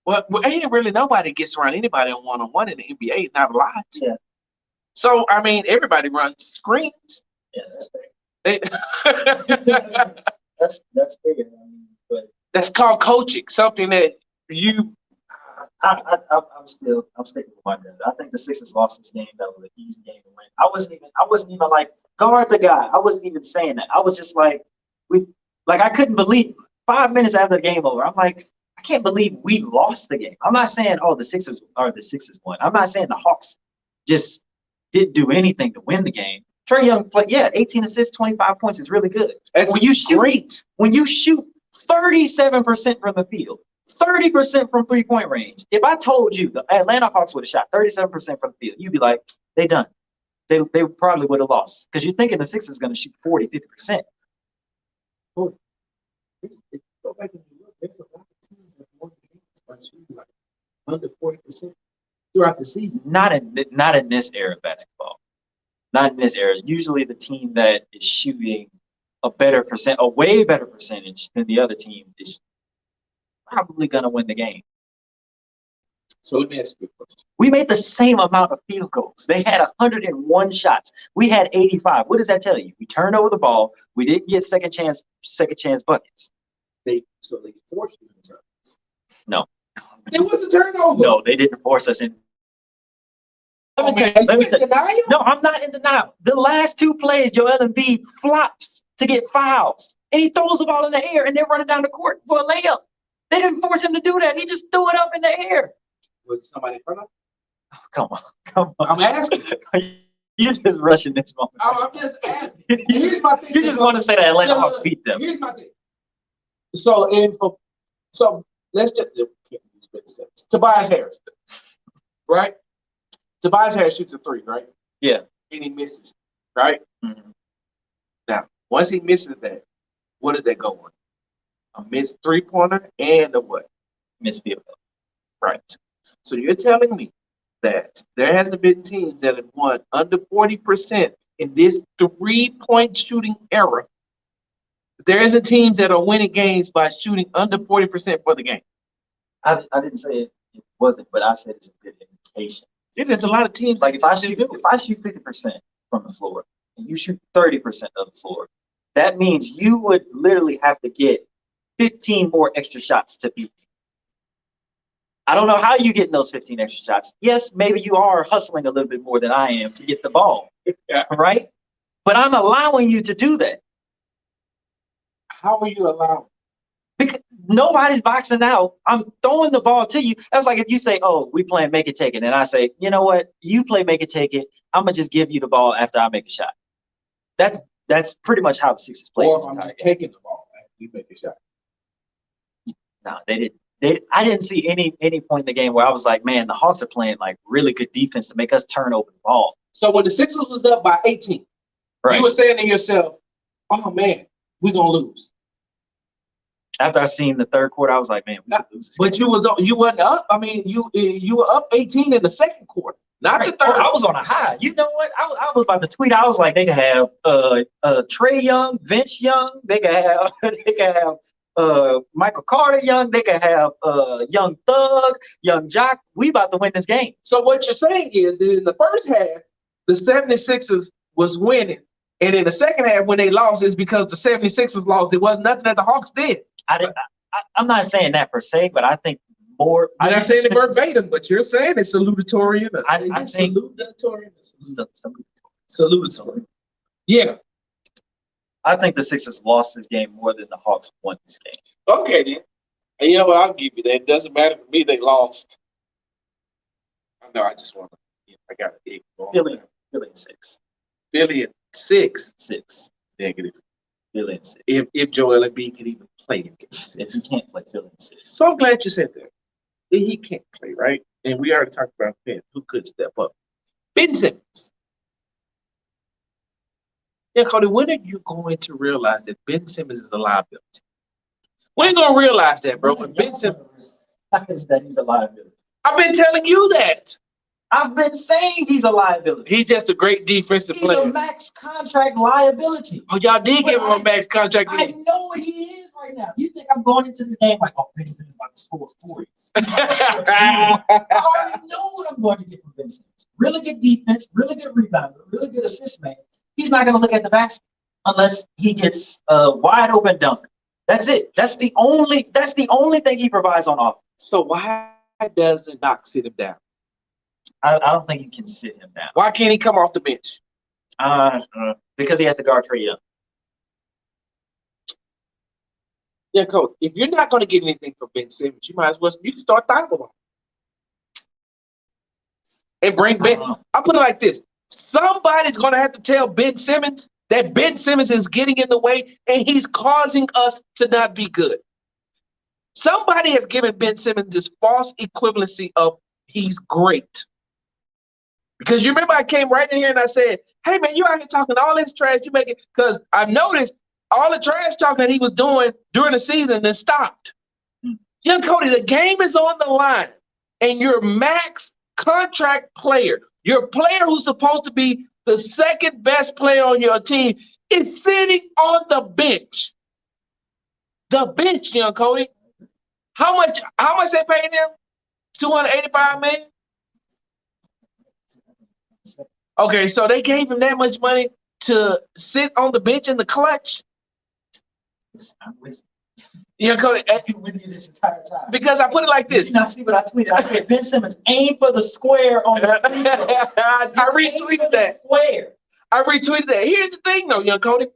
Well, ain't really nobody gets around anybody on one-on-one in the NBA. Not a lot. Yeah. So, I mean, everybody runs screens. Yeah, that's fair. They- That's bigger. I mean, but That's called coaching, something that you. I'm sticking with my guys. I think the Sixers lost this game. That was an easy game to win. I wasn't even like guard the guy. I wasn't even saying that. I was just like I couldn't believe 5 minutes after the game over. I'm like, I can't believe we lost the game. I'm not saying the Sixers won. I'm not saying the Hawks just didn't do anything to win the game. Trae Young played, 18 assists, 25 points is really good. When you shoot 37% from the field, 30% from 3-point range. If I told you the Atlanta Hawks would have shot 37% from the field, you'd be like, they done. They probably would have lost. Because you're thinking the Sixers going to shoot 40, 50%. Go back and look. There's a lot of teams that won games by shooting like under 40% throughout the season. Not in this era of basketball. Not in this era. Usually the team that is shooting a way better percentage than the other team is probably going to win the game. So let me ask you a question. We made the same amount of field goals. They had 101 shots. We had 85. What does that tell you? We turned over the ball. We didn't get second chance buckets. They forced you to turn. No. It was a turnover. No, they didn't force us in. Let me tell you. No, I'm not in denial. The last 2 plays, Joel Embiid flops to get fouls. And he throws the ball in the air, and they're running down the court for a layup. They didn't force him to do that. He just threw it up in the air. Was somebody in front of him? Oh, come on. I'm asking. You're just rushing this moment. I'm just asking. Here's my thing. You just want to say that Atlanta Hawks beat them. Here's my thing. So let's just Tobias Harris, right? Tobias Harris shoots a 3, right? Yeah. And he misses, right? Mm-hmm. Now, once he misses that, what does that go on? A missed 3-pointer and a what? Missed field goal. Right. So you're telling me that there hasn't been teams that have won under 40% in this 3-point shooting era. There isn't teams that are winning games by shooting under 40% for the game. I didn't say it wasn't, but I said it's a good indication. There's a lot of teams. Like if I shoot 50% from the floor and you shoot 30% of the floor, that means you would literally have to get 15 more extra shots to beat me. I don't know how you get those 15 extra shots. Yes, maybe you are hustling a little bit more than I am to get the ball, right? But I'm allowing you to do that. How are you allowed? Because nobody's boxing out. I'm throwing the ball to you. That's like if you say, oh, we playing make it take it. And I say, you know what? You play make it take it. I'm going to just give you the ball after I make a shot. That's pretty much how the Sixers play. Or if I'm just taking the ball after you make a shot. No, they didn't. I didn't see any point in the game where I was like, man, the Hawks are playing like really good defense to make us turn over the ball. So when the Sixers was up by 18, you were saying to yourself, "Oh man, we're gonna lose." After I seen the third quarter, I was like, man, we could lose this But game. you wasn't up. I mean, you were up 18 in the second quarter, not the third. I was on a high. You know what? I was about to tweet. I was like, they could have Trey Young, Vince Young. They could have Michael Carter Young. They could have Young Thug, Young Jock. We about to win this game. So what you're saying is that in the first half, the 76ers was winning. And in the second half, when they lost, it's because the 76ers lost. There wasn't nothing that the Hawks did. I'm not saying that per se, but I think more. I'm not saying it verbatim, but you're saying it's salutatory. I think salutatory? Salutatory. Yeah. I think the Sixers lost this game more than the Hawks won this game. Okay, then. And you know what? I'll give you that. It doesn't matter to me. They lost. I know. I just want to. I got to dig. Philly 6. Philly at 6. 6. Negative. Philly in 6. If Joel Embiid could even play in game 6. If he can't play, Philly in 6. So I'm glad you said that. He can't play, right? And we already talked about Ben, who could step up. Ben Simmons. Yeah, Cody, when are you going to realize that Ben Simmons is a liability? We ain't going to realize that, bro. When Ben Simmons, that he's a liability. I've been telling you that. I've been saying he's a liability. He's just a great defensive He's player. a max contract liability. Oh, y'all did give him a max contract. I know what he is right now. You think I'm going into this game like, oh, Ben Simmons about to score 40. I already know what I'm going to get from Ben Simmons. Really good defense, really good rebounder, really good assist man. He's not going to look at the basket unless he gets a wide open dunk. That's it. That's the only thing he provides on offense. So why doesn't Doc sit him down? I don't think you can sit him down. Why can't he come off the bench? Because he has to guard Trey Young. Yeah, coach. If you're not going to get anything from Ben Simmons, you might as well you can start thanking him and bring Ben. I'll put it like this: somebody's going to have to tell Ben Simmons that Ben Simmons is getting in the way and he's causing us to not be good. Somebody has given Ben Simmons this false equivalency of he's great. Because you remember I came right in here and I said, hey, man, you out here talking all this trash you making. Because I've noticed all the trash talking that he was doing during the season then stopped. Young Cody, the game is on the line. And your max contract player, your player who's supposed to be the second best player on your team, is sitting on the bench. The bench, young Cody. How much they paid him? $285 million? Okay, so they gave him that much money to sit on the bench in the clutch. I'm with Yeah, Cody. you with you this entire time. Because I put it like Did this. you not see what I tweeted? I said Ben Simmons aim for the square on the free throw. I retweeted that. Square. I retweeted that. Here's the thing, though, young Cody.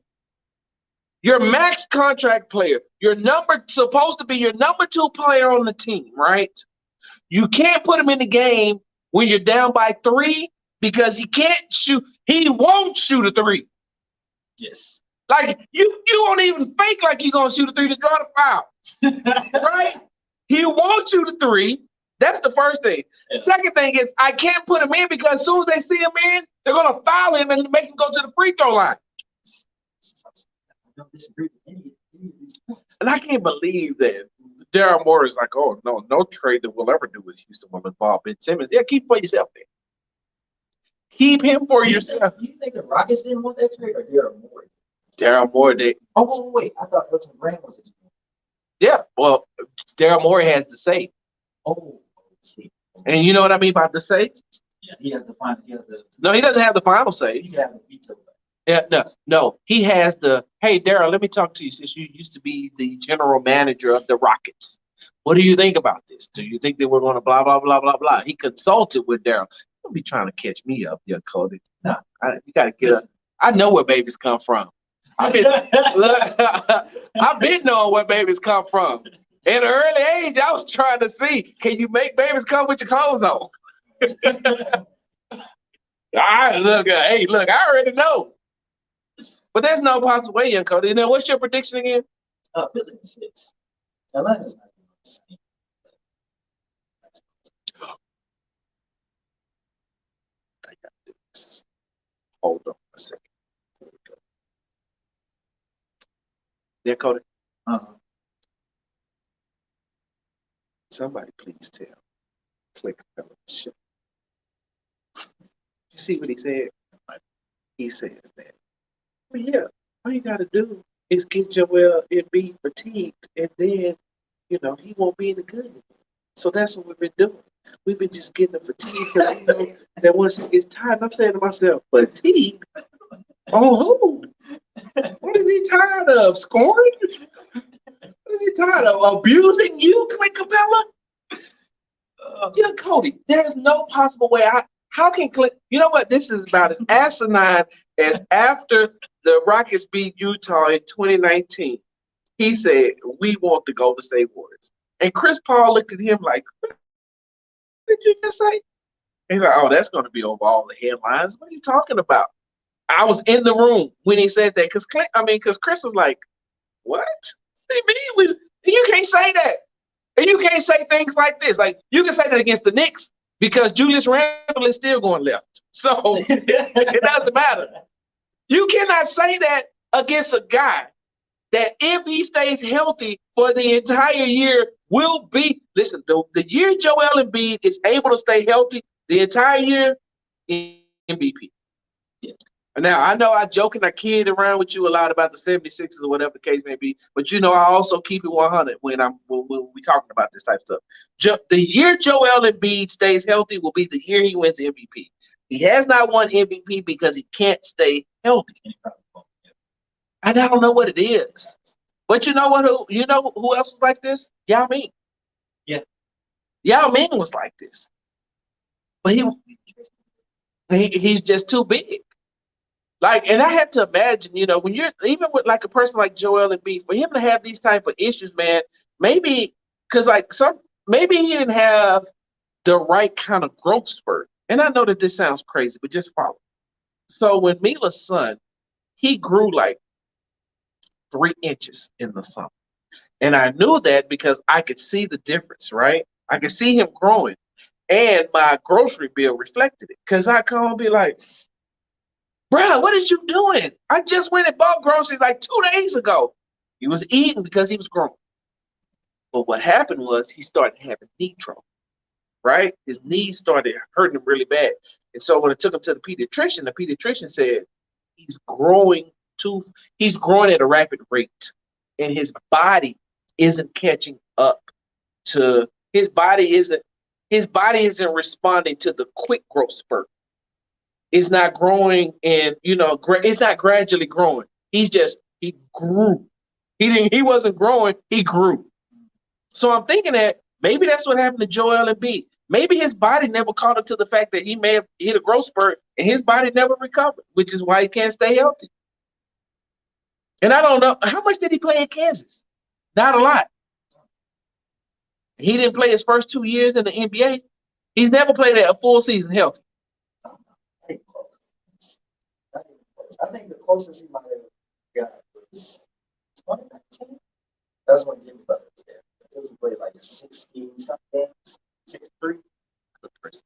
Your max contract player, supposed to be your number 2 player on the team, right? You can't put him in the game when you're down by 3 because he can't shoot. He won't shoot a 3. Yes. Like you won't even fake like you're gonna shoot a 3 to draw the foul, right? He won't shoot a 3. That's the first thing. Yeah. Second thing is I can't put him in because as soon as they see him in, they're gonna foul him and make him go to the free throw line. I don't disagree with any of these points. And I can't believe that Daryl Morey is like, oh no trade that we'll ever do with Houston will involve Ben Simmons. Yeah, keep for yourself there. Keep him for yourself. Do you think the Rockets didn't want that trade or Daryl Morey? Daryl Morey, they. Oh, wait. I thought Elton Brand was it. Yeah, well, Daryl Morey has the say. Oh, see. And you know what I mean by the say? Yeah, he has the final. No, he doesn't have the final say. He can have the veto. Yeah, no. He has the, hey, Daryl, let me talk to you since you used to be the general manager of the Rockets. What do you think about this? Do you think that we're going to blah, blah, blah, blah, blah? He consulted with Daryl. Don't be trying to catch me up, young Cody. No, you got to get up. I know where babies come from. I've been knowing where babies come from. At an early age, I was trying to see, can you make babies come with your clothes on? I already know. But there's no possible way, young Cody. Now, what's your prediction again? Philly in 6. Atlanta's not the same. this. Hold on a second. Here we go. Yeah, Cody. Uh-huh. Somebody please tell. Click fellowship. You see what he said? He says that. Well, yeah, all you gotta do is get Joel Embiid fatigued, and then he won't be any good anymore. So that's what we've been doing. We've been just getting him fatigued because we know that once he gets tired, I'm saying to myself, fatigue? On who? What is he tired of? Scoring? What is he tired of? Abusing you, Clint Capella? Yeah, Cody, there's no possible way. How can Clint? You know what? This is about as asinine as after the Rockets beat Utah in 2019. He said, "We want the Golden State Warriors." And Chris Paul looked at him like, "What did you just say?" He's like, "Oh, that's going to be over all the headlines. What are you talking about?" I was in the room when he said that because Chris was like, "What? What do you mean? You can't say that. And you can't say things like this. Like, you can say that against the Knicks because Julius Randle is still going left. So it doesn't matter. You cannot say that against a guy that if he stays healthy for the entire year will be, listen, the year Joel Embiid is able to stay healthy the entire year, MVP. Yeah. Now, I know I joke and I kid around with you a lot about the 76ers or whatever the case may be, but I also keep it 100 when we talking about this type of stuff. The year Joel Embiid stays healthy will be the year he wins MVP. He has not won MVP because he can't stay healthy. And I don't know what it is. But you know what? Who else was like this? Yao Ming. Yeah. Yao Ming was like this. But he's just too big. Like, and I have to imagine, when you're even with like a person like Joel Embiid, for him to have these type of issues, man, maybe because maybe he didn't have the right kind of growth spurt. And I know that this sounds crazy, but just follow. So when Mila's son, he grew like 3 inches in the summer. And I knew that because I could see the difference, right? I could see him growing. And my grocery bill reflected it. Because I come and be like, "Bruh, what is you doing? I just went and bought groceries like 2 days ago." He was eating because he was growing. But what happened was he started having knee trouble, right? His knees started hurting him really bad. And so when I took him to the pediatrician said, he's growing at a rapid rate. And his body isn't catching up to his body isn't responding to the quick growth spurt. It's not growing and it's not gradually growing. He grew. He wasn't growing, he grew. So I'm thinking that maybe that's what happened to Joel Embiid. Maybe his body never caught up to the fact that he may have hit a growth spurt and his body never recovered, which is why he can't stay healthy. And I don't know, how much did he play in Kansas? Not a lot. He didn't play his first 2 years in the NBA. He's never played a full season healthy. I think the closest he might have got was 2019. That's when Jimmy Butler was there. He played like 60-something games, 63. Good person.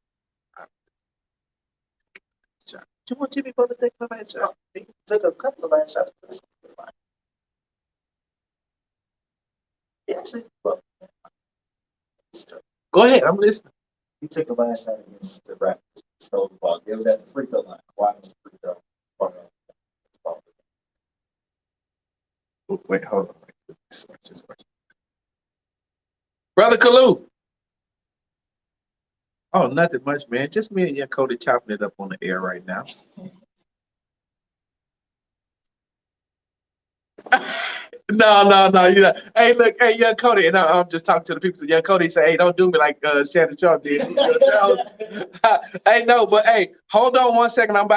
Do you want Jimmy Butler to take my last shot? He took a couple of last shots, but it's fine. He actually, Go ahead, I'm listening. he took the last shot against the Raptors. Stole the ball. It was at the free throw line. Why was the free throw? Wait, hold on. Just watch. Brother Kalu. Oh, nothing much, man. Just me and young Cody chopping it up on the air right now. No. Hey, look, hey, young Cody, and I'm just talking to the people. So young Cody say, "Hey, don't do me like Shannon Sharp did." Hey, no, but hey, hold on 1 second. I'm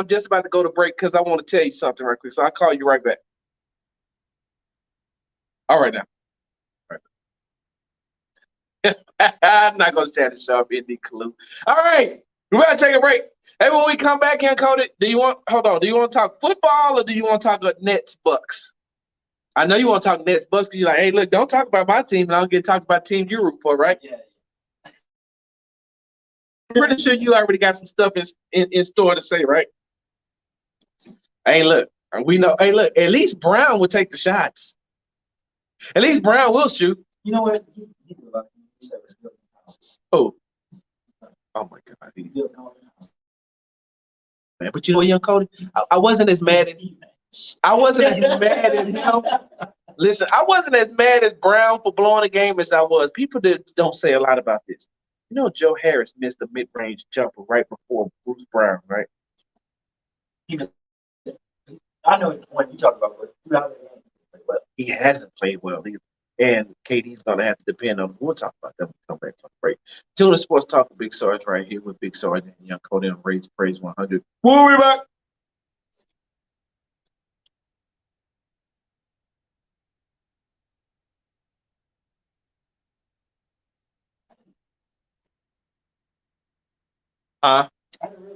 just about to go to break because I want to tell you something right quick. So I'll call you right back. All right now. I'm not gonna stand the sharp Indy Clue. All right, we're gonna take a break. Hey, when we come back in, Cody, do you want to talk football or do you want to talk about Nets Bucks? I know you want to talk Nets Bucks because you're like, hey, look, don't talk about my team and I don't get to talk about the team you root for, right? Yeah. Pretty sure you already got some stuff in store to say, right? Hey, look, we know. Hey, look, at least Brown will take the shots. At least Brown will shoot. You know what? He did about it. He said it's building houses. Oh, oh my God, He built all the houses. man! But you know what, young Cody, I wasn't as mad as I wasn't as mad at him. Listen, I wasn't as mad as Brown for blowing the game as I was. People that don't say a lot about this. You know, Joe Harris missed a mid-range jumper right before Bruce Brown, right? I know what you talk about, but throughout the game, he played well. He hasn't played well either. And KD's going to have to depend on. We'll talk about that when we come back from the break. Tune to Sports Talk with Big Sarge right here with Big Sarge and Young Cody on Raise Praise 100. We'll be back. Huh? I didn't